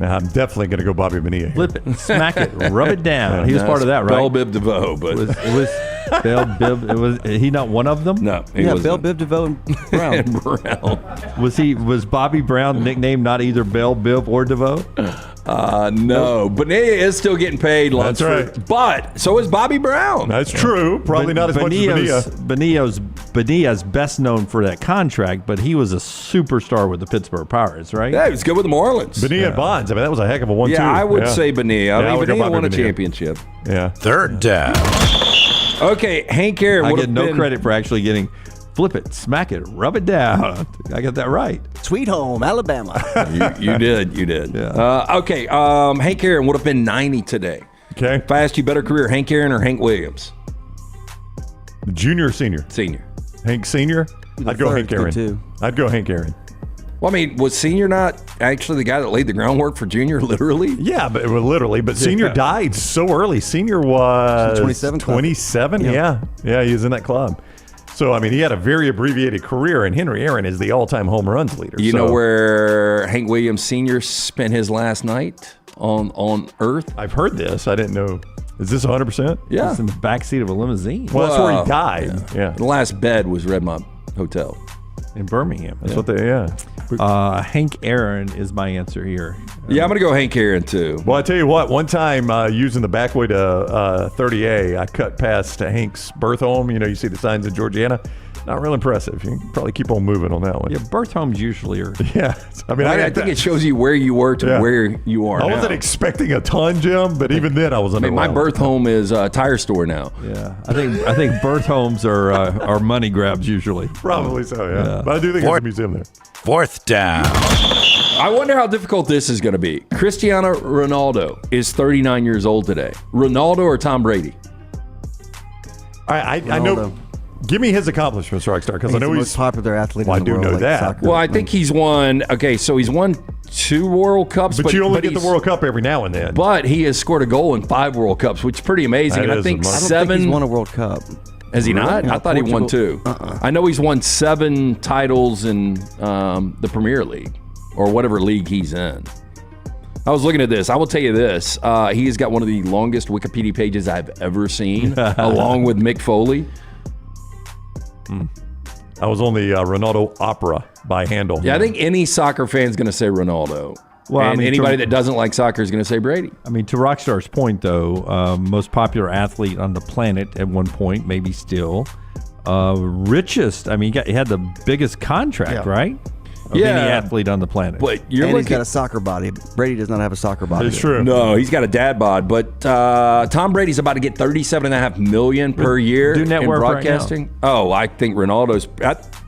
Now, I'm definitely going to go Bobby Bonilla. Flip it, smack it, rub it down. He was part of that, right? Bell Biv DeVoe, but it was Bell Biv. It was he not one of them? No, Bell Biv DeVoe and Brown. and Brown. Was Bobby Brown nicknamed not either Bell Biv or DeVoe? No. Bonilla is still getting paid. That's right. But so is Bobby Brown. That's true. Probably not as much as Bonilla. Bonilla's best known for that contract, but he was a superstar with the Pittsburgh Pirates, right? Yeah, he was good with the Marlins. Bonilla and Bonds. I mean, that was a heck of a 1-2. Yeah, I would say Bonilla. I mean, Bonilla won a Bonilla. championship. Yeah. Third down. Okay, Hank Aaron. I get no credit for actually getting flip it, smack it, rub it down. I got that right. Sweet home, Alabama. You did. Yeah. Okay, Hank Aaron would have been 90 today. Okay. If I asked you better career, Hank Aaron or Hank Williams? Junior or senior? Senior. Hank Senior? I'd go Hank Aaron. Too. I'd go Hank Aaron. Well, I mean, was Senior not actually the guy that laid the groundwork for Junior, literally? Yeah, but literally. But Senior died so early. Senior was 27. 27? Yeah, he was in that club. So, I mean, he had a very abbreviated career, and Henry Aaron is the all-time home runs leader. You know where Hank Williams Sr. spent his last night on Earth? I've heard this. I didn't know. Is this 100%? Yeah. It's in the backseat of a limousine. Well, that's where he died. Yeah. The last bed was Redmont Hotel. In Birmingham. That's what they, Hank Aaron is my answer here. Yeah, I'm going to go Hank Aaron, too. Well, I tell you what, one time using the back way to 30A, I cut past Hank's birth home. You know, you see the signs in Georgiana. Not real impressive. You can probably keep on moving on that one. Yeah, birth homes usually are. Yeah. I think it shows you where you were to where you are I now. wasn't expecting a ton, Jim, but even then I was underwhelmed. My birth home is a tire store now. Yeah, I think birth homes are money grabs usually. Probably so, yeah. But I do think there's a museum there. Fourth down. I wonder how difficult this is going to be. Cristiano Ronaldo is 39 years old today. Ronaldo or Tom Brady? I know. Give me his accomplishments, Rockstar, because I know the he's most popular athlete Well, in the I do world. know like that. soccer. Well, I think he's won. Okay, so he's won 2 World Cups, but you only get the World Cup every now and then. But he has scored a goal in 5 World Cups, which is pretty amazing. That And I is think amazing. I don't 7. think he's won a World Cup. Has he not? Yeah, I thought he won Portugal. 2. I know he's won 7 titles in the Premier League or whatever league he's in. I was looking at this. I will tell you this. He has got one of the longest Wikipedia pages I've ever seen, along with Mick Foley. I was on the Ronaldo Opera by Handel. Yeah, I think any soccer fan is going to say Ronaldo. Well, and I mean, anybody that doesn't like soccer is going to say Brady. I mean, to Rockstar's point, though, most popular athlete on the planet at one point, maybe still. Richest. I mean, he had the biggest contract, right? Of any athlete on the planet. But he's got a soccer body. Brady does not have a soccer body. It's true. No, he's got a dad bod. But Tom Brady's about to get $37.5 million per year Do net in worth right broadcasting. I think Ronaldo's.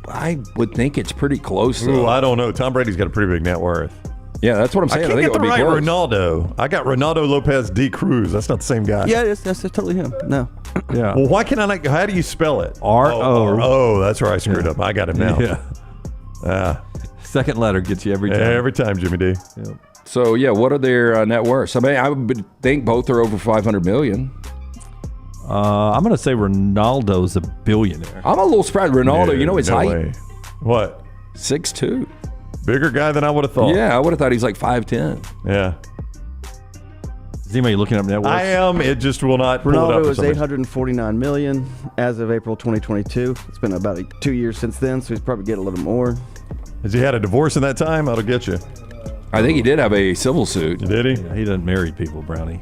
I would think it's pretty close. Though. Ooh, I don't know. Tom Brady's got a pretty big net worth. Yeah, that's what I'm saying. I can't think get the it would right be close. Ronaldo. I got Ronaldo Lopez D. Cruz. That's not the same guy. Yeah, that's totally him. No. Yeah. Well, why can I not? How do you spell it? R-O. Oh, that's where I screwed up. I got him now. Yeah. Second letter gets you every time. Every time, Jimmy D. Yep. So, yeah, what are their net worths? I mean, I would think both are over $500 million. I'm going to say Ronaldo's a billionaire. I'm a little surprised. Ronaldo, you know his height? Way. What? 6'2". Bigger guy than I would have thought. Yeah, I would have thought he's like 5'10". Yeah. Is anybody looking up net worth? I am. It just will not pull it up. Ronaldo is $849 million as of April 2022. It's been about 2 years since then, so he's probably getting a little more. Has he had a divorce in that time? That'll get you. I think he did have a civil suit. Did he? Yeah, he doesn't marry people, Brownie.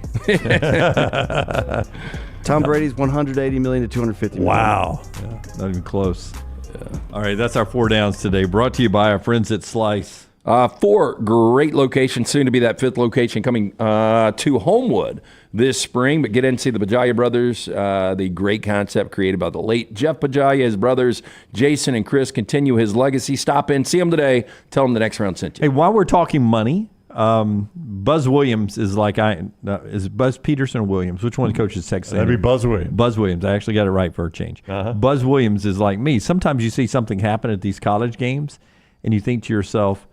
Tom Brady's $180 million to $250 million. Wow. Yeah, not even close. Yeah. All right, that's our 4 downs today. Brought to you by our friends at Slice. 4 great locations, soon to be that 5th location coming to Homewood this spring. But get in and see the Bajaya brothers, the great concept created by the late Jeff Bajaya. His brothers, Jason and Chris, continue his legacy. Stop in, see them today. Tell them the next round sent you. Hey, while we're talking money, Buzz Williams is like is Buzz Peterson or Williams? Which one coaches Texas? That'd be Buzz Williams. Buzz Williams. I actually got it right for a change. Buzz Williams is like me. Sometimes you see something happen at these college games, and you think to yourself,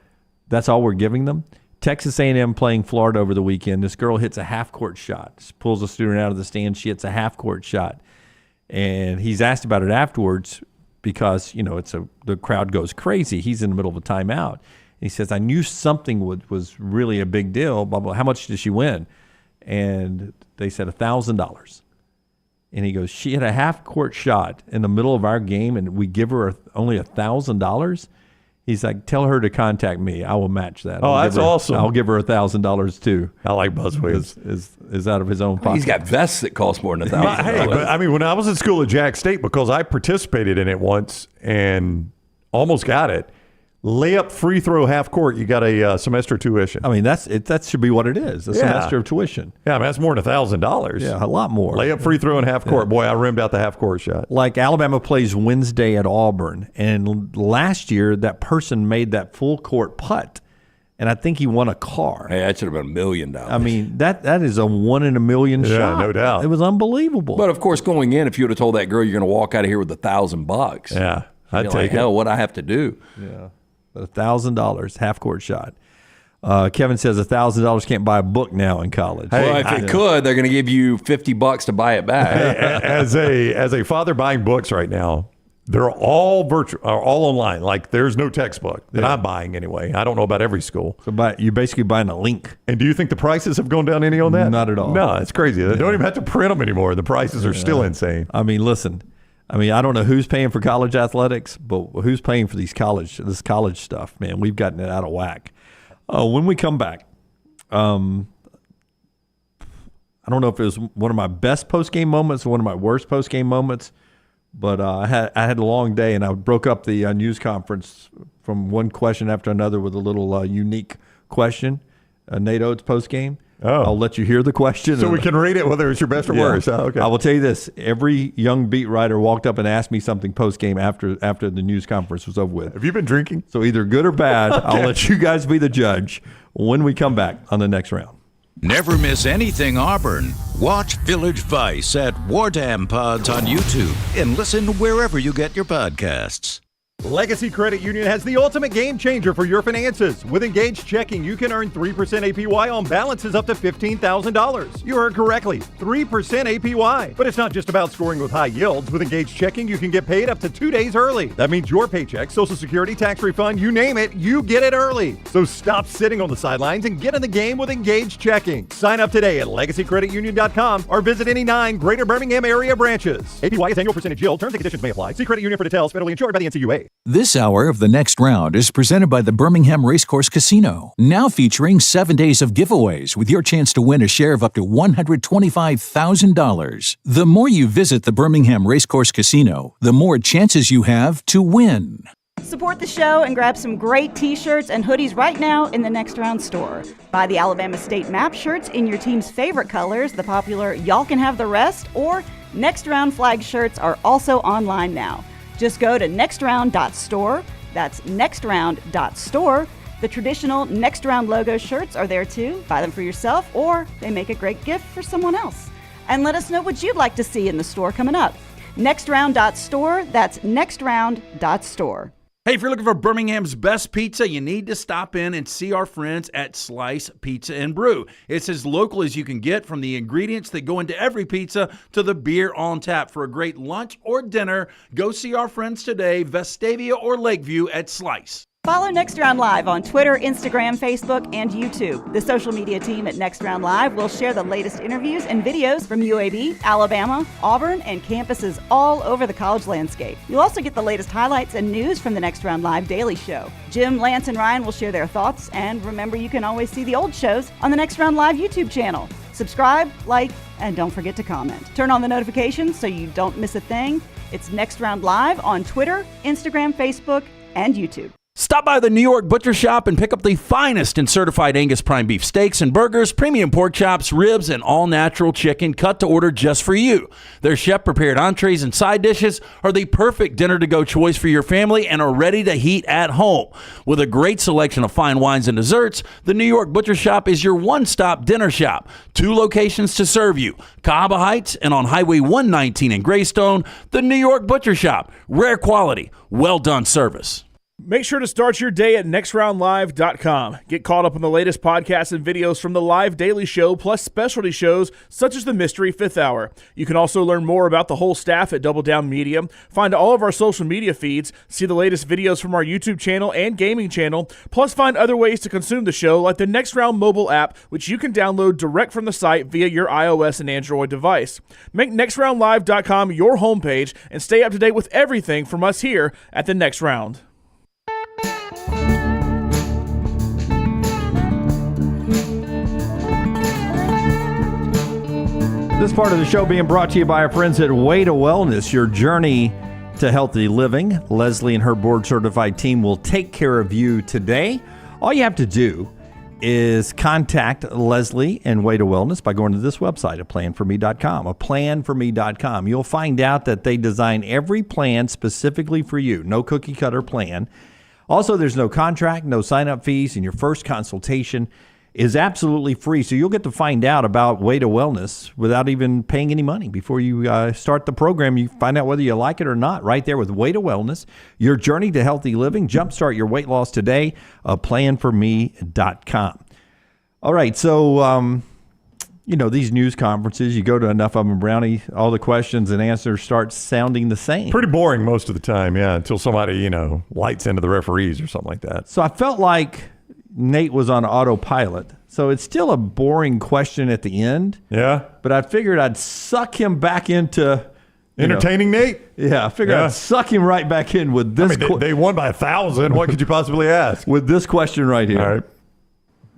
that's all we're giving them. Texas A&M playing Florida over the weekend. This girl hits a half-court shot. She pulls a student out of the stand. She hits a half-court shot. And he's asked about it afterwards because, the crowd goes crazy. He's in the middle of a timeout. And he says, I knew something was really a big deal. Blah, blah. How much did she win? And they said $1,000. And he goes, she hit a half-court shot in the middle of our game, and we give her only $1,000? He's like, tell her to contact me. I will match that. That's awesome. I'll give her $1,000 too. I like Buzz Williams. Is out of his own pocket. He's got vests that cost more than $1,000. Hey, but I mean, when I was in school at Jack State, because I participated in it once and almost got it, layup, free throw, half court, you got a semester tuition. I mean, that should be what it is. A semester of tuition. Yeah, I mean, that's more than $1,000. Yeah, a lot more. Layup, free throw, and half court. Boy, I rimmed out the half court shot. Like Alabama plays Wednesday at Auburn, and last year that person made that full court putt, and I think he won a car. Hey, that should have been $1 million. I mean, that is a 1 in a million shot. Yeah, no doubt. It was unbelievable. But of course, going in, if you would have told that girl you're going to walk out of here with $1,000, yeah, I'd take like, it. hell, what I have to do? Yeah. $1,000 half court shot. Kevin says $1,000 can't buy a book now in college. Well, if it could, they're going to give you $50 to buy it back. As a father buying books right now, they're all virtual, or all online. Like there's no textbook that I'm buying anyway. I don't know about every school. So you're basically buying a link. And do you think the prices have gone down any on that? Not at all. No, it's crazy. They don't even have to print them anymore. The prices are still insane. I mean, listen. I mean, I don't know who's paying for college athletics, but who's paying for this college stuff, man? We've gotten it out of whack. When we come back, I don't know if it was one of my best post-game moments or one of my worst post-game moments, but I had a long day, and I broke up the news conference from one question after another with a little unique question, Nate Oates post-game. Oh. I'll let you hear the question. So we can read it whether it's your best or worst. Oh, okay. I will tell you this. Every young beat writer walked up and asked me something post-game after the news conference was over with. Have you been drinking? So either good or bad, okay. I'll let you guys be the judge when we come back on the next round. Never miss anything Auburn. Watch Village Vice at Wardam Pods on YouTube and listen wherever you get your podcasts. Legacy Credit Union has the ultimate game changer for your finances. With Engaged Checking, you can earn 3% APY on balances up to $15,000. You heard correctly, 3% APY. But it's not just about scoring with high yields. With Engaged Checking, you can get paid up to 2 days early. That means your paycheck, Social Security, tax refund, you name it, you get it early. So stop sitting on the sidelines and get in the game with Engaged Checking. Sign up today at LegacyCreditUnion.com or visit any 9 Greater Birmingham area branches. APY is annual percentage yield. Terms and conditions may apply. See Credit Union for details. Federally insured by the NCUA. This hour of the next round is presented by the Birmingham Racecourse Casino, now featuring 7 days of giveaways with your chance to win a share of up to $125,000. The more you visit the Birmingham Racecourse Casino, the more chances you have to win. Support the show and grab some great t-shirts and hoodies right now in the Next Round store. Buy the Alabama State Map shirts in your team's favorite colors, the popular Y'all Can Have the Rest, or Next Round flag shirts are also online now. Just go to nextround.store. That's nextround.store. The traditional Next Round logo shirts are there too. Buy them for yourself, or they make a great gift for someone else. And let us know what you'd like to see in the store coming up. Nextround.store. That's nextround.store. Hey, if you're looking for Birmingham's best pizza, you need to stop in and see our friends at Slice Pizza and Brew. It's as local as you can get, from the ingredients that go into every pizza to the beer on tap. For a great lunch or dinner, go see our friends today, Vestavia or Lakeview at Slice. Follow Next Round Live on Twitter, Instagram, Facebook, and YouTube. The social media team at Next Round Live will share the latest interviews and videos from UAB, Alabama, Auburn, and campuses all over the college landscape. You'll also get the latest highlights and news from the Next Round Live Daily Show. Jim, Lance, and Ryan will share their thoughts, and remember, you can always see the old shows on the Next Round Live YouTube channel. Subscribe, like, and don't forget to comment. Turn on the notifications so you don't miss a thing. It's Next Round Live on Twitter, Instagram, Facebook, and YouTube. Stop by the New York Butcher Shop and pick up the finest in certified Angus prime beef steaks and burgers, premium pork chops, ribs, and all-natural chicken cut to order just for you. Their chef-prepared entrees and side dishes are the perfect dinner-to-go choice for your family and are ready to heat at home. With a great selection of fine wines and desserts, the New York Butcher Shop is your one-stop dinner shop. 2 locations to serve you, Cahaba Heights and on Highway 119 in Greystone. The New York Butcher Shop. Rare quality, well-done service. Make sure to start your day at nextroundlive.com. Get caught up on the latest podcasts and videos from the Live Daily Show, plus specialty shows such as the Mystery Fifth Hour. You can also learn more about the whole staff at Double Down Media, find all of our social media feeds, see the latest videos from our YouTube channel and gaming channel, plus find other ways to consume the show like the Next Round mobile app, which you can download direct from the site via your iOS and Android device. Make nextroundlive.com your homepage and stay up to date with everything from us here at the Next Round. This part of the show being brought to you by our friends at Way to Wellness, your journey to healthy living. Leslie and her board-certified team will take care of you today. All you have to do is contact Leslie and Way to Wellness by going to this website, aplanforme.com, aplanforme.com. You'll find out that they design every plan specifically for you. No cookie-cutter plan. Also, there's no contract, no sign-up fees, and your first consultation is absolutely free. So you'll get to find out about Way to Wellness without even paying any money. Before you start the program, you find out whether you like it or not right there with Way to Wellness. Your journey to healthy living. Jumpstart your weight loss today. Planforme.com. All right, so these news conferences, you go to enough of them, Brownie, all the questions and answers start sounding the same. Pretty boring most of the time, yeah, until somebody, lights into the referees or something like that. So I felt like Nate was on autopilot. So it's still a boring question at the end. Yeah. But I figured I'd suck him back into entertaining Nate? Yeah, I figured I'd suck him right back in with this. They won by 1,000. What could you possibly ask? With this question right here. All right.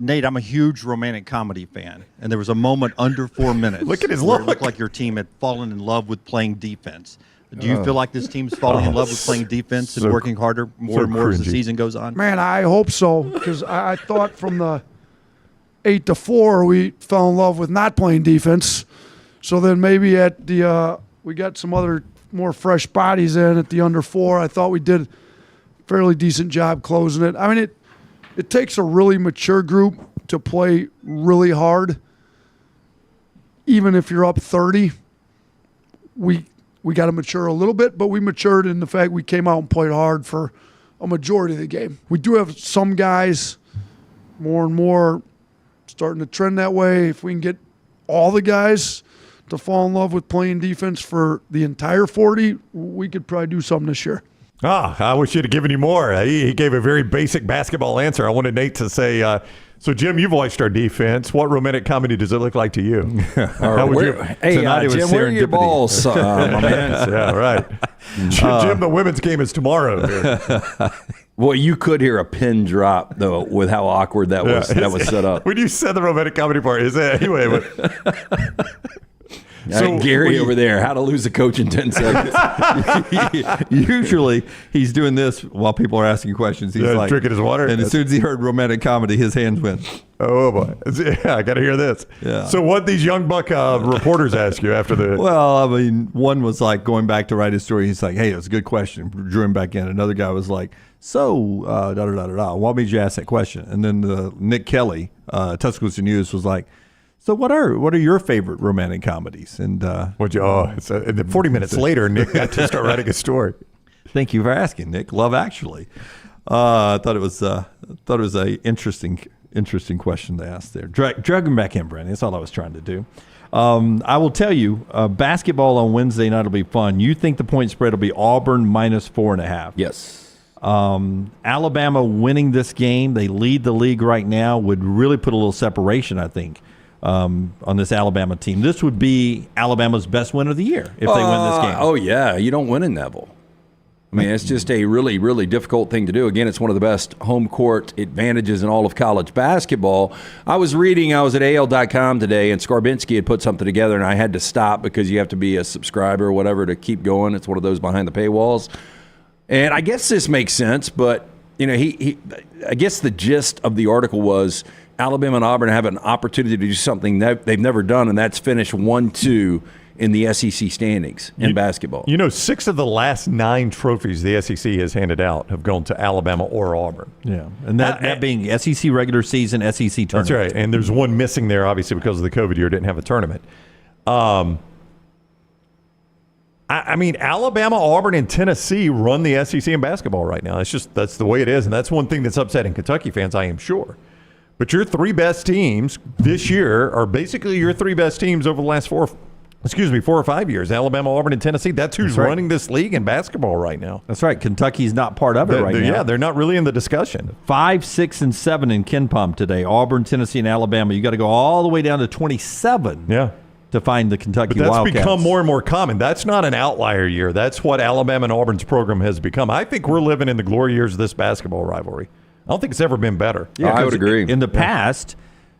Nate, I'm a huge romantic comedy fan, and there was a moment under 4 minutes. Look at his where look. It looked like your team had fallen in love with playing defense. Do you feel like this team's falling in love with playing defense and working harder more and more as the season goes on? Man, I hope so, because I thought from the 8-4 we fell in love with not playing defense. So then maybe at the we got some other more fresh bodies in at the under 4. I thought we did a fairly decent job closing it. I mean, it takes a really mature group to play really hard. Even if you're up 30, we got to mature a little bit, but we matured in the fact we came out and played hard for a majority of the game. We do have some guys more and more starting to trend that way. If we can get all the guys to fall in love with playing defense for the entire 40, we could probably do something this year. I wish he'd have given you more. He gave a very basic basketball answer. I wanted Nate to say, so, Jim, you've watched our defense. What romantic comedy does it look like to you? How would you? Hey, Jim, where are your balls, my man? Yeah, right. Jim, the women's game is tomorrow. Well, you could hear a pin drop, though, with how awkward that was set up. When you said the romantic comedy part, is it? Anyway, but... So Gary over there, how to lose a coach in 10 seconds. Usually he's doing this while people are asking questions. He's like drinking his water. And as soon as he heard romantic comedy, his hands went. Oh boy! Yeah, I got to hear this. Yeah. So what these young buck reporters ask you after the? Well, I mean, one was like going back to write his story. He's like, "Hey, it was a good question." Drew him back in. Another guy was like, "So, da da da da da. What made you ask that question?" And then Nick Kelly, Tuscaloosa News, was like, "So what are your favorite romantic comedies?" And and then 40 minutes later, Nick got to start writing a story. Thank you for asking, Nick. Love Actually. I thought it was a interesting question to ask there. Drag him back in, Brandon. That's all I was trying to do. I will tell you, basketball on Wednesday night will be fun. You think the point spread will be Auburn minus 4.5? Yes. Alabama winning this game, they lead the league right now, would really put a little separation, I think, on this Alabama team. This would be Alabama's best win of the year if they win this game. Oh, yeah. You don't win in Neville. I mean, it's just a really, really difficult thing to do. Again, it's one of the best home court advantages in all of college basketball. I was at AL.com today, and Skarbinski had put something together, and I had to stop because you have to be a subscriber or whatever to keep going. It's one of those behind the paywalls. And I guess this makes sense, but, I guess the gist of the article was Alabama and Auburn have an opportunity to do something that they've never done, and that's finish 1-2 in the SEC standings in basketball. 6 of the last 9 trophies the SEC has handed out have gone to Alabama or Auburn. Yeah, and that being SEC regular season, SEC tournament. That's right, and there's one missing there, obviously, because of the COVID year, didn't have a tournament. I mean, Alabama, Auburn, and Tennessee run the SEC in basketball right now. That's the way it is, and that's one thing that's upsetting Kentucky fans, I am sure. But your 3 best teams this year are basically your 3 best teams over the last 4 or 5 years. Alabama, Auburn, and Tennessee. That's who's running this league in basketball right now. That's right. Kentucky's not part of it right now. Yeah, they're not really in the discussion. 5, 6, and 7 in KenPom today. Auburn, Tennessee, and Alabama. You got to go all the way down to 27 to find the Kentucky Wildcats. But that's Wildcats. become more and more common. That's not an outlier year. That's what Alabama and Auburn's program has become. I think we're living in the glory years of this basketball rivalry. I don't think it's ever been better. Yeah, I would agree. In the past,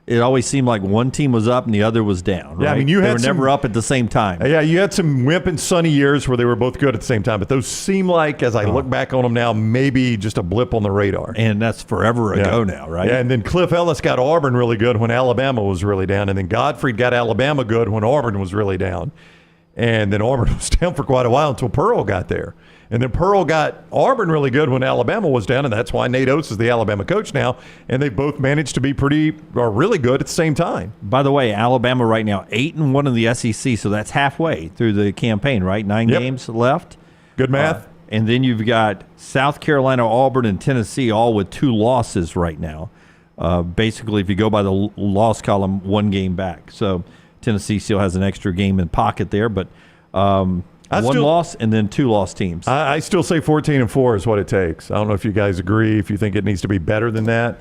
it always seemed like one team was up and the other was down. Right? Yeah, I mean, they were never up at the same time. Yeah, you had some wimp and sunny years where they were both good at the same time, but those seem like, as I look back on them now, maybe just a blip on the radar. And that's forever ago now, right? Yeah, and then Cliff Ellis got Auburn really good when Alabama was really down, and then Gottfried got Alabama good when Auburn was really down. And then Auburn was down for quite a while until Pearl got there. And then Pearl got Auburn really good when Alabama was down, and that's why Nate Oates is the Alabama coach now. And they both managed to be really good at the same time. By the way, Alabama right now 8-1 in the SEC, so that's halfway through the campaign, right? 9 games left. Good math. And then you've got South Carolina, Auburn, and Tennessee all with 2 losses right now. Basically, if you go by the loss column, 1 game back. So Tennessee still has an extra game in pocket there, but one loss and then 2 lost teams. I still say 14-4 is what it takes. I don't know if you guys agree, if you think it needs to be better than that.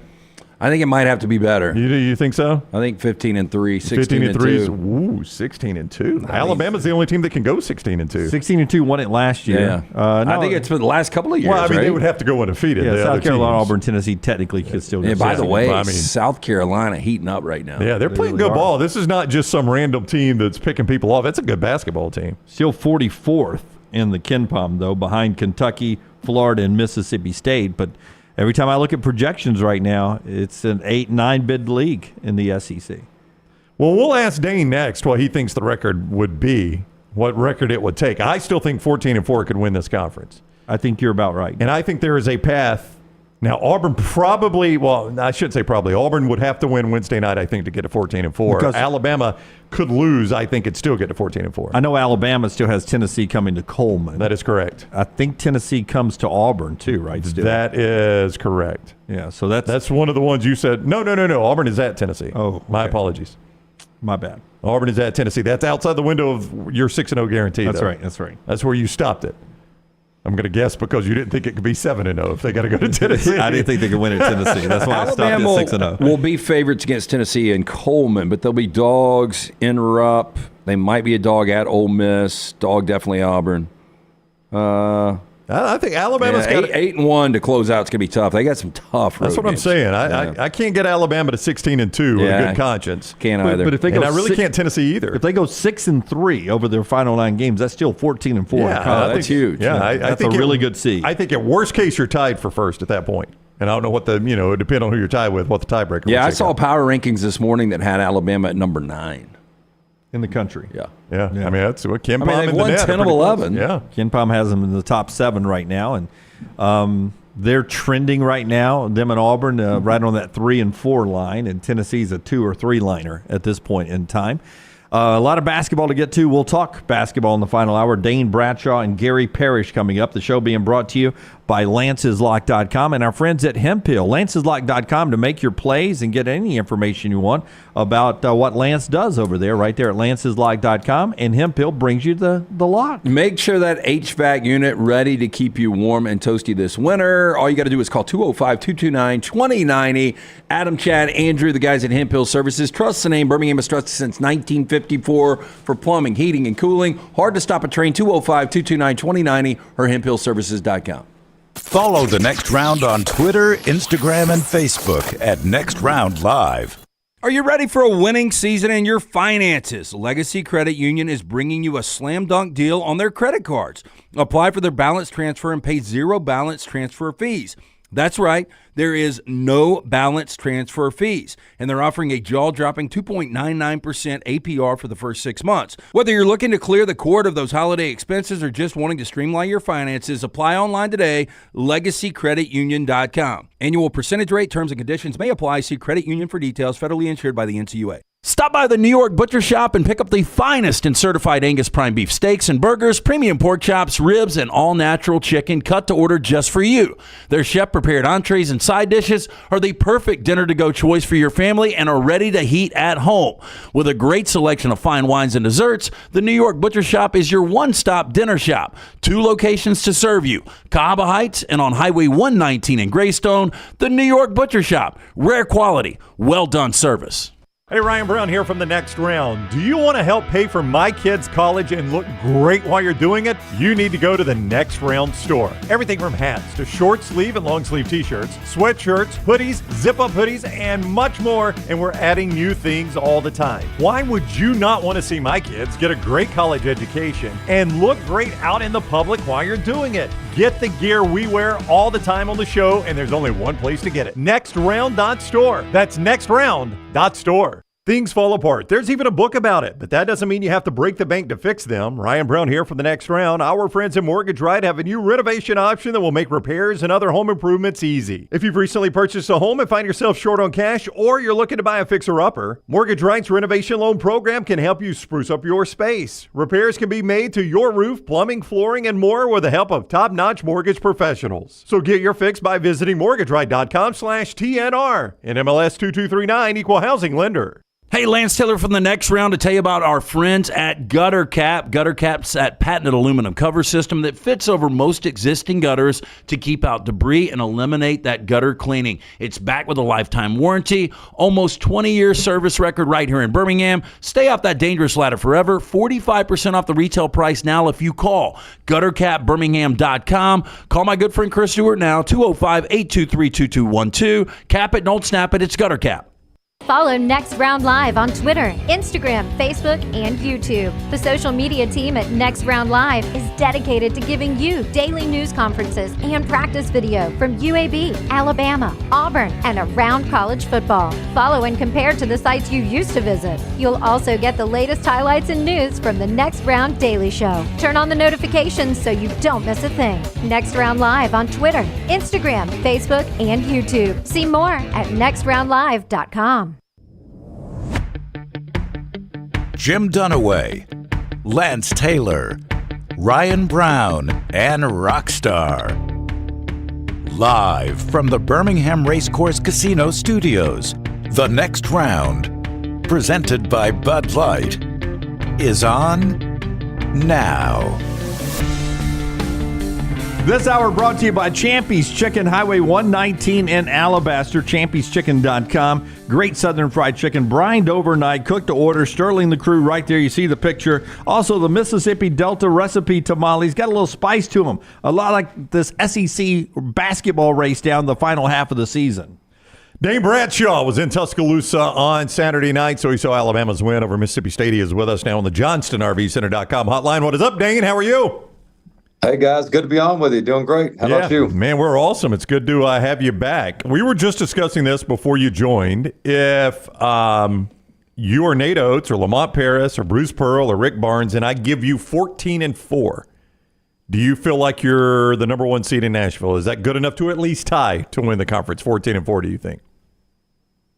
I think it might have to be better. You think so? I think 15-3, 16-3. 16-2. Alabama's the only team that can go 16-2. 16-2 won it last year. Yeah. I think it's been the last couple of years. Well, I mean, they would have to go undefeated. Yeah, South Carolina, Auburn, Tennessee technically could still go. And by the way, South Carolina heating up right now. Yeah, they're playing good ball. This is not just some random team that's picking people off. It's a good basketball team. Still 44th in the KenPom, though, behind Kentucky, Florida, and Mississippi State. But every time I look at projections right now, it's an 8-9 bid league in the SEC. Well, we'll ask Dane next what he thinks the record would be, what record it would take. I still think 14-4 could win this conference. I think you're about right. And I think there is a path. Now, Auburn probably, well, I should say probably. Auburn would have to win Wednesday night, I think, to get to 14-4. Because Alabama could lose, I think, and still get to 14-4. I know Alabama still has Tennessee coming to Coleman. That is correct. I think Tennessee comes to Auburn, too, right? Still. That is correct. Yeah, so that's one of the ones you said. No. Auburn is at Tennessee. Oh, okay. My apologies. My bad. Auburn is at Tennessee. That's outside the window of your 6-0 guarantee. That's though. right. That's right. That's where you stopped it. I'm going to guess because you didn't think it could be 7-0 if they got to go to Tennessee. I didn't think they could win at Tennessee. That's why I stopped at 6-0. Will be favorites against Tennessee and Coleman, but they'll be dogs in Rupp. They might be a dog at Ole Miss. Dog definitely Auburn. I think Alabama's got 8-1 to close out. It's going to be tough. They got some tough road That's what games. I'm saying. I can't get Alabama to 16-2 with a good conscience. Can't either. But if they go I really can't Tennessee either. If they go 6-3 over their final 9 games, that's still 14-4. Yeah, that's huge. Yeah, I think a really good seed. I think at worst case you're tied for first at that point. And I don't know what it depends on who you're tied with, what the tiebreaker. Yeah, I saw power rankings this morning that had Alabama at number 9 in the country. Yeah. I mean, that's what KenPom they've won 10 of 11. Yeah, KenPom has them in the top 7 right now, and they're trending right now. Them and Auburn right on that 3 and 4 line, and Tennessee's a 2 or 3 liner at this point in time. A lot of basketball to get to. We'll talk basketball in the final hour. Dane Bradshaw and Gary Parrish coming up. The show being brought to you by Lance'sLock.com and our friends at Hempill. Lance'sLock.com to make your plays and get any information you want about what Lance does over there, right there at Lance'sLock.com. And Hempill brings you the lock. Make sure that HVAC unit ready to keep you warm and toasty this winter. All you got to do is call 205-229-2090. Adam, Chad, Andrew, the guys at Hempill Services. Trust the name. Birmingham has trusted since 1954 for plumbing, heating, and cooling. Hard to stop a train. 205-229-2090 or HempillServices.com. Follow The Next Round on Twitter, Instagram, and Facebook at Next Round Live. Are you ready for a winning season in your finances? Legacy Credit Union is bringing you a slam dunk deal on their credit cards. Apply for their balance transfer and pay zero balance transfer fees. That's right, there is no balance transfer fees, and they're offering a jaw-dropping 2.99% APR for the first 6 months. Whether you're looking to clear the cord of those holiday expenses or just wanting to streamline your finances, apply online today, LegacyCreditUnion.com. Annual percentage rate, terms and conditions may apply. See Credit Union for details. Federally insured by the NCUA. Stop by the New York Butcher Shop and pick up the finest in certified Angus prime beef steaks and burgers, premium pork chops, ribs, and all-natural chicken cut to order just for you. Their chef-prepared entrees and side dishes are the perfect dinner-to-go choice for your family and are ready to heat at home. With a great selection of fine wines and desserts, the New York Butcher Shop is your one-stop dinner shop. 2 locations to serve you, Cahaba Heights and on Highway 119 in Greystone. The New York Butcher Shop. Rare quality, well-done service. Hey, Ryan Brown here from The Next Round. Do you want to help pay for my kids' college and look great while you're doing it? You need to go to The Next Round store. Everything from hats to short sleeve and long sleeve t-shirts, sweatshirts, hoodies, zip-up hoodies, and much more. And we're adding new things all the time. Why would you not want to see my kids get a great college education and look great out in the public while you're doing it? Get the gear we wear all the time on the show, and there's only one place to get it. NextRound.store. That's NextRound.store. Things fall apart. There's even a book about it, but that doesn't mean you have to break the bank to fix them. Ryan Brown here for The Next Round. Our friends at Mortgage Right have a new renovation option that will make repairs and other home improvements easy. If you've recently purchased a home and find yourself short on cash, or you're looking to buy a fixer-upper, Mortgage Right's renovation loan program can help you spruce up your space. Repairs can be made to your roof, plumbing, flooring, and more with the help of top-notch mortgage professionals. So get your fix by visiting mortgageright.com/TNR. And MLS 2239, Equal Housing Lender. Hey, Lance Taylor from The Next Round to tell you about our friends at Gutter Cap. Gutter Cap's that patented aluminum cover system that fits over most existing gutters to keep out debris and eliminate that gutter cleaning. It's backed with a lifetime warranty, almost 20-year service record right here in Birmingham. Stay off that dangerous ladder forever. 45% off the retail price now if you call GutterCapBirmingham.com. Call my good friend Chris Stewart now, 205-823-2212. Cap it, don't snap it. It's Gutter Cap. Follow Next Round Live on Twitter, Instagram, Facebook, and YouTube. The social media team at Next Round Live is dedicated to giving you daily news conferences and practice video from UAB, Alabama, Auburn, and around college football. Follow and compare to the sites you used to visit. You'll also get the latest highlights and news from the Next Round Daily Show. Turn on the notifications so you don't miss a thing. Next Round Live on Twitter, Instagram, Facebook, and YouTube. See more at nextroundlive.com. Jim Dunaway, Lance Taylor, Ryan Brown, and Rockstar. Live from the Birmingham Racecourse Casino Studios, The Next Round, presented by Bud Light, is on now. This hour brought to you by Champy's Chicken, Highway 119 in Alabaster, champy'schicken.com. Great southern fried chicken, brined overnight, cooked to order. Sterling the crew right there. You see the picture. Also, the Mississippi Delta recipe tamales. Got a little spice to them. A lot like this SEC basketball race down the final half of the season. Dane Bradshaw was in Tuscaloosa on Saturday night, so he saw Alabama's win over Mississippi State. He is with us now on the JohnstonRVCenter.com hotline. What is up, Dane? How are you? Hey, guys. Good to be on with you. Doing great. How about you? Man, we're awesome. It's good to have you back. We were just discussing this before you joined. If you or Nate Oates or Lamont Paris or Bruce Pearl or Rick Barnes, and I give you 14-4, do you feel like you're the number one seed in Nashville? Is that good enough to at least tie to win the conference? 14-4, do you think?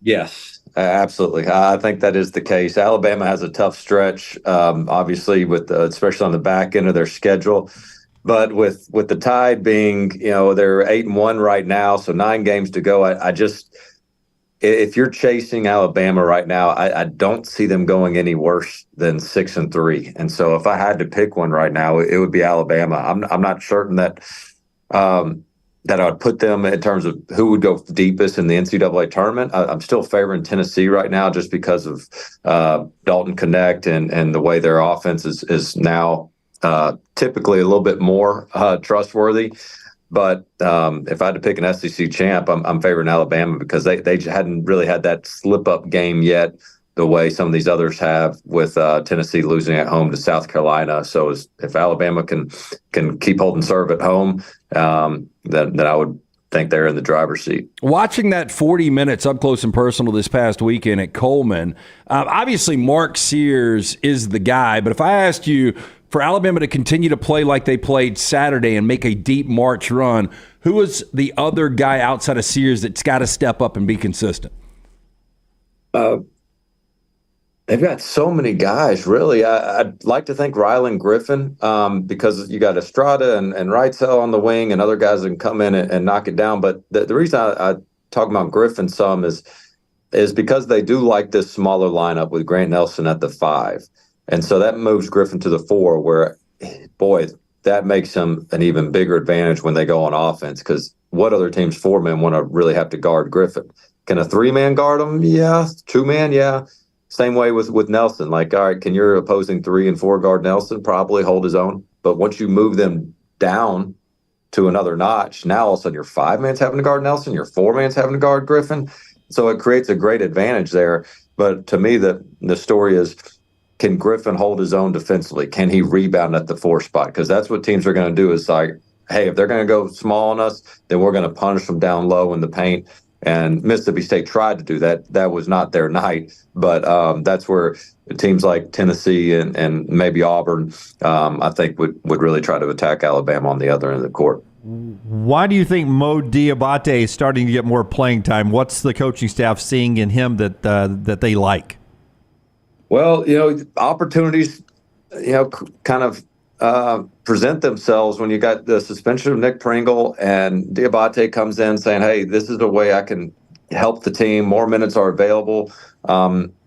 Yes, absolutely. I think that is the case. Alabama has a tough stretch, obviously, with especially on the back end of their schedule. But with the Tide being, they're 8-1 right now, so 9 games to go. I just, if you're chasing Alabama right now, I don't see them going any worse than 6-3. And so, if I had to pick one right now, it would be Alabama. I'm not certain that. That I would put them in terms of who would go deepest in the NCAA tournament. I'm still favoring Tennessee right now just because of Dalton Connect and the way their offense is now typically a little bit more trustworthy. But if I had to pick an SEC champ, I'm favoring Alabama because they hadn't really had that slip-up game yet the way some of these others have with Tennessee losing at home to South Carolina. So if Alabama can keep holding serve at home, then I would think they're in the driver's seat. Watching that 40 minutes up close and personal this past weekend at Coleman, obviously Mark Sears is the guy, but if I asked you for Alabama to continue to play like they played Saturday and make a deep March run, who is the other guy outside of Sears that's got to step up and be consistent? They've got so many guys, really. I'd like to think Rylan Griffin, because you got Estrada and Wrightsell on the wing and other guys that can come in and knock it down. But the reason I talk about Griffin some is because they do like this smaller lineup with Grant Nelson at the 5. And so that moves Griffin to the 4, where, boy, that makes him an even bigger advantage when they go on offense, because what other team's 4-man want to really have to guard Griffin? Can a 3-man guard him? Yeah. 2-man? Yeah. Same way with Nelson. Like, all right, can your opposing 3 and 4 guard Nelson probably hold his own? But once you move them down to another notch, now all of a sudden your 5-man's having to guard Nelson, your 4-man's having to guard Griffin. So it creates a great advantage there. But to me, the story is, can Griffin hold his own defensively? Can he rebound at the 4 spot? Because that's what teams are going to do is like, hey, if they're going to go small on us, then we're going to punish them down low in the paint. And Mississippi State tried to do that. That was not their night. But that's where teams like Tennessee and maybe Auburn, I think, would really try to attack Alabama on the other end of the court. Why do you think Mo Diabate is starting to get more playing time? What's the coaching staff seeing in him that they like? Well, opportunities, kind of present themselves when you got the suspension of Nick Pringle and Diabate comes in saying, hey, this is a way I can help the team. More minutes are available.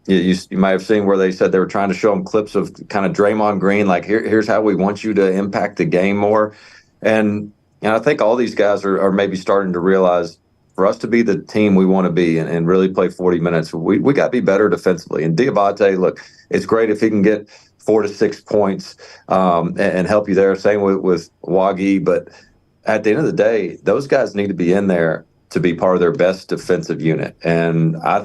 You might have seen where they said they were trying to show him clips of kind of Draymond Green, like here's how we want you to impact the game more. And I think all these guys are maybe starting to realize, for us to be the team we want to be and really play 40 minutes, we got to be better defensively. And Diabate, look, it's great if he can get 4 to 6 points and help you there. Same with Wagi. But at the end of the day, those guys need to be in there to be part of their best defensive unit. And I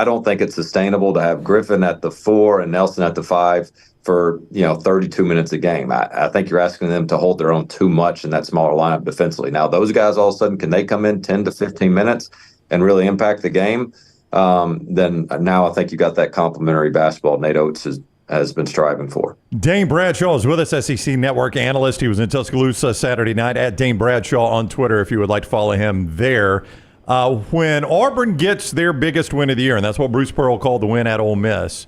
don't think it's sustainable to have Griffin at the 4 and Nelson at the 5 for 32 minutes a game. I think you're asking them to hold their own too much in that smaller lineup defensively. Now, those guys all of a sudden, can they come in 10 to 15 minutes and really impact the game? Then now I think you got that complimentary basketball Nate Oates has been striving for. Dane Bradshaw is with us, SEC Network analyst. He was in Tuscaloosa Saturday night at Dane Bradshaw on Twitter if you would like to follow him there. When Auburn gets their biggest win of the year, and that's what Bruce Pearl called the win at Ole Miss,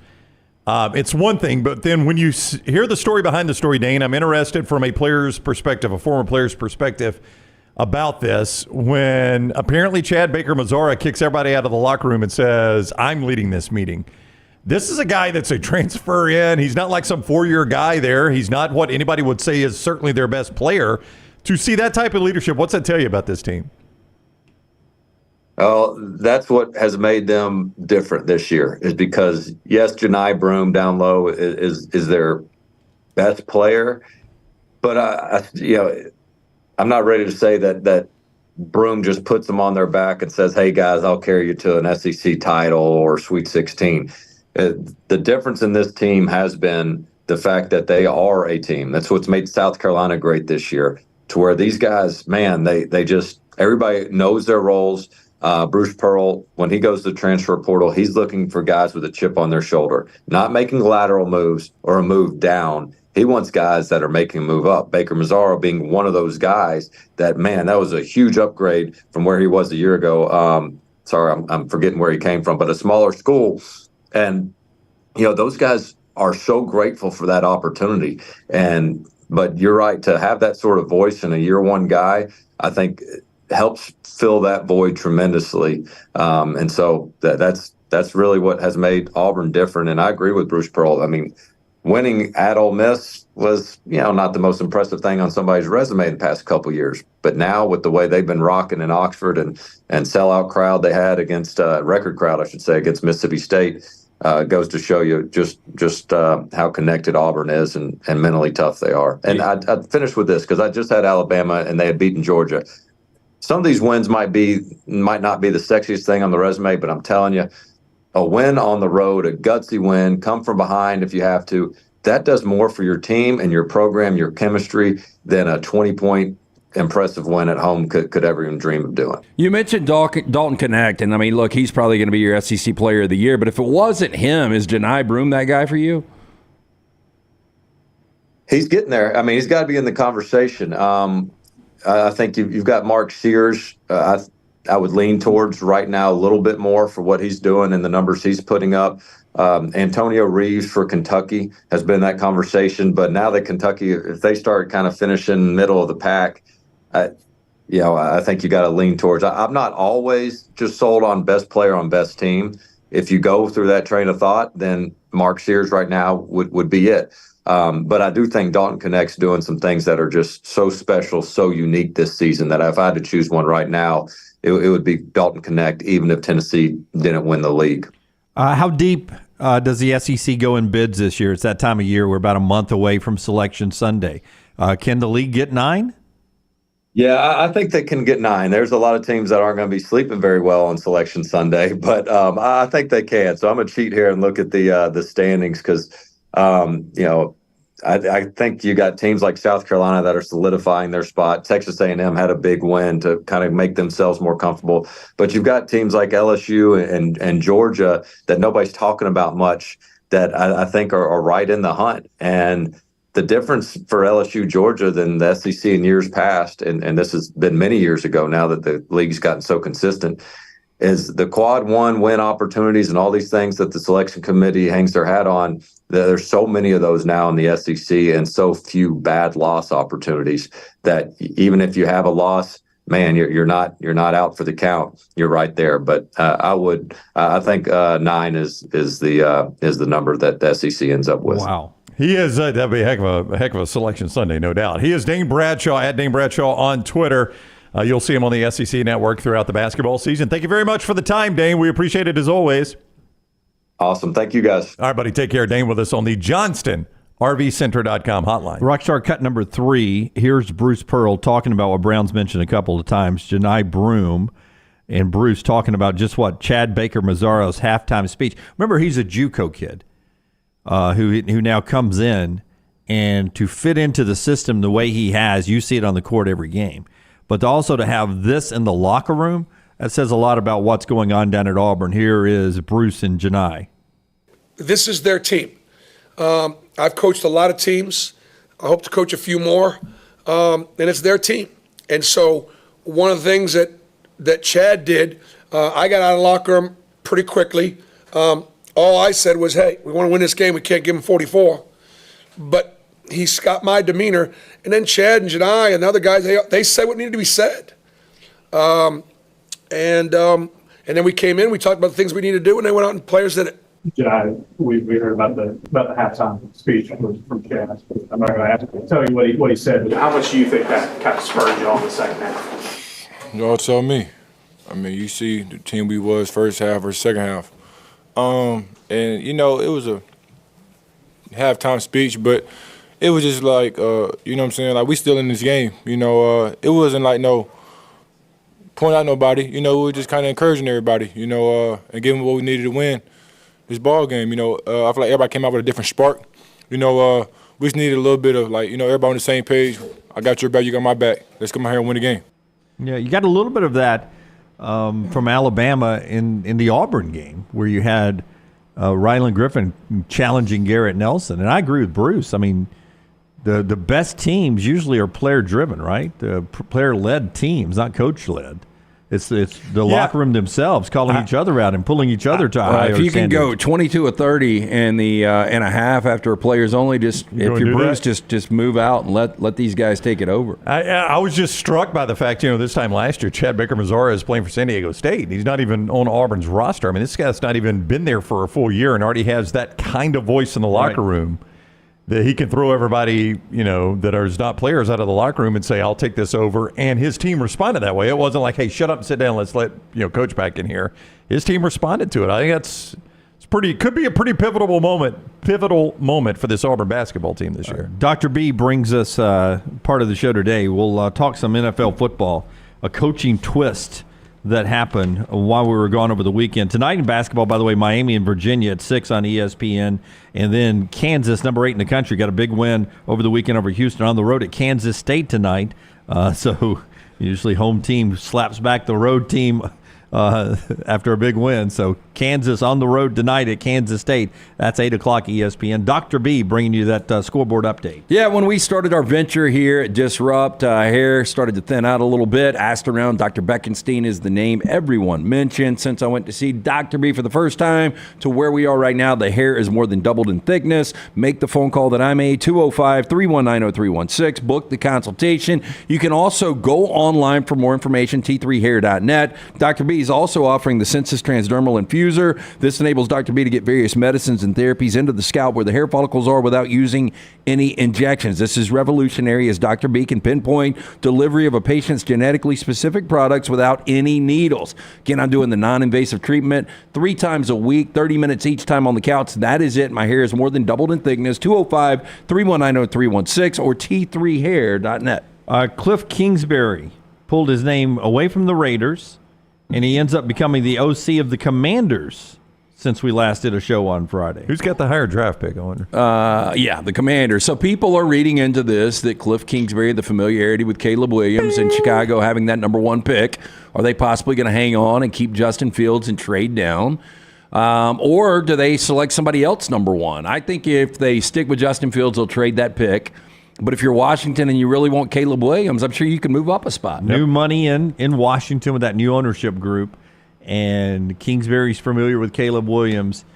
it's one thing, but then when you hear the story behind the story, Dane, I'm interested from a player's perspective, a former player's perspective about this, when apparently Chad Baker-Mazara kicks everybody out of the locker room and says, I'm leading this meeting. This is a guy that's a transfer in. He's not like some 4-year guy there. He's not what anybody would say is certainly their best player. To see that type of leadership, what's that tell you about this team? Oh, that's what has made them different this year, is because, yes, Janai Broome down low is their best player. But, I'm not ready to say that Broome just puts them on their back and says, hey, guys, I'll carry you to an SEC title or Sweet 16. The difference in this team has been the fact that they are a team. That's what's made South Carolina great this year, to where these guys, man, they just – everybody knows their roles. Bruce Pearl, when he goes to the transfer portal, he's looking for guys with a chip on their shoulder, not making lateral moves or a move down. He wants guys that are making a move up. Baker-Mazara being one of those guys that, man, that was a huge upgrade from where he was a year ago. sorry, I'm forgetting where he came from, but a smaller school. And, those guys are so grateful for that opportunity. But you're right, to have that sort of voice in a year one guy, I think helps fill that void tremendously. And so that's really what has made Auburn different. And I agree with Bruce Pearl. I mean, winning at Ole Miss was, not the most impressive thing on somebody's resume the past couple years. But now with the way they've been rocking in Oxford and sellout crowd they had against record crowd, I should say, against Mississippi State, goes to show you just how connected Auburn is and mentally tough they are. And I'd finish with this because I just had Alabama and they had beaten Georgia. Some of these wins might not be the sexiest thing on the resume, but I'm telling you, a win on the road, a gutsy win, come from behind if you have to, that does more for your team and your program, your chemistry, than a 20-point impressive win at home could ever even dream of doing. You mentioned Dalton Connect, and I mean, look, he's probably going to be your SEC Player of the Year, but if it wasn't him, is Janai Broome that guy for you? He's getting there. I mean, he's got to be in the conversation. I think you've got Mark Sears. I would lean towards right now a little bit more for what he's doing and the numbers he's putting up. Antonio Reeves for Kentucky has been that conversation, but now that Kentucky, if they start kind of finishing middle of the pack, I think you got to lean towards. I'm not always just sold on best player on best team. If you go through that train of thought, then Mark Sears right now would be it. But I do think Dalton Connect's doing some things that are just so special, so unique this season that if I had to choose one right now, it would be Dalton Connect, even if Tennessee didn't win the league. How deep does the SEC go in bids this year? It's that time of year. We're about a month away from Selection Sunday. Can the league get 9? Yeah, I think they can get 9. There's a lot of teams that aren't going to be sleeping very well on Selection Sunday, but I think they can. So I'm going to cheat here and look at the standings because, I think you got teams like South Carolina that are solidifying their spot. Texas A&M had a big win to kind of make themselves more comfortable. But you've got teams like LSU and Georgia that nobody's talking about much that I think are right in the hunt. And the difference for LSU, Georgia than the SEC in years past, and this has been many years ago now that the league's gotten so consistent, is the quad one win opportunities and all these things that the selection committee hangs their hat on. There's so many of those now in the SEC and so few bad loss opportunities that even if you have a loss, man, you're not out for the count. You're right there. But I think 9 is the number that the SEC ends up with. Wow. He is that'd be a heck of a Selection Sunday, no doubt. He is Dane Bradshaw at Dane Bradshaw on Twitter. You'll see him on the SEC network throughout the basketball season. Thank you very much for the time, Dane. We appreciate it as always. Awesome. Thank you, guys. All right, buddy. Take care. Dane with us on the Johnston RVCenter.com hotline. Rockstar cut number 3. Here's Bruce Pearl talking about what Brown's mentioned a couple of times, Janai Broome, and Bruce talking about just what Chad Baker Mazzaro's halftime speech. Remember, he's a JUCO kid who now comes in, and to fit into the system the way he has, you see it on the court every game. But also to have this in the locker room, that says a lot about what's going on down at Auburn. Here is Bruce and Janai. This is their team. I've coached a lot of teams. I hope to coach a few more. And it's their team. And so one of the things that Chad did, I got out of the locker room pretty quickly. All I said was, hey, we want to win this game. We can't give them 44. But he's got my demeanor. And then Chad and Janai and the other guys, they said what needed to be said. And then we came in, we talked about the things we need to do, and they went out and players did it. Janai, we heard about the halftime speech from Chad. I'm not going to ask you. Tell you what he said. But how much do you think that kind of spurred you on the second half? Y'all tell me. I mean, you see the team we was first half or second half. And, it was a halftime speech, but it was just like, you know what I'm saying? Like, we still in this game. It wasn't like point out nobody. We were just kind of encouraging everybody, and giving what we needed to win this ball game. I feel like everybody came out with a different spark. We just needed a little bit of, everybody on the same page. I got your back, you got my back. Let's come out here and win the game. Yeah, you got a little bit of that from Alabama in the Auburn game where you had Ryland Griffin challenging Garrett Nelson. And I agree with Bruce. I mean, the best teams usually are player-driven, right? Player-led teams, not coach-led. It's the locker room themselves calling each other out and pulling each other to higher if you can standards. go 22 or 30 in a half after a player's only, if you're bruised, just move out and let these guys take it over. I was just struck by the fact, this time last year, Chad Baker-Mazara is playing for San Diego State. He's not even on Auburn's roster. I mean, this guy's not even been there for a full year and already has that kind of voice in the locker room that he can throw everybody, that are not players out of the locker room and say, I'll take this over. And his team responded that way. It wasn't like, hey, shut up and sit down. Let's let, coach back in here. His team responded to it. I think could be a pretty pivotal moment for this Auburn basketball team this year. Dr. B brings us part of the show today. We'll talk some NFL football, a coaching twist that happened while we were gone over the weekend. Tonight in basketball, by the way, Miami and Virginia at 6 on ESPN. And then Kansas, number 8 in the country, got a big win over the weekend over Houston on the road at Kansas State tonight. So usually home team slaps back the road team after a big win. So Kansas on the road tonight at Kansas State. That's 8 o'clock ESPN. Dr. B bringing you that scoreboard update. Yeah, when we started our venture here at Disrupt, hair started to thin out a little bit. Asked around. Dr. Beckenstein is the name everyone mentioned. Since I went to see Dr. B for the first time to where we are right now, the hair is more than doubled in thickness. Make the phone call that I made, 205-319-0316. Book the consultation. You can also go online for more information, t3hair.net. Dr. B is also offering the Sensus Transdermal Infuser. This enables Dr. B to get various medicines and therapies into the scalp where the hair follicles are without using any injections. This is revolutionary as Dr. B can pinpoint delivery of a patient's genetically specific products without any needles. Again, I'm doing the non-invasive treatment 3 times a week, 30 minutes each time on the couch. That is it. My hair is more than doubled in thickness. 205-319-0316 or t3hair.net. Cliff Kingsbury pulled his name away from the Raiders, and he ends up becoming the OC of the Commanders since we last did a show on Friday. Who's got the higher draft pick, I wonder? Yeah, the Commanders. So people are reading into this that Cliff Kingsbury, the familiarity with Caleb Williams and Chicago having that number 1 pick, are they possibly going to hang on and keep Justin Fields and trade down? Or do they select somebody else number 1? I think if they stick with Justin Fields, they'll trade that pick. But if you're Washington and you really want Caleb Williams, I'm sure you can move up a spot. New money in Washington with that new ownership group, and Kingsbury's familiar with Caleb Williams.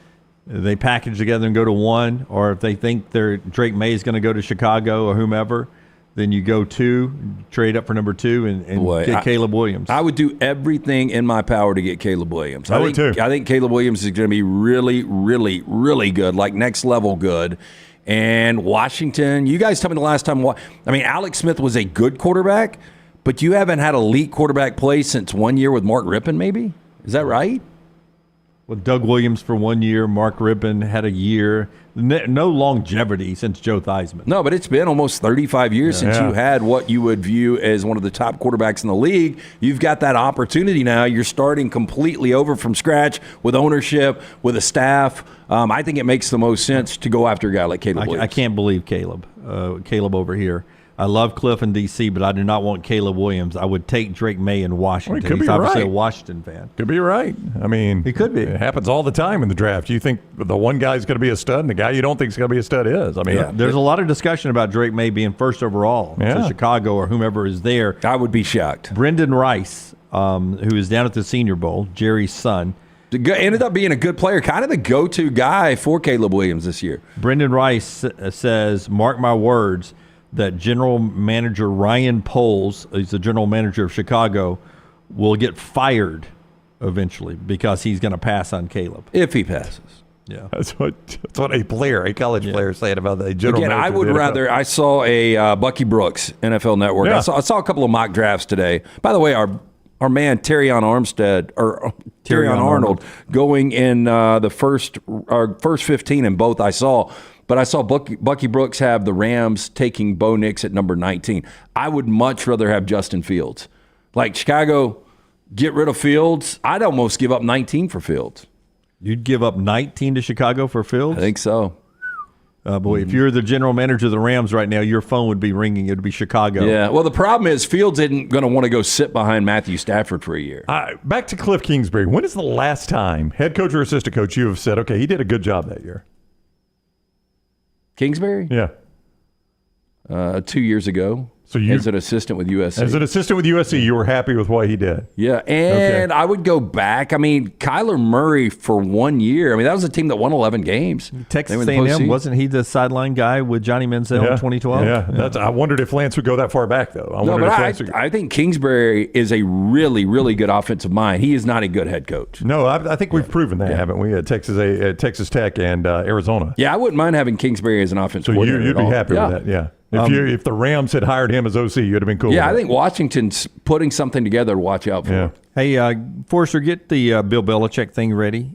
They package together and go to 1, or if they think Drake May is going to go to Chicago or whomever, then you go 2, trade up for number 2, and get Caleb Williams. I would do everything in my power to get Caleb Williams. I would too. I think Caleb Williams is going to be really, really, really good, like next level good. And Washington, you guys tell me the last time. Alex Smith was a good quarterback, but you haven't had elite quarterback play since 1 year with Mark Rippon, maybe? Is that right? With Doug Williams for 1 year, Mark Rippon had a year. No longevity since Joe Theismann. No, but it's been almost 35 years since you had what you would view as one of the top quarterbacks in the league. You've got that opportunity now. You're starting completely over from scratch with ownership, with a staff. I think it makes the most sense to go after a guy like Caleb Williams. I can't believe Caleb over here. I love Cliff in D.C., but I do not want Caleb Williams. I would take Drake May in Washington. Well, he could He's be obviously right. a Washington fan. Could be right. I mean, he could be. It happens all the time in the draft. You think the one guy's going to be a stud, and the guy you don't think is going to be a stud is. I mean, there's a lot of discussion about Drake May being first overall to Chicago or whomever is there. I would be shocked. Brendan Rice, who is down at the Senior Bowl, Jerry's son, ended up being a good player, kind of the go-to guy for Caleb Williams this year. Brendan Rice says, mark my words, that general manager Ryan Poles, he's the general manager of Chicago, will get fired eventually because he's going to pass on Caleb. If he passes. Yeah. That's what a college player said about the general manager. I would rather, I saw a Bucky Brooks, NFL Network. Yeah. I saw a couple of mock drafts today. By the way, our man Terrion Arnold going in the first 15 in both I saw. But I saw Bucky Brooks have the Rams taking Bo Nix at number 19. I would much rather have Justin Fields. Like Chicago, get rid of Fields. I'd almost give up 19 for Fields. You'd give up 19 to Chicago for Fields? I think so. Boy, if you're the general manager of the Rams right now, your phone would be ringing. It would be Chicago. Yeah. Well, the problem is Fields isn't going to want to go sit behind Matthew Stafford for a year. Back to Cliff Kingsbury. When is the last time, head coach or assistant coach, you have said, okay, he did a good job that year? Kingsbury? Yeah. 2 years ago. So you, as an assistant with USC. As an assistant with USC, you were happy with what he did? Yeah, and I would go back. I mean, Kyler Murray for 1 year. I mean, that was a team that won 11 games. Texas A&M, wasn't he the sideline guy with Johnny Manziel in 2012? Yeah. I wondered if Lance would go that far back, though. I think Kingsbury is a really, really good offensive mind. He is not a good head coach. No, I think we've proven that, haven't we, at Texas Tech and Arizona? Yeah, I wouldn't mind having Kingsbury as an offensive coordinator. So you'd be happy with that, yeah. If the Rams had hired him as OC, you'd have been cool. Yeah, I think Washington's putting something together to watch out for. Yeah. Hey, Forrester, get the Bill Belichick thing ready.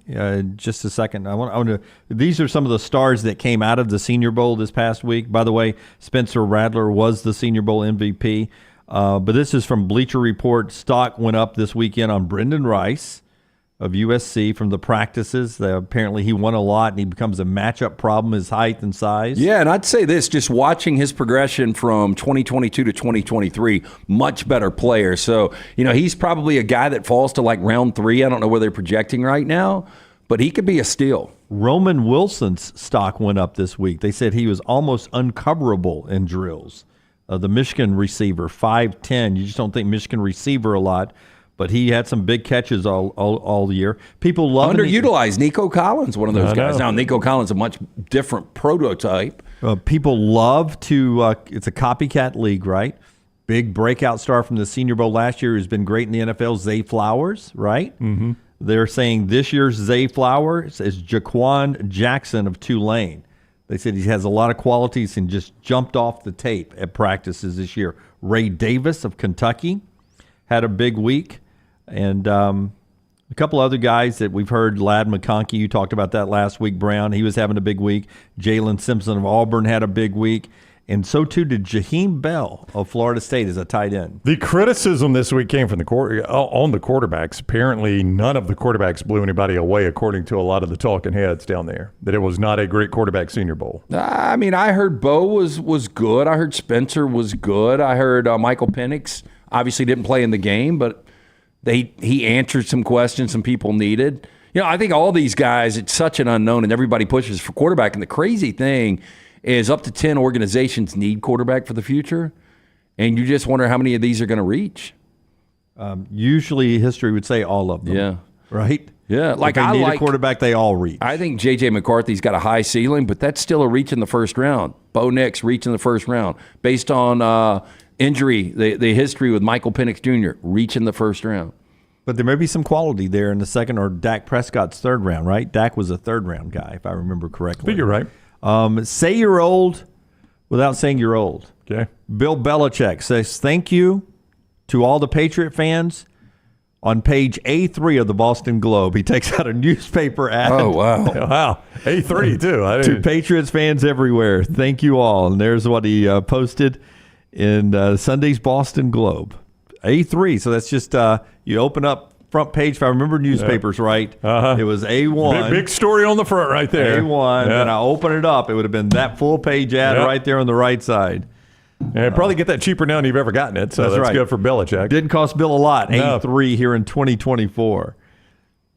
Just a second. I want to. These are some of the stars that came out of the Senior Bowl this past week. By the way, Spencer Rattler was the Senior Bowl MVP. But this is from Bleacher Report. Stock went up this weekend on Brendan Rice of USC from the practices. Apparently he won a lot, and he becomes a matchup problem, his height and size. Yeah, and I'd say this, just watching his progression from 2022 to 2023, much better player. So, he's probably a guy that falls to like round 3. I don't know where they're projecting right now, but he could be a steal. Roman Wilson's stock went up this week. They said he was almost uncoverable in drills. The Michigan receiver, 5'10". You just don't think Michigan receiver a lot. But he had some big catches all year. People love underutilized. Nico Collins, one of those guys. Now, Nico Collins, a much different prototype. People love to. It's a copycat league, right? Big breakout star from the Senior Bowl last year who's been great in the NFL, Zay Flowers, right? Mm-hmm. They're saying this year's Zay Flowers is Jaquan Jackson of Tulane. They said he has a lot of qualities and just jumped off the tape at practices this year. Ray Davis of Kentucky had a big week. And a couple other guys that we've heard, Ladd McConkey, you talked about that last week, Brown. He was having a big week. Jalen Simpson of Auburn had a big week. And so, too, did Jaheim Bell of Florida State as a tight end. The criticism this week came from on the quarterbacks. Apparently, none of the quarterbacks blew anybody away, according to a lot of the talking heads down there, that it was not a great quarterback Senior Bowl. I mean, I heard Bo was good. I heard Spencer was good. I heard Michael Penix obviously didn't play in the game, but he answered some questions some people needed. I think all these guys, it's such an unknown, and everybody pushes for quarterback. And the crazy thing is up to 10 organizations need quarterback for the future, and you just wonder how many of these are going to reach. Usually history would say all of them. Yeah. Right? Yeah. Like if they need a quarterback, they all reach. I think J.J. McCarthy's got a high ceiling, but that's still a reach in the first round. Bo Nix reach in the first round. Based on injury, the history with Michael Penix Jr., reach in the first round. But there may be some quality there in the second, or Dak Prescott's third round, right? Dak was a third-round guy, if I remember correctly. I think you're right. Say you're old without saying you're old. Okay. Bill Belichick says thank you to all the Patriot fans. On page A3 of the Boston Globe, he takes out a newspaper ad. Oh, wow. Wow. A3, too. To Patriots fans everywhere, thank you all. And there's what he posted in Sunday's Boston Globe. A3, so that's just, you open up front page, if I remember newspapers right, it was A1. Big story on the front right there. A1, and I open it up, it would have been that full-page ad right there on the right side. And probably get that cheaper now than you've ever gotten it, so that's right. Good for Belichick. Didn't cost Bill a lot, A3 here in 2024.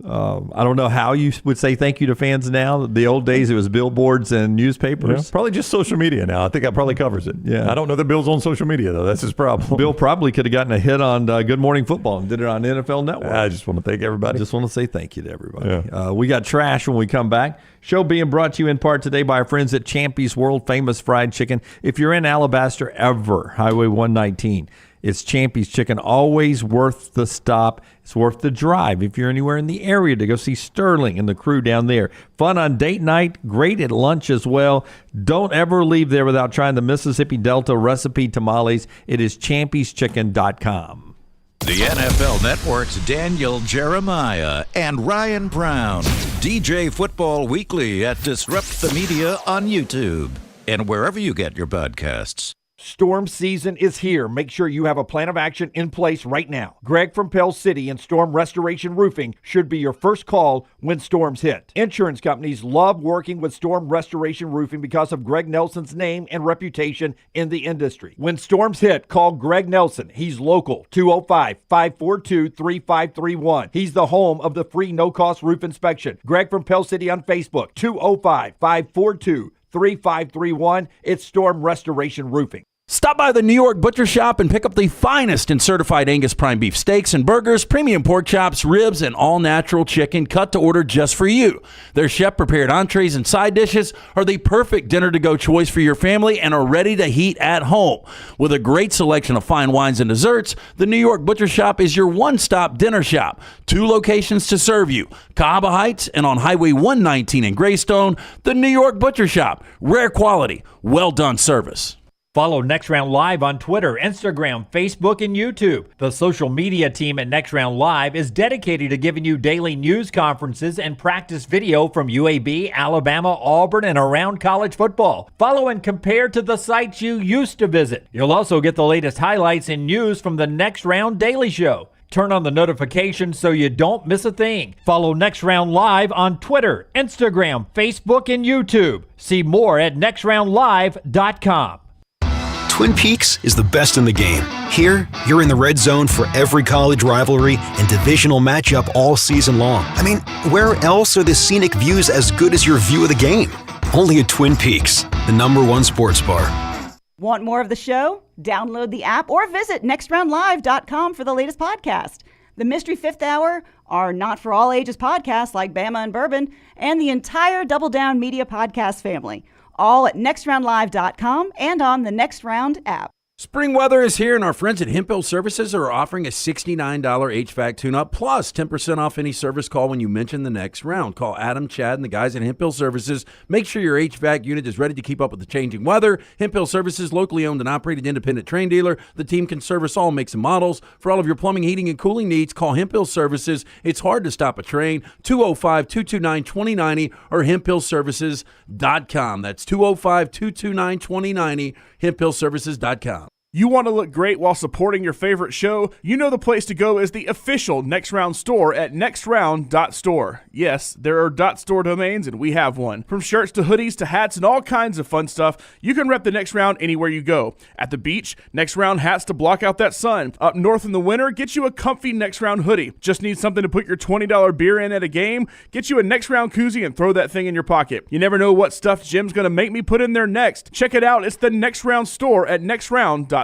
I don't know how you would say thank you to fans now. The old days, it was billboards and newspapers. Yeah, probably just social media now. I think that probably covers it. Yeah. I don't know that Bill's on social media, though. That's his problem. Bill probably could have gotten a hit on Good Morning Football and did it on NFL Network. I just want to thank everybody. Just want to say thank you to everybody. Yeah. We got trash when we come back. Show being brought to you in part today by our friends at Champy's World Famous Fried Chicken. If you're in Alabaster ever, Highway 119, it's Champy's Chicken, always worth the stop. It's worth the drive if you're anywhere in the area to go see Sterling and the crew down there. Fun on date night, great at lunch as well. Don't ever leave there without trying the Mississippi Delta recipe tamales. It is champyschecken.com. The NFL Network's Daniel Jeremiah and Ryan Brown. DJ Football Weekly at Disrupt the Media on YouTube and wherever you get your podcasts. Storm season is here. Make sure you have a plan of action in place right now. Greg from Pell City and Storm Restoration Roofing should be your first call when storms hit. Insurance companies love working with Storm Restoration Roofing because of Greg Nelson's name and reputation in the industry. When storms hit, call Greg Nelson. He's local, 205-542-3531. He's the home of the free no-cost roof inspection. Greg from Pell City on Facebook, 205-542-3531. It's Storm Restoration Roofing. Stop by the New York Butcher Shop and pick up the finest in certified Angus prime beef steaks and burgers, premium pork chops, ribs, and all-natural chicken cut to order just for you. Their chef-prepared entrees and side dishes are the perfect dinner-to-go choice for your family and are ready to heat at home. With a great selection of fine wines and desserts, the New York Butcher Shop is your one-stop dinner shop. 2 locations to serve you, Cahaba Heights and on Highway 119 in Greystone. The New York Butcher Shop. Rare quality, well-done service. Follow Next Round Live on Twitter, Instagram, Facebook, and YouTube. The social media team at Next Round Live is dedicated to giving you daily news conferences and practice video from UAB, Alabama, Auburn, and around college football. Follow and compare to the sites you used to visit. You'll also get the latest highlights and news from the Next Round Daily Show. Turn on the notifications so you don't miss a thing. Follow Next Round Live on Twitter, Instagram, Facebook, and YouTube. See more at nextroundlive.com. Twin Peaks is the best in the game. Here, you're in the red zone for every college rivalry and divisional matchup all season long. I mean, where else are the scenic views as good as your view of the game? Only at Twin Peaks, the #1 sports bar. Want more of the show? Download the app or visit nextroundlive.com for the latest podcast. The Mystery Fifth Hour, our Not For All Ages podcast like Bama and Bourbon, and the entire Double Down Media podcast family. All at nextroundlive.com and on the Next Round app. Spring weather is here, and our friends at Hemp Hill Services are offering a $69 HVAC tune-up plus 10% off any service call when you mention the Next Round. Call Adam, Chad, and the guys at Hemp Hill Services. Make sure your HVAC unit is ready to keep up with the changing weather. Hemp Hill Services, locally owned and operated independent train dealer. The team can service all makes and models. For all of your plumbing, heating, and cooling needs, call Hemp Hill Services. It's hard to stop a train. 205-229-2090 or hemphillservices.com. That's 205-229-2090, hemphillservices.com. You want to look great while supporting your favorite show? You know the place to go is the official Next Round store at nextround.store. Yes, there are .store domains, and we have one. From shirts to hoodies to hats and all kinds of fun stuff, you can rep the Next Round anywhere you go. At the beach, Next Round hats to block out that sun. Up north in the winter, get you a comfy Next Round hoodie. Just need something to put your $20 beer in at a game? Get you a Next Round koozie and throw that thing in your pocket. You never know what stuff Jim's going to make me put in there next. Check it out. It's the Next Round store at nextround.store.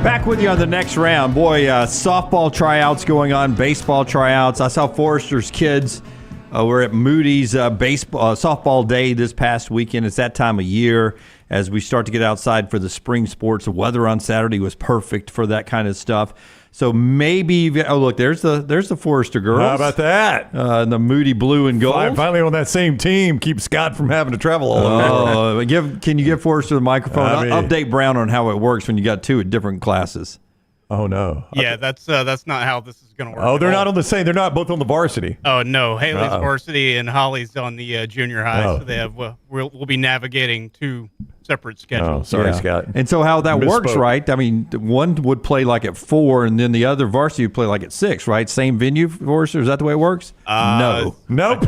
Back with you on the Next Round. Boy, softball tryouts going on, baseball tryouts. I saw Forrester's kids were at Moody's softball day this past weekend. It's that time of year as we start to get outside for the spring sports. The weather on Saturday was perfect for that kind of stuff. So maybe, look, there's the Forrester girls. How about that? The Moody blue and gold. Finally on that same team. Keep Scott from having to travel all over. Can you give Forrester the microphone? Update Brown on how it works when you got 2 at different classes. Oh, no. Yeah, that's not how this is going to work. Oh, they're not on the same. They're not both on the varsity. Oh, no. Haley's varsity and Holly's on the junior high. So they have, we'll be navigating 2 separate schedules. Oh, sorry, Scott. And so how that works, right? I mean, one would play like at 4, and then the other varsity would play like at 6, right? Same venue for us? Is that the way it works? No. Nope.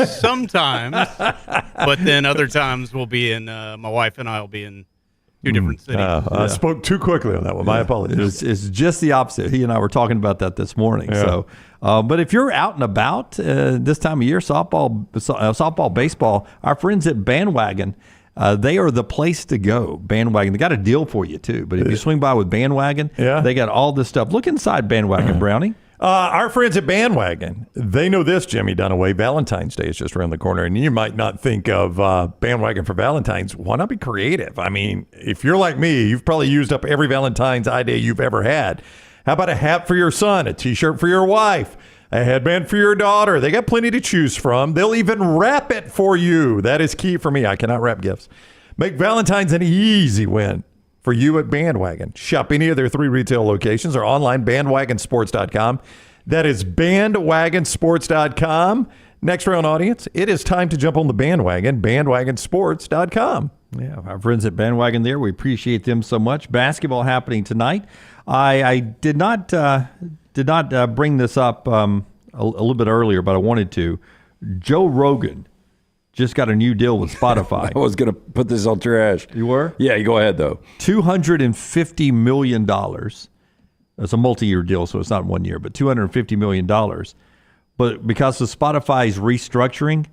Sometimes. But then other times we'll be in, my wife and I will be in 2 different cities. I spoke too quickly on that one. My apologies. It's just the opposite. He and I were talking about that this morning. Yeah. So, but if you're out and about this time of year, softball, baseball, our friends at Bandwagon, they are the place to go. Bandwagon. They got a deal for you, too. But if you swing by with Bandwagon, they got all this stuff. Look inside Bandwagon, Brownie. Our friends at Bandwagon, they know this, Jimmy Dunaway. Valentine's Day is just around the corner, and you might not think of Bandwagon for Valentine's. Why not be creative? I mean, if you're like me, you've probably used up every Valentine's idea you've ever had. How about a hat for your son, a T-shirt for your wife, a headband for your daughter? They got plenty to choose from. They'll even wrap it for you. That is key for me. I cannot wrap gifts. Make Valentine's an easy win for you at Bandwagon. Shop any of their 3 retail locations or online, bandwagonsports.com. That is bandwagonsports.com. Next Round audience, it is time to jump on the bandwagon, bandwagonsports.com. Yeah, our friends at Bandwagon there, we appreciate them so much. Basketball happening tonight. I did not bring this up a little bit earlier, but I wanted to. Joe Rogan just got a new deal with Spotify. I was going to put this on trash. You were? Yeah, you go ahead, though. $250 million. It's a multi-year deal, so it's not 1 year, but $250 million. But because of Spotify's restructuring,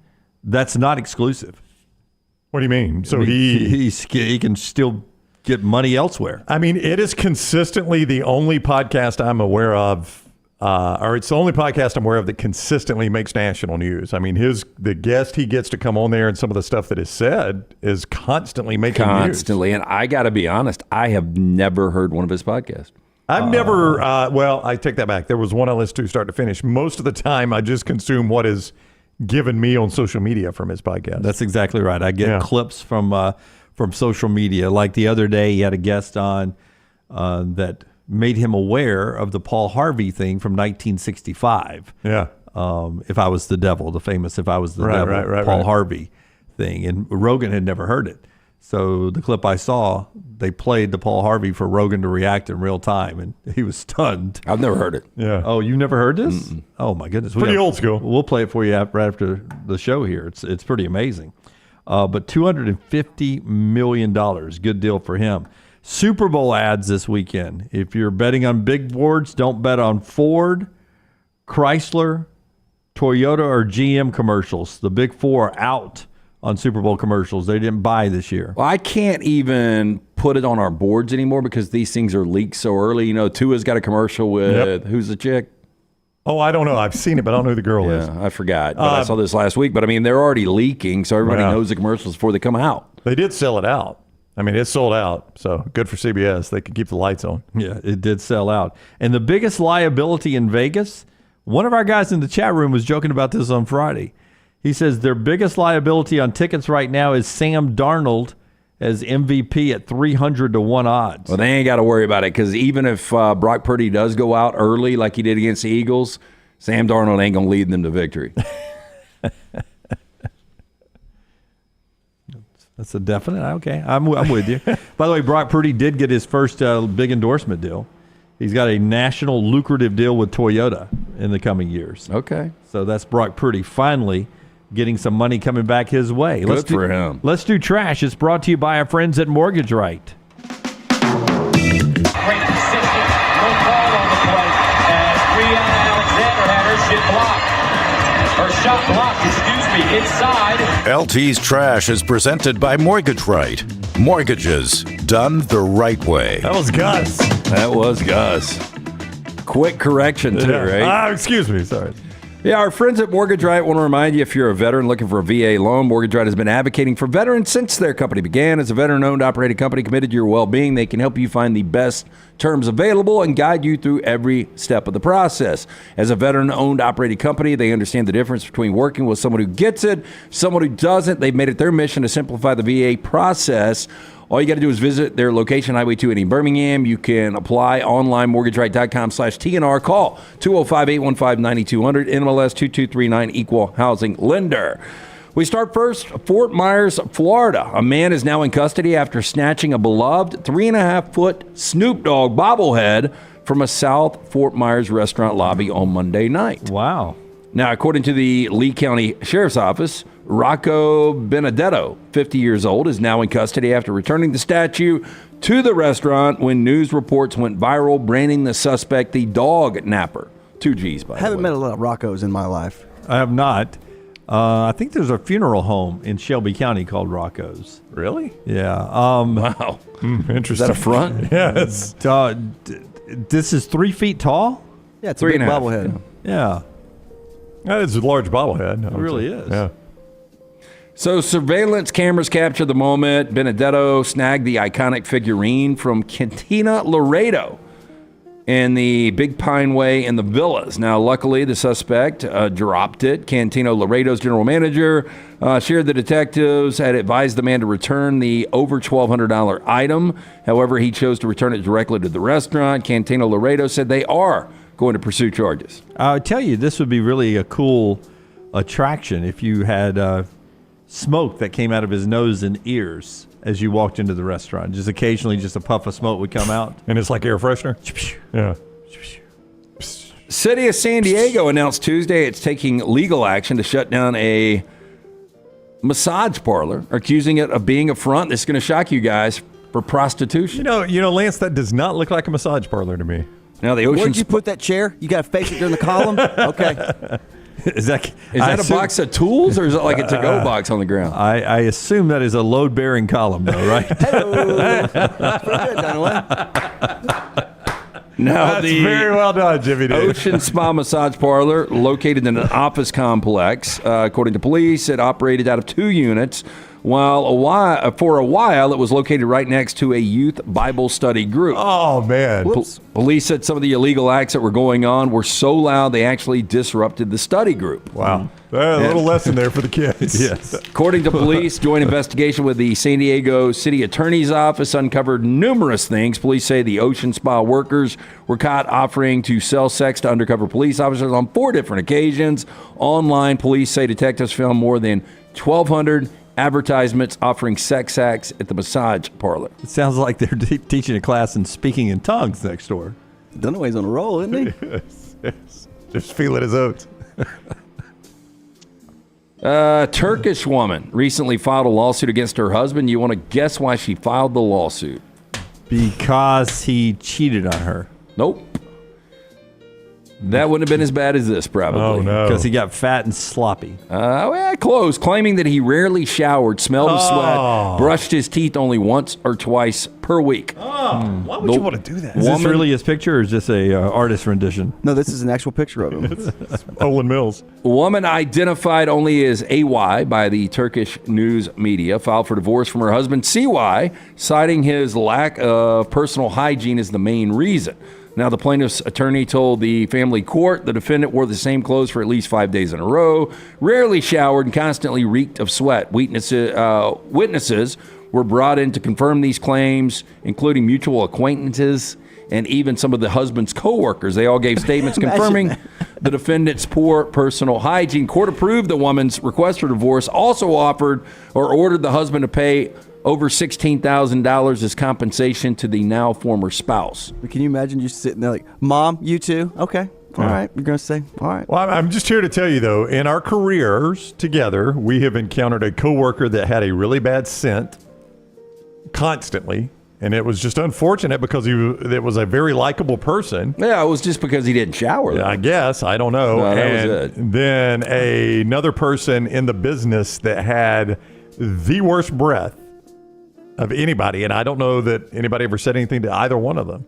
that's not exclusive. What do you mean? So he can still get money elsewhere. I mean, it is consistently the only podcast I'm aware of, or it's the only podcast I'm aware of that consistently makes national news. I mean, the guest he gets to come on there and some of the stuff that is said is constantly making news. Constantly. And I got to be honest, I have never heard one of his podcasts. I've never, well, I take that back. There was one I listened to start to finish. Most of the time, I just consume what is given me on social media from his podcast. That's exactly right. I get clips from social media. Like the other day, he had a guest on that made him aware of the Paul Harvey thing from 1965. Yeah. If I Was the Devil, the famous If I Was the Devil, Paul Harvey thing. And Rogan had never heard it. So the clip I saw, they played the Paul Harvey for Rogan to react in real time, and he was stunned. I've never heard it. Yeah. Oh, you never heard this? Mm-mm. Oh my goodness. Pretty old school. We'll play it for you right after the show here. It's pretty amazing. But $250 million, good deal for him. Super Bowl ads this weekend. If you're betting on big boards, don't bet on Ford, Chrysler, Toyota, or GM commercials. The big four are out on Super Bowl commercials. They didn't buy this year. Well, I can't even put it on our boards anymore because these things are leaked so early. You know, Tua's got a commercial with who's the chick? Oh, I don't know. I've seen it, but I don't know who the girl is. I forgot. But I saw this last week. But I mean, they're already leaking, so everybody knows the commercials before they come out. They did sell it out. I mean, it's sold out. So good for CBS. They can keep the lights on. Yeah, it did sell out. And the biggest liability in Vegas, one of our guys in the chat room was joking about this on Friday. He says their biggest liability on tickets right now is Sam Darnold as MVP at 300-1 odds. Well, they ain't got to worry about it because even if Brock Purdy does go out early like he did against the Eagles, Sam Darnold ain't going to lead them to victory. That's a definite. Okay, I'm with you. By the way, Brock Purdy did get his first big endorsement deal. He's got a national lucrative deal with Toyota in the coming years. Okay. So that's Brock Purdy finally getting some money coming back his way. Good for him. Let's do trash. It's brought to you by our friends at Mortgage Right. Great position. No call on the play. As Breanna Alexander had her shot blocked. Her shot blocked, inside. LT's Trash is presented by Mortgage Right. Mortgages done the right way. That was Gus. That was Gus. Quick correction, too, right? Excuse me. Sorry. Yeah, our friends at Mortgage Right want to remind you if you're a veteran looking for a VA loan, Mortgage Right has been advocating for veterans since their company began. As a veteran-owned, operated company committed to your well-being, they can help you find the best terms available and guide you through every step of the process. As a veteran-owned, operated company, they understand the difference between working with someone who gets it, someone who doesn't. They've made it their mission to simplify the VA process. All you got to do is visit their location, Highway 280 in Birmingham. You can apply online, mortgageright.com/TNR. Call 205-815-9200, NMLS 2239, Equal Housing Lender. We start first, Fort Myers, Florida. A man is now in custody after snatching a beloved 3.5-foot Snoop Dogg bobblehead from a South Fort Myers restaurant lobby on Monday night. Wow. Now, according to the Lee County Sheriff's Office, Rocco Benedetto, 50 years old, is now in custody after returning the statue to the restaurant when news reports went viral, branding the suspect the dog napper. 2 G's, by the way. I haven't met a lot of Roccos in my life. I have not. I think there's a funeral home in Shelby County called Rocco's. Really? Yeah. Wow. Interesting. Is that a front? Yes. This is 3 feet tall? Yeah, it's a big bobblehead. Yeah. That is a large bobblehead. It really is. Yeah. So surveillance cameras captured the moment Benedetto snagged the iconic figurine from Cantina Laredo in the Big Pine Way in the Villas. Now, luckily, the suspect dropped it. Cantina Laredo's general manager shared the detectives had advised the man to return the over $1,200 item. However, he chose to return it directly to the restaurant. Cantina Laredo said they are going to pursue charges. I tell you, this would be really a cool attraction if you had smoke that came out of his nose and ears as you walked into the restaurant. Just occasionally, just a puff of smoke would come out. And it's like air freshener? Yeah. City of San Diego announced Tuesday it's taking legal action to shut down a massage parlor, accusing it of being a front. This is going to shock you guys, for prostitution. You know, Lance, that does not look like a massage parlor to me. Now the ocean. Where'd you put that chair? You got to face it during the column? Okay. Is that a box of tools, or is it like a to-go box on the ground? I assume that is a load-bearing column, though, right? Now, that's very well done, Jimmy D. Ocean Spa Massage Parlor, located in an office complex. According to police, it operated out of 2 units, while for a while it was located right next to a youth Bible study group. Oh, man. Police said some of the illegal acts that were going on were so loud they actually disrupted the study group. Wow. A little lesson there for the kids. Yes. According to police, joint investigation with the San Diego City Attorney's Office uncovered numerous things. Police say the Ocean Spa workers were caught offering to sell sex to undercover police officers on 4 different occasions. Online, police say detectives found more than 1,200 advertisements offering sex acts at the massage parlor. It sounds like they're teaching a class in speaking in tongues next door. Dunaway's on a roll, isn't he? Yes. Just feeling his oats. Turkish woman recently filed a lawsuit against her husband. You want to guess why she filed the lawsuit? Because he cheated on her. Nope. That wouldn't have been as bad as this, probably. Oh, no. Because he got fat and sloppy. Close. Claiming that he rarely showered, smelled of sweat, brushed his teeth only once or twice per week. Why would you want to do that? Is this really his picture, or is this a artist rendition? No, this is an actual picture of him. It's Olin Mills. Woman identified only as AY by the Turkish news media filed for divorce from her husband CY, citing his lack of personal hygiene as the main reason. Now, the plaintiff's attorney told the family court the defendant wore the same clothes for at least 5 days in a row, rarely showered, and constantly reeked of sweat. Witnesses were brought in to confirm these claims, including mutual acquaintances and even some of the husband's co-workers. They all gave statements confirming the defendant's poor personal hygiene. Court approved the woman's request for divorce, also offered or ordered the husband to pay over $16,000 as compensation to the now former spouse. Can you imagine you sitting there like, Mom, you too? Okay. All right. You're going to say, all right. Well, I'm just here to tell you, though, in our careers together, we have encountered a coworker that had a really bad scent constantly. And it was just unfortunate because it was a very likable person. Yeah, it was just because he didn't shower. Yeah, I guess. I don't know. No, that and was it. Then another person in the business that had the worst breath of anybody. And I don't know that anybody ever said anything to either one of them.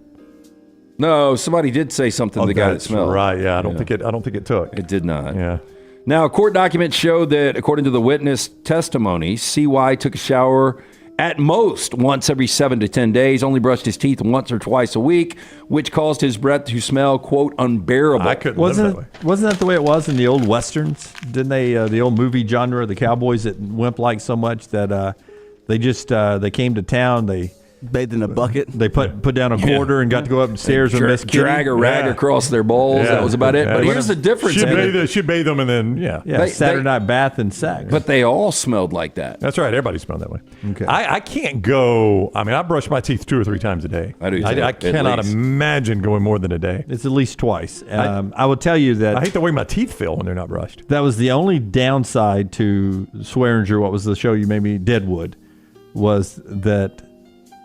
No, somebody did say something to the guy that smelled. Right, yeah. I don't think it took. It did not. Yeah. Now, court documents show that, according to the witness testimony, CY took a shower at most once every 7 to 10 days, only brushed his teeth once or twice a week, which caused his breath to smell, quote, unbearable. I couldn't live that way. Wasn't that the way it was in the old Westerns? Didn't they, the old movie genre, the cowboys that wimp like so much that they came to town, they bathed in a bucket. They put down a quarter and got to go upstairs with Miss Kitty. Drag a rag across their bowls. That was about it. But here's the difference. She'd bathe them and then, Saturday night bath and sex. But they all smelled like that. That's right. Everybody smelled that way. Okay. I can't go. I mean, I brush my teeth 2 or 3 times a day. I do. I cannot imagine going more than a day. It's at least twice. I will tell you that I hate the way my teeth feel when they're not brushed. That was the only downside to Swearinger. What was the show you made me? Deadwood. Was that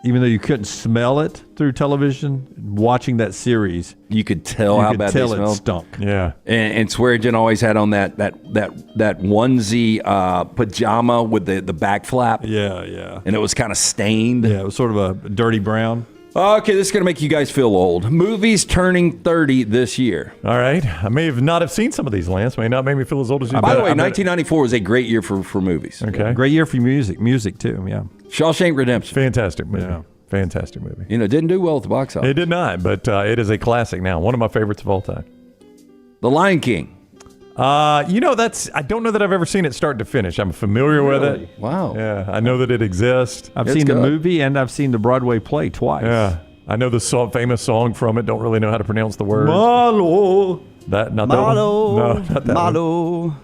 even though you couldn't smell it through television, watching that series, you could tell how bad they smelled. It stunk. Yeah, and Swearinger always had on that onesie pajama with the back flap. Yeah, and it was kind of stained. Yeah, it was sort of a dirty brown. Okay, this is going to make you guys feel old. Movies turning 30 this year. All right. I may not have seen some of these, Lance. May not make me feel as old as you. By the way, 1994 was a great year for movies. Okay. Great year for music too, yeah. Shawshank Redemption. Fantastic movie. Yeah. Fantastic movie. You know, it didn't do well at the box office. It did not, but it is a classic now. One of my favorites of all time. The Lion King. I don't know that I've ever seen it start to finish. I'm familiar with it. Wow. Yeah, I know that it exists. I've seen the movie and I've seen the Broadway play twice. Yeah. I know the famous song from it. Don't really know how to pronounce the words. Malo. Not that one. No, not that one.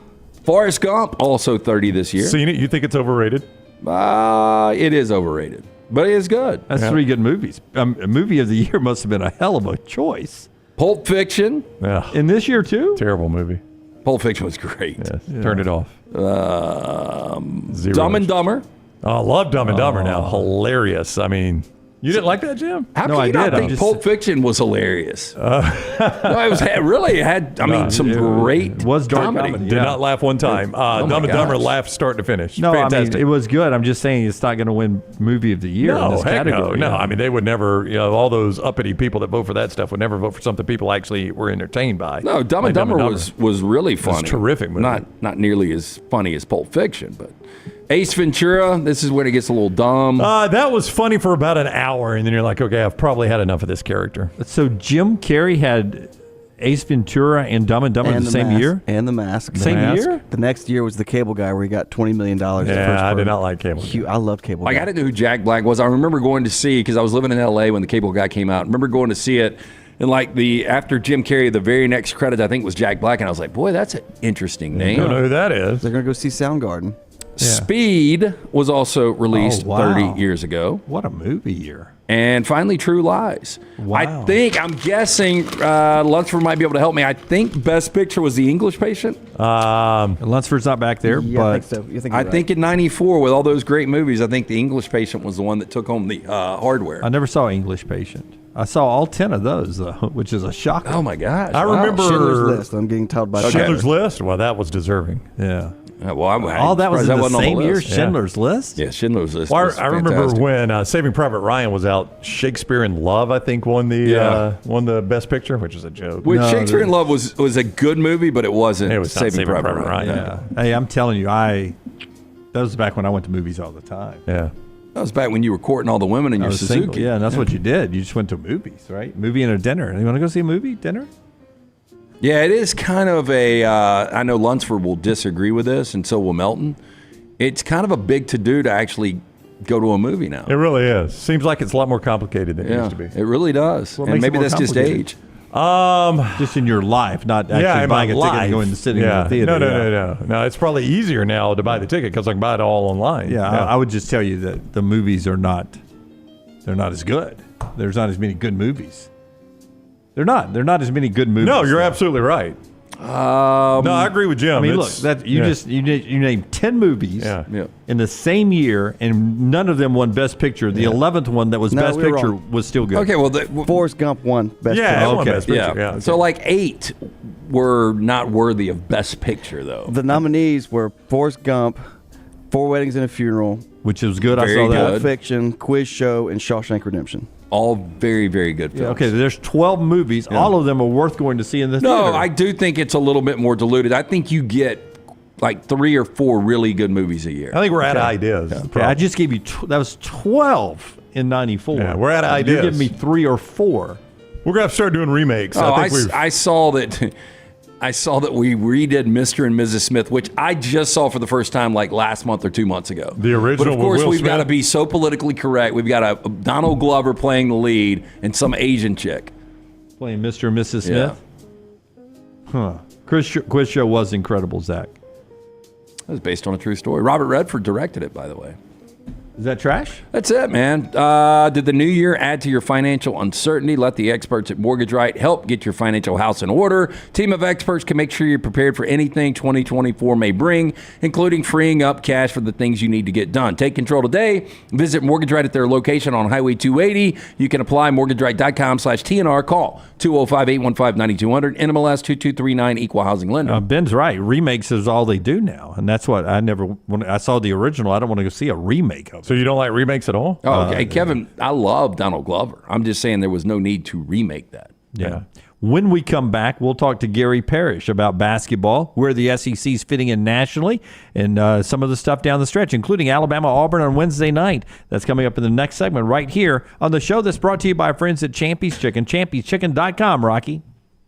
Forrest Gump, also 30 this year. Seen it? You think it's overrated? It is overrated, but it is good. That's 3 good movies. A movie of the year must have been a hell of a choice. Pulp Fiction. Yeah. In this year too? Terrible movie. Pulp Fiction was great. Yes. Turned it off. Dumb and Dumber. Oh, I love Dumb and Dumber now. Hilarious. I mean, you didn't like that, Jim? How can you not think Pulp Fiction was hilarious? No, it was really had. I mean, some great comedy. Did not laugh one time. Dumb and Dumber laughed start to finish. No, Fantastic. I mean, it was good. I'm just saying it's not going to win movie of the year in this category. No, I mean, they would never, all those uppity people that vote for that stuff would never vote for something people actually were entertained by. No, Dumb and Dumber was really funny. It was a terrific movie. Not nearly as funny as Pulp Fiction, but Ace Ventura, this is when it gets a little dumb. That was funny for about an hour, and then you're like, okay, I've probably had enough of this character. So Jim Carrey had Ace Ventura and Dumb and Dumber the same year? And The Mask. Same year? The next year was The Cable Guy, where he got $20 million. Yeah, I did not like Cable Guy. I loved Cable Guy. I didn't know who Jack Black was. I remember going to see, because I was living in L.A. when The Cable Guy came out. I remember going to see it, and after Jim Carrey, the very next credit, I think, was Jack Black, and I was like, boy, that's an interesting name. I don't know who that is. They're going to go see Soundgarden. Yeah. Speed was also released 30 years ago. What a movie year. And finally, True Lies. Wow. I'm guessing, Lunsford might be able to help me. I think Best Picture was The English Patient. Lunsford's not back there, Yeah, but I think so. You think I think in 94, with all those great movies, I think The English Patient was the one that took home the hardware. I never saw English Patient. I saw all 10 of those, though, which is a shock. Oh, my gosh. I remember Schindler's List. I'm getting told by Schindler's List? Well, that was deserving. Yeah. All that was in the same year, Schindler's List? Yeah, Schindler's List. Well, was I remember fantastic. when Saving Private Ryan was out, Shakespeare in Love, I think, won the Best Picture, which is a joke. Shakespeare in Love was a good movie, but it wasn't. It was not Saving Private Ryan. Yeah. Hey, I'm telling you, that was back when I went to movies all the time. Yeah. That was back when you were courting all the women in your Suzuki. Single. Yeah, and that's what you did. You just went to movies, right? Movie and a dinner. You want to go see a movie, dinner? Yeah, it is kind of I know Lunsford will disagree with this, and so will Melton. It's kind of a big to-do to actually go to a movie now. It really is. Seems like it's a lot more complicated than it used to be. It really does. What And makes it maybe more that's just age. Just in your life, not actually in buying a my ticket life. and going to sitting in the theater. No, it's probably easier now to buy the ticket because I can buy it all online. Yeah, I would just tell you that the movies they're not as good. There's not as many good movies. They're not as many good movies. No, you're absolutely right. No, I agree with Jim. I mean, look, you named 10 movies in the same year, and none of them won Best Picture. The 11th one that was Best Picture was still good. Okay, well, Forrest Gump won Best Picture. it won Best Picture. Yeah. So 8 were not worthy of Best Picture, though. The nominees were Forrest Gump, Four Weddings and a Funeral, which was good. Very I saw that. Pulp Fiction, Quiz Show, and Shawshank Redemption. All very, very good films. Okay, there's 12 movies. Yeah. All of them are worth going to see in the theater. No, I do think it's a little bit more diluted. I think you get 3 or 4 really good movies a year. I think we're out of ideas. Okay, I just gave you that was 12 in 94. Yeah, we're out of ideas. You're giving me 3 or 4. We're gonna have to start doing remakes. I saw that. I saw that we redid Mr. and Mrs. Smith, which I just saw for the first time last month or 2 months ago. The original. But of course, with Will we've got to Smith? be so politically correct. We've got a Donald Glover playing the lead and some Asian chick playing Mr. and Mrs. Smith. Huh. Quiz Show was incredible, Zach. That was based on a true story. Robert Redford directed it, by the way. Is that trash? That's it, man. Did the new year add to your financial uncertainty? Let the experts at Mortgage Right help get your financial house in order. Team of experts can make sure you're prepared for anything 2024 may bring, including freeing up cash for the things you need to get done. Take control today. Visit Mortgage Right at their location on Highway 280. You can apply mortgageright.com/TNR. Call 205-815-9200. NMLS 2239, Equal Housing Lender. Ben's right. Remakes is all they do now. And that's what when I saw the original, I don't want to go see a remake of it. So you don't like remakes at all? Oh, okay. Kevin, I love Donald Glover. I'm just saying there was no need to remake that. Yeah. When we come back, we'll talk to Gary Parrish about basketball, where the SEC's fitting in nationally, and some of the stuff down the stretch, including Alabama-Auburn on Wednesday night. That's coming up in the next segment right here on the show that's brought to you by our friends at Champy's Chicken, champyschicken.com, Rocky.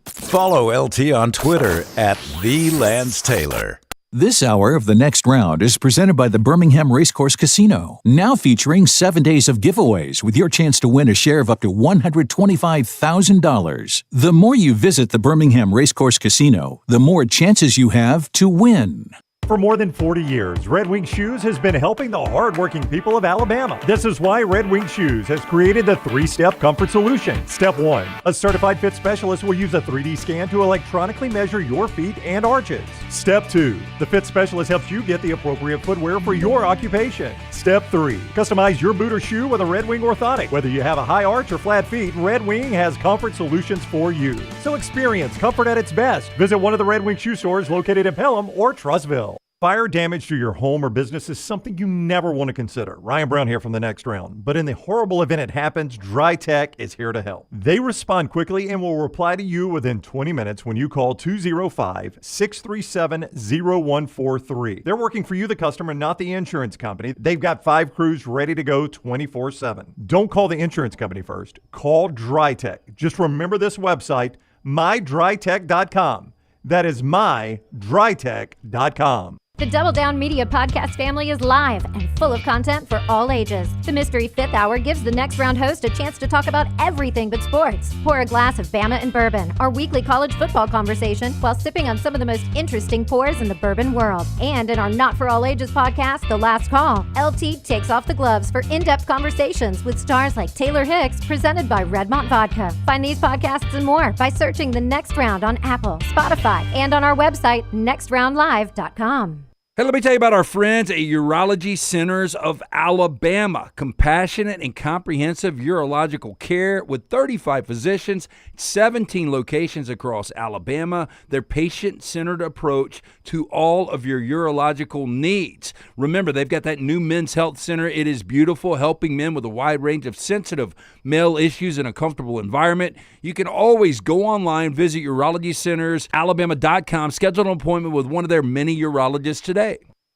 Follow LT on Twitter at @TheLanceTaylor. This hour of The Next Round is presented by the Birmingham Racecourse Casino, now featuring 7 days of giveaways with your chance to win a share of up to $125,000. The more you visit the Birmingham Racecourse Casino, the more chances you have to win. For more than 40 years, Red Wing Shoes has been helping the hardworking people of Alabama. This is why Red Wing Shoes has created the 3-step comfort solution. Step 1, a certified fit specialist will use a 3D scan to electronically measure your feet and arches. Step 2, the fit specialist helps you get the appropriate footwear for your occupation. Step 3, customize your boot or shoe with a Red Wing orthotic. Whether you have a high arch or flat feet, Red Wing has comfort solutions for you. So experience comfort at its best. Visit one of the Red Wing shoe stores located in Pelham or Trussville. Fire damage to your home or business is something you never want to consider. Ryan Brown here from The Next Round. But in the horrible event it happens, Dry Tech is here to help. They respond quickly and will reply to you within 20 minutes when you call 205-637-0143. They're working for you, the customer, not the insurance company. They've got 5 crews ready to go 24/7. Don't call the insurance company first. Call Dry Tech. Just remember this website, mydrytech.com. That is mydrytech.com. The Double Down Media podcast family is live and full of content for all ages. The Mystery Fifth Hour gives the Next Round host a chance to talk about everything but sports. Pour a glass of Bama and bourbon, our weekly college football conversation, while sipping on some of the most interesting pours in the bourbon world. And in our Not For All Ages podcast, The Last Call, LT takes off the gloves for in-depth conversations with stars like Taylor Hicks, presented by Redmont Vodka. Find these podcasts and more by searching The Next Round on Apple, Spotify, and on our website, nextroundlive.com. Hey, let me tell you about our friends at Urology Centers of Alabama. Compassionate and comprehensive urological care with 35 physicians, 17 locations across Alabama. Their patient-centered approach to all of your urological needs. Remember, they've got that new men's health center. It is beautiful, helping men with a wide range of sensitive male issues in a comfortable environment. You can always go online, visit urologycentersalabama.com, schedule an appointment with one of their many urologists today.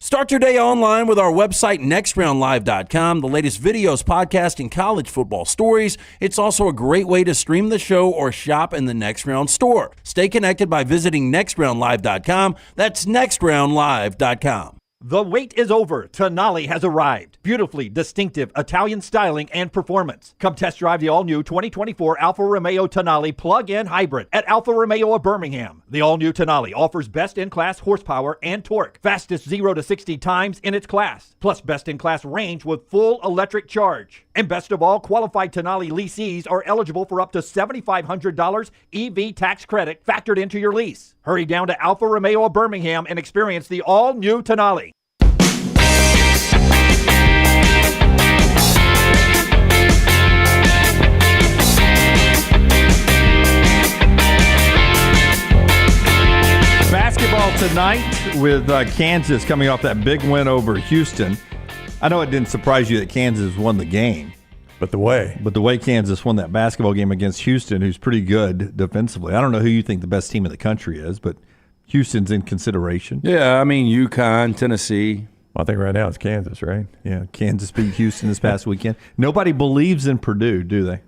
Start your day online with our website, nextroundlive.com, the latest videos, podcasts, and college football stories. It's also a great way to stream the show or shop in the Next Round store. Stay connected by visiting nextroundlive.com. That's nextroundlive.com. The wait is over. Tonali has arrived. Beautifully distinctive Italian styling and performance. Come test drive the all-new 2024 Alfa Romeo Tonali plug-in hybrid at Alfa Romeo of Birmingham. The all-new Tonali offers best-in-class horsepower and torque, fastest 0 to 60 times in its class, plus best-in-class range with full electric charge. And best of all, qualified Tonali leasees are eligible for up to $7,500 EV tax credit factored into your lease. Hurry down to Alfa Romeo of Birmingham and experience the all-new Tonali. Basketball tonight with Kansas coming off that big win over Houston. I know it didn't surprise you that Kansas won the game. But the way Kansas won that basketball game against Houston, who's pretty good defensively. I don't know who you think the best team in the country is, but Houston's in consideration. Yeah, I mean, UConn, Tennessee. Well, I think right now it's Kansas, right? Yeah, Kansas beat Houston this past weekend. Nobody believes in Purdue, do they?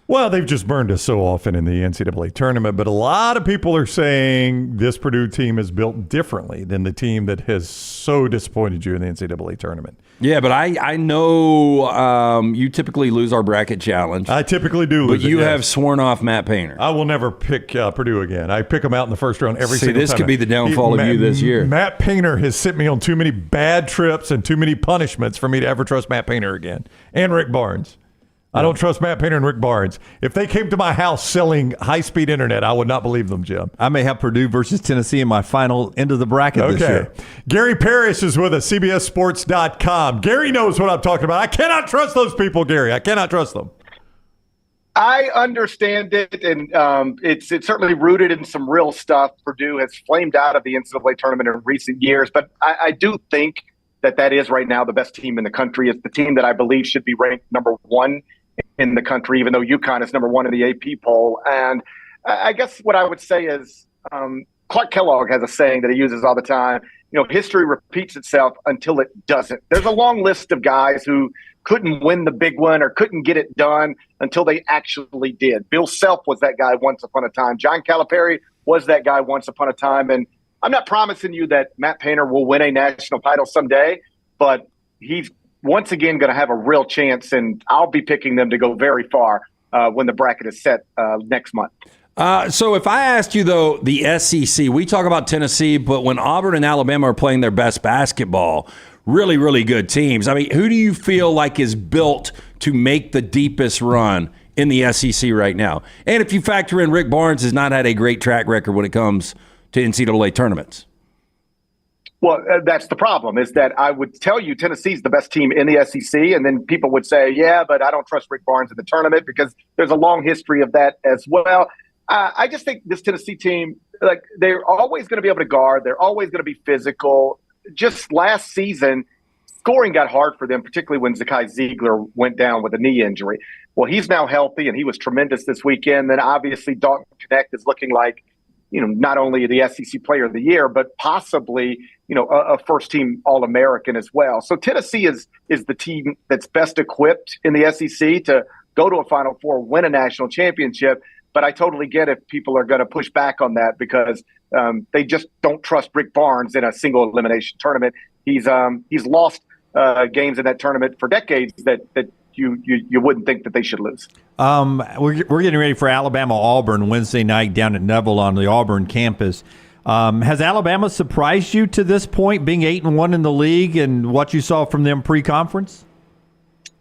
Well, they've just burned us so often in the NCAA tournament, but a lot of people are saying this Purdue team is built differently than the team that has so disappointed you in the NCAA tournament. Yeah, but I know you typically lose our bracket challenge. I typically do lose but you it, have sworn off Matt Painter. I will never pick Purdue again. I pick them out in the first round every single time. See, this could be the downfall of you this year. Matt Painter has sent me on too many bad trips and too many punishments for me to ever trust Matt Painter again. And Rick Barnes. I don't trust Matt Painter and Rick Barnes. If they came to my house selling high-speed internet, I would not believe them, Jim. I may have Purdue versus Tennessee in my final end of the bracket this year. Gary Parrish is with us, CBSSports.com. Gary knows what I'm talking about. I cannot trust those people, Gary. I cannot trust them. I understand it, and it's certainly rooted in some real stuff. Purdue has flamed out of the NCAA tournament in recent years, but I do think that is right now the best team in the country. It's the team that I believe should be ranked number one in the country, even though UConn is number one in the AP poll. And I guess what I would say is Clark Kellogg has a saying that he uses all the time. You know, history repeats itself until it doesn't. There's a long list of guys who couldn't win the big one or couldn't get it done until they actually did. Bill Self was that guy once upon a time. John Calipari was that guy once upon a time. And I'm not promising you that Matt Painter will win a national title someday, but he's once again going to have a real chance, and I'll be picking them to go very far when the bracket is set next month. So if I asked you, though, the SEC, we talk about Tennessee, but when Auburn and Alabama are playing their best basketball, really, really good teams. I mean, who do you feel like is built to make the deepest run in the SEC right now? And if you factor in Rick Barnes has not had a great track record when it comes to NCAA tournaments. Well, that's the problem, is that I would tell you Tennessee's the best team in the SEC, and then people would say, yeah, but I don't trust Rick Barnes in the tournament because there's a long history of that as well. I just think this Tennessee team, like, they're always going to be able to guard. They're always going to be physical. Just last season, scoring got hard for them, particularly when Zakai Ziegler went down with a knee injury. Well, he's now healthy, and he was tremendous this weekend. Then obviously Dalton Connect is looking like, not only the SEC Player of the Year, but possibly, a first-team All-American as well. So Tennessee is the team that's best equipped in the SEC to go to a Final Four, win a national championship. But I totally get if people are going to push back on that because they just don't trust Rick Barnes in a single elimination tournament. He's lost games in that tournament for decades that you wouldn't think that they should lose. We're getting ready for Alabama-Auburn Wednesday night down at Neville on the Auburn campus. Has Alabama surprised you to this point, being 8-1 in the league, and what you saw from them pre-conference?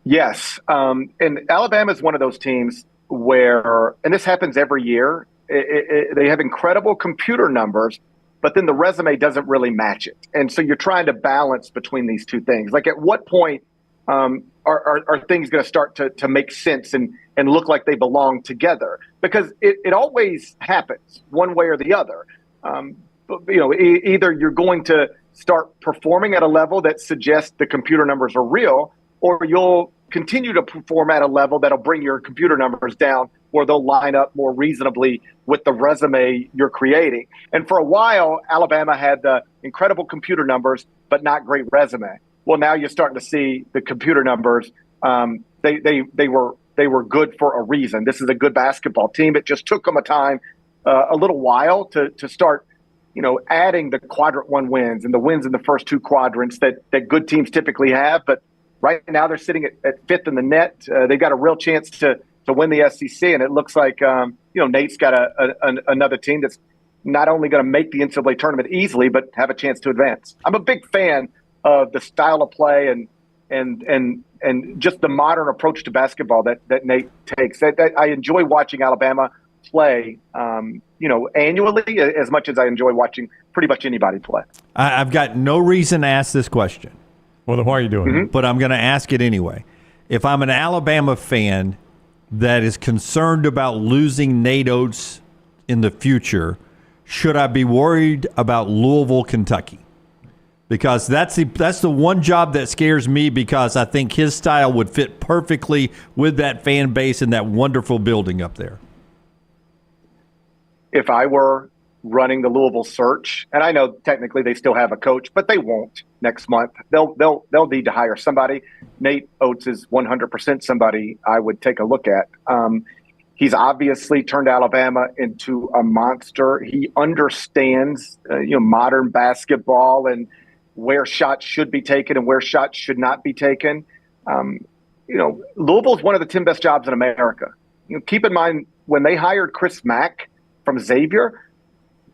Yes, and Alabama is one of those teams where, and this happens every year, they have incredible computer numbers, but then the resume doesn't really match it. And so you're trying to balance between these two things. Like, at what point are things going to start to make sense and look like they belong together? Because it always happens one way or the other. Either you're going to start performing at a level that suggests the computer numbers are real, or you'll continue to perform at a level that'll bring your computer numbers down, or they'll line up more reasonably with the resume you're creating. And for a while, Alabama had the incredible computer numbers, but not great resume. Well, now you're starting to see the computer numbers. They were good for a reason. This is a good basketball team. It just took them a little while to start, adding the quadrant one wins and the wins in the first two quadrants that good teams typically have. But right now they're sitting at fifth in the net. They've got a real chance to win the SEC, and it looks like Nate's got another team that's not only going to make the NCAA tournament easily, but have a chance to advance. I'm a big fan of the style of play and just the modern approach to basketball that Nate takes. I enjoy watching Alabama play, annually as much as I enjoy watching pretty much anybody play. I've got no reason to ask this question. Well, then why are you doing it? But I'm going to ask it anyway. If I'm an Alabama fan that is concerned about losing Nate Oates in the future, should I be worried about Louisville, Kentucky? Because that's the one job that scares me, because I think his style would fit perfectly with that fan base and that wonderful building up there. If I were running the Louisville search, and I know technically they still have a coach, but they won't next month. They'll need to hire somebody. Nate Oates is 100% somebody I would take a look at. He's obviously turned Alabama into a monster. He understands modern basketball and where shots should be taken and where shots should not be taken. Louisville is one of the 10 best jobs in America. Keep in mind, when they hired Chris Mack from Xavier,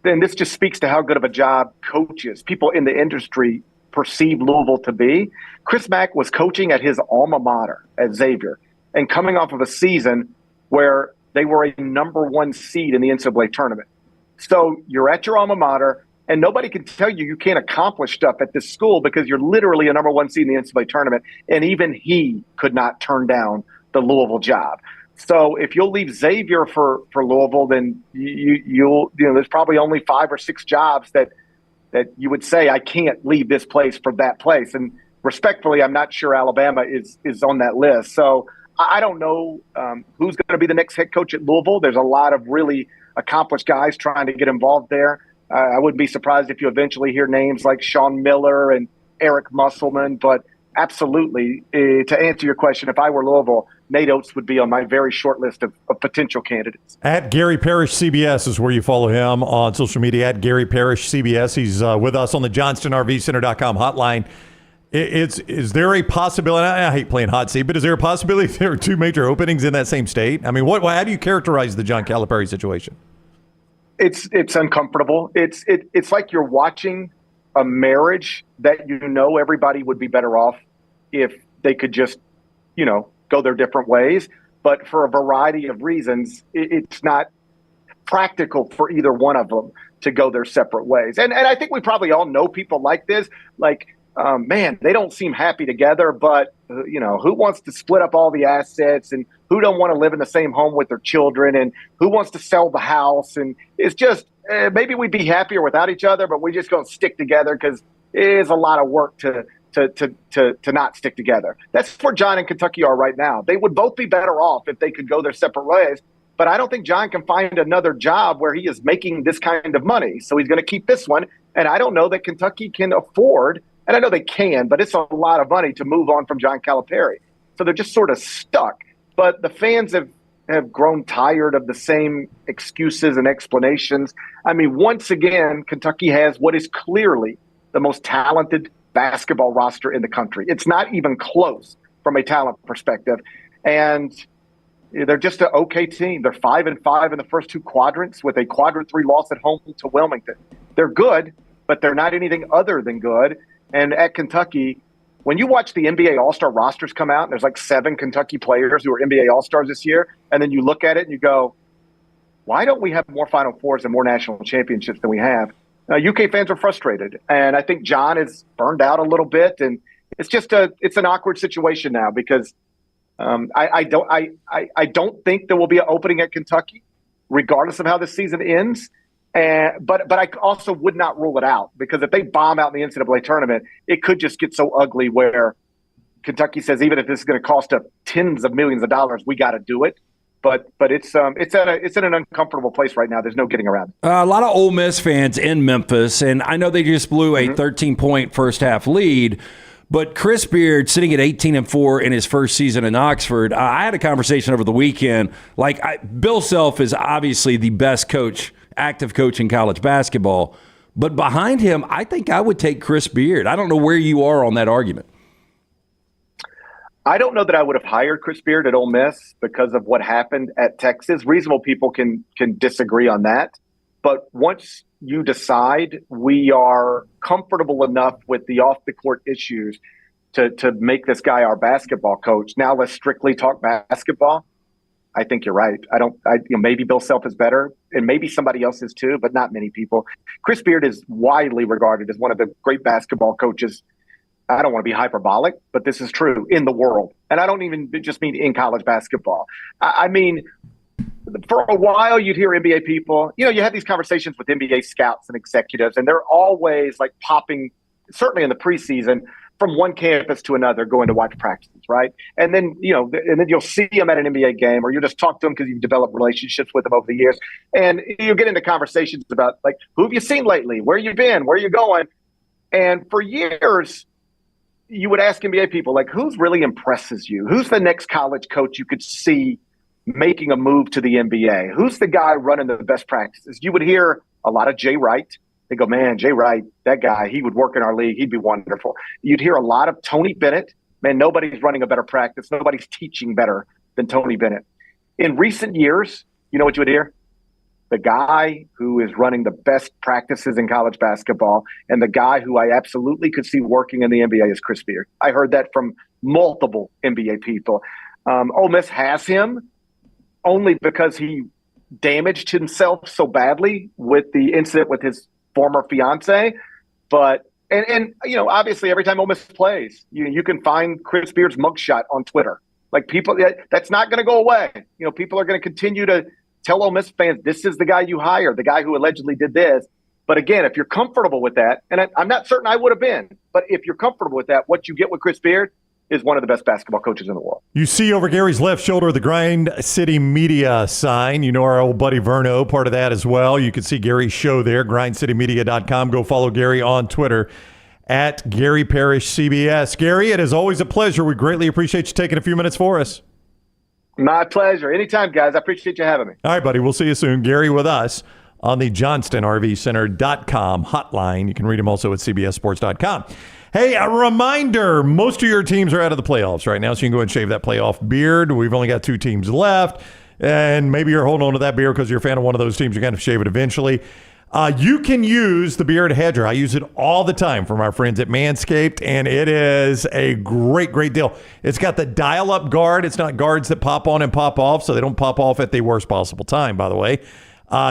then this just speaks to how good of a job coaches, people in the industry, perceive Louisville to be. Chris Mack was coaching at his alma mater at Xavier and coming off of a season where they were a number one seed in the NCAA tournament. So you're at your alma mater, and nobody can tell you can't accomplish stuff at this school because you're literally a number one seed in the NCAA tournament. And even he could not turn down the Louisville job. So if you'll leave Xavier for Louisville, then you'll there's probably only 5 or 6 jobs that you would say, I can't leave this place for that place. And respectfully, I'm not sure Alabama is on that list. So I don't know who's going to be the next head coach at Louisville. There's a lot of really accomplished guys trying to get involved there. I wouldn't be surprised if you eventually hear names like Sean Miller and Eric Musselman, but absolutely, to answer your question, if I were Louisville, Nate Oates would be on my very short list of potential candidates. At Gary Parrish CBS is where you follow him on social media, at Gary Parrish CBS. He's with us on the JohnstonRVCenter.com hotline. Is there a possibility? I hate playing hot seat, but is there a possibility there are two major openings in that same state? I mean, how do you characterize the John Calipari situation? It's uncomfortable. It's like you're watching a marriage that everybody would be better off if they could just go their different ways. But for a variety of reasons, it's not practical for either one of them to go their separate ways. And I think we probably all know people like this. Like, man, they don't seem happy together, but who wants to split up all the assets, and who don't want to live in the same home with their children, and who wants to sell the house? And it's just maybe we'd be happier without each other, but we just going to stick together because it is a lot of work to not stick together. That's where John and Kentucky are right now. They would both be better off if they could go their separate ways. But I don't think John can find another job where he is making this kind of money. So he's going to keep this one. And I don't know that Kentucky can afford, and I know they can, but it's a lot of money to move on from John Calipari. So they're just sort of stuck. But the fans have grown tired of the same excuses and explanations. I mean, once again, Kentucky has what is clearly the most talented basketball roster in the country. It's not even close from a talent perspective. And they're just an okay team. They're 5-5 in the first two quadrants with a quadrant 3 loss at home to Wilmington. They're good, but they're not anything other than good. And at Kentucky, when you watch the NBA All-Star rosters come out, and there's like 7 Kentucky players who are NBA All-Stars this year, and then you look at it and you go, why don't we have more Final Fours and more national championships than we have? UK fans are frustrated, and I think John is burned out a little bit, and it's just it's an awkward situation now because I don't think there will be an opening at Kentucky, regardless of how this season ends. But I also would not rule it out, because if they bomb out in the NCAA tournament, it could just get so ugly where Kentucky says, even if this is going to cost us tens of millions of dollars, we got to do it. But it's in an uncomfortable place right now. There's no getting around it. A lot of Ole Miss fans in Memphis, and I know they just blew a 13-point first half lead. But Chris Beard sitting at 18-4 in his first season in Oxford. I had a conversation over the weekend. Bill Self is obviously the best coach, active coach in college basketball. But behind him, I think I would take Chris Beard. I don't know where you are on that argument. I don't know that I would have hired Chris Beard at Ole Miss because of what happened at Texas. Reasonable people can disagree on that. But once you decide we are comfortable enough with the off-the-court issues to make this guy our basketball coach, now let's strictly talk basketball. I think you're right. Maybe Bill Self is better, and maybe somebody else is too, but not many people. Chris Beard is widely regarded as one of the great basketball coaches. I don't want to be hyperbolic, but this is true in the world. And I don't even just mean in college basketball. I mean, for a while you'd hear NBA people, you have these conversations with NBA scouts and executives, and they're always like popping, certainly in the preseason, from one campus to another, going to watch practices, right? And then, and then you'll see them at an NBA game, or you'll just talk to them because you've developed relationships with them over the years. And you'll get into conversations about, like, who have you seen lately? Where you been? Where you going? And for years, you would ask NBA people, like, who's really impresses you? Who's the next college coach you could see making a move to the NBA? Who's the guy running the best practices? You would hear a lot of Jay Wright. They go, man, Jay Wright, that guy, he would work in our league. He'd be wonderful. You'd hear a lot of Tony Bennett. Man, nobody's running a better practice. Nobody's teaching better than Tony Bennett. In recent years, you know what you would hear? The guy who is running the best practices in college basketball and the guy who I absolutely could see working in the NBA is Chris Beard. I heard that from multiple NBA people. Ole Miss has him only because he damaged himself so badly with the incident with his former fiance. But, and obviously every time Ole Miss plays, you can find Chris Beard's mugshot on Twitter. Like, people, that's not going to go away. People are going to continue to tell Ole Miss fans, this is the guy you hire, the guy who allegedly did this. But again, if you're comfortable with that, and I'm not certain I would have been, but if you're comfortable with that, what you get with Chris Beard is one of the best basketball coaches in the world. You see over Gary's left shoulder the Grind City Media sign. Our old buddy Verno, part of that as well. You can see Gary's show there, grindcitymedia.com. Go follow Gary on Twitter at Gary Parrish CBS. Gary, it is always a pleasure. We greatly appreciate you taking a few minutes for us. My pleasure. Anytime, guys. I appreciate you having me. All right, buddy. We'll see you soon. Gary with us on the JohnstonRVCenter.com hotline. You can read him also at CBSSports.com. Hey, a reminder, most of your teams are out of the playoffs right now, so you can go ahead and shave that playoff beard. We've only got 2 teams left, and maybe you're holding on to that beard because you're a fan of one of those teams. You're going to shave it eventually. You can use the Beard Hedger. I use it all the time from our friends at Manscaped, and it is a great, great deal. It's got the dial-up guard. It's not guards that pop on and pop off, so they don't pop off at the worst possible time, by the way.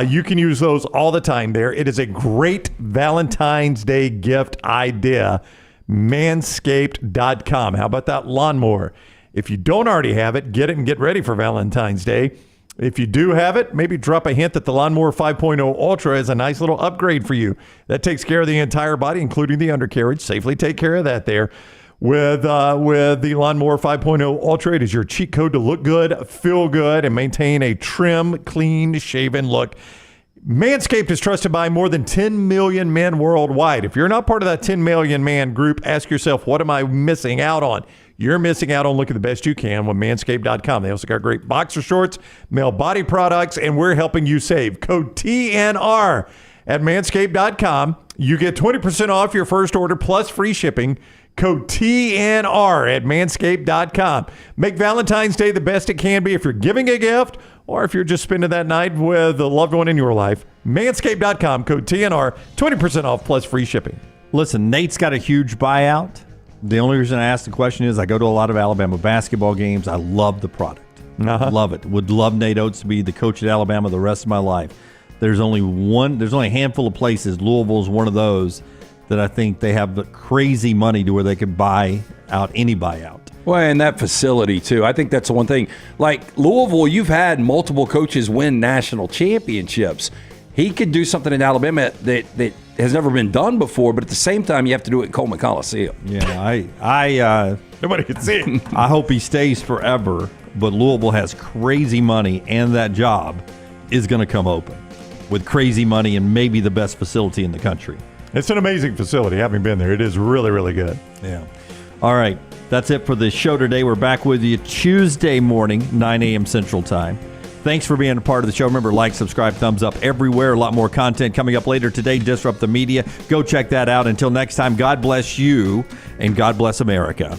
You can use those all the time there. It is a great Valentine's Day gift idea. Manscaped.com. How about that lawnmower? If you don't already have it, get it and get ready for Valentine's Day. If you do have it, maybe drop a hint that the Lawnmower 5.0 Ultra is a nice little upgrade for you. That takes care of the entire body, including the undercarriage. Safely take care of that there. With the Lawnmower 5.0 Ultra, it is your cheat code to look good, feel good, and maintain a trim, clean, shaven look. Manscaped is trusted by more than 10 million men worldwide. If you're not part of that 10 million man group, ask yourself, what am I missing out on? You're missing out on looking the best you can with Manscaped.com. They also got great boxer shorts, male body products, and we're helping you save. Code TNR at Manscaped.com. You get 20% off your first order plus free shipping. Code TNR at Manscaped.com. Make Valentine's Day the best it can be if you're giving a gift or if you're just spending that night with a loved one in your life. Manscaped.com, code TNR, 20% off plus free shipping. Listen, Nate's got a huge buyout. The only reason I asked the question is I go to a lot of Alabama basketball games. I love the product. Love it. Would love Nate Oates to be the coach at Alabama the rest of my life. There's only a handful of places. Louisville's one of those that I think they have the crazy money to where they could buy out any buyout. Well, and that facility, too. I think that's the one thing. Like Louisville, you've had multiple coaches win national championships. He could do something in Alabama that has never been done before, but at the same time, you have to do it in Coleman Coliseum. Yeah, nobody can see it. I hope he stays forever, but Louisville has crazy money, and that job is going to come open with crazy money and maybe the best facility in the country. It's an amazing facility. Having been there, it is really, really good. Yeah. All right. That's it for the show today. We're back with you Tuesday morning, 9 a.m. Central Time. Thanks for being a part of the show. Remember, like, subscribe, thumbs up everywhere. A lot more content coming up later today. Disrupt the Media. Go check that out. Until next time, God bless you and God bless America.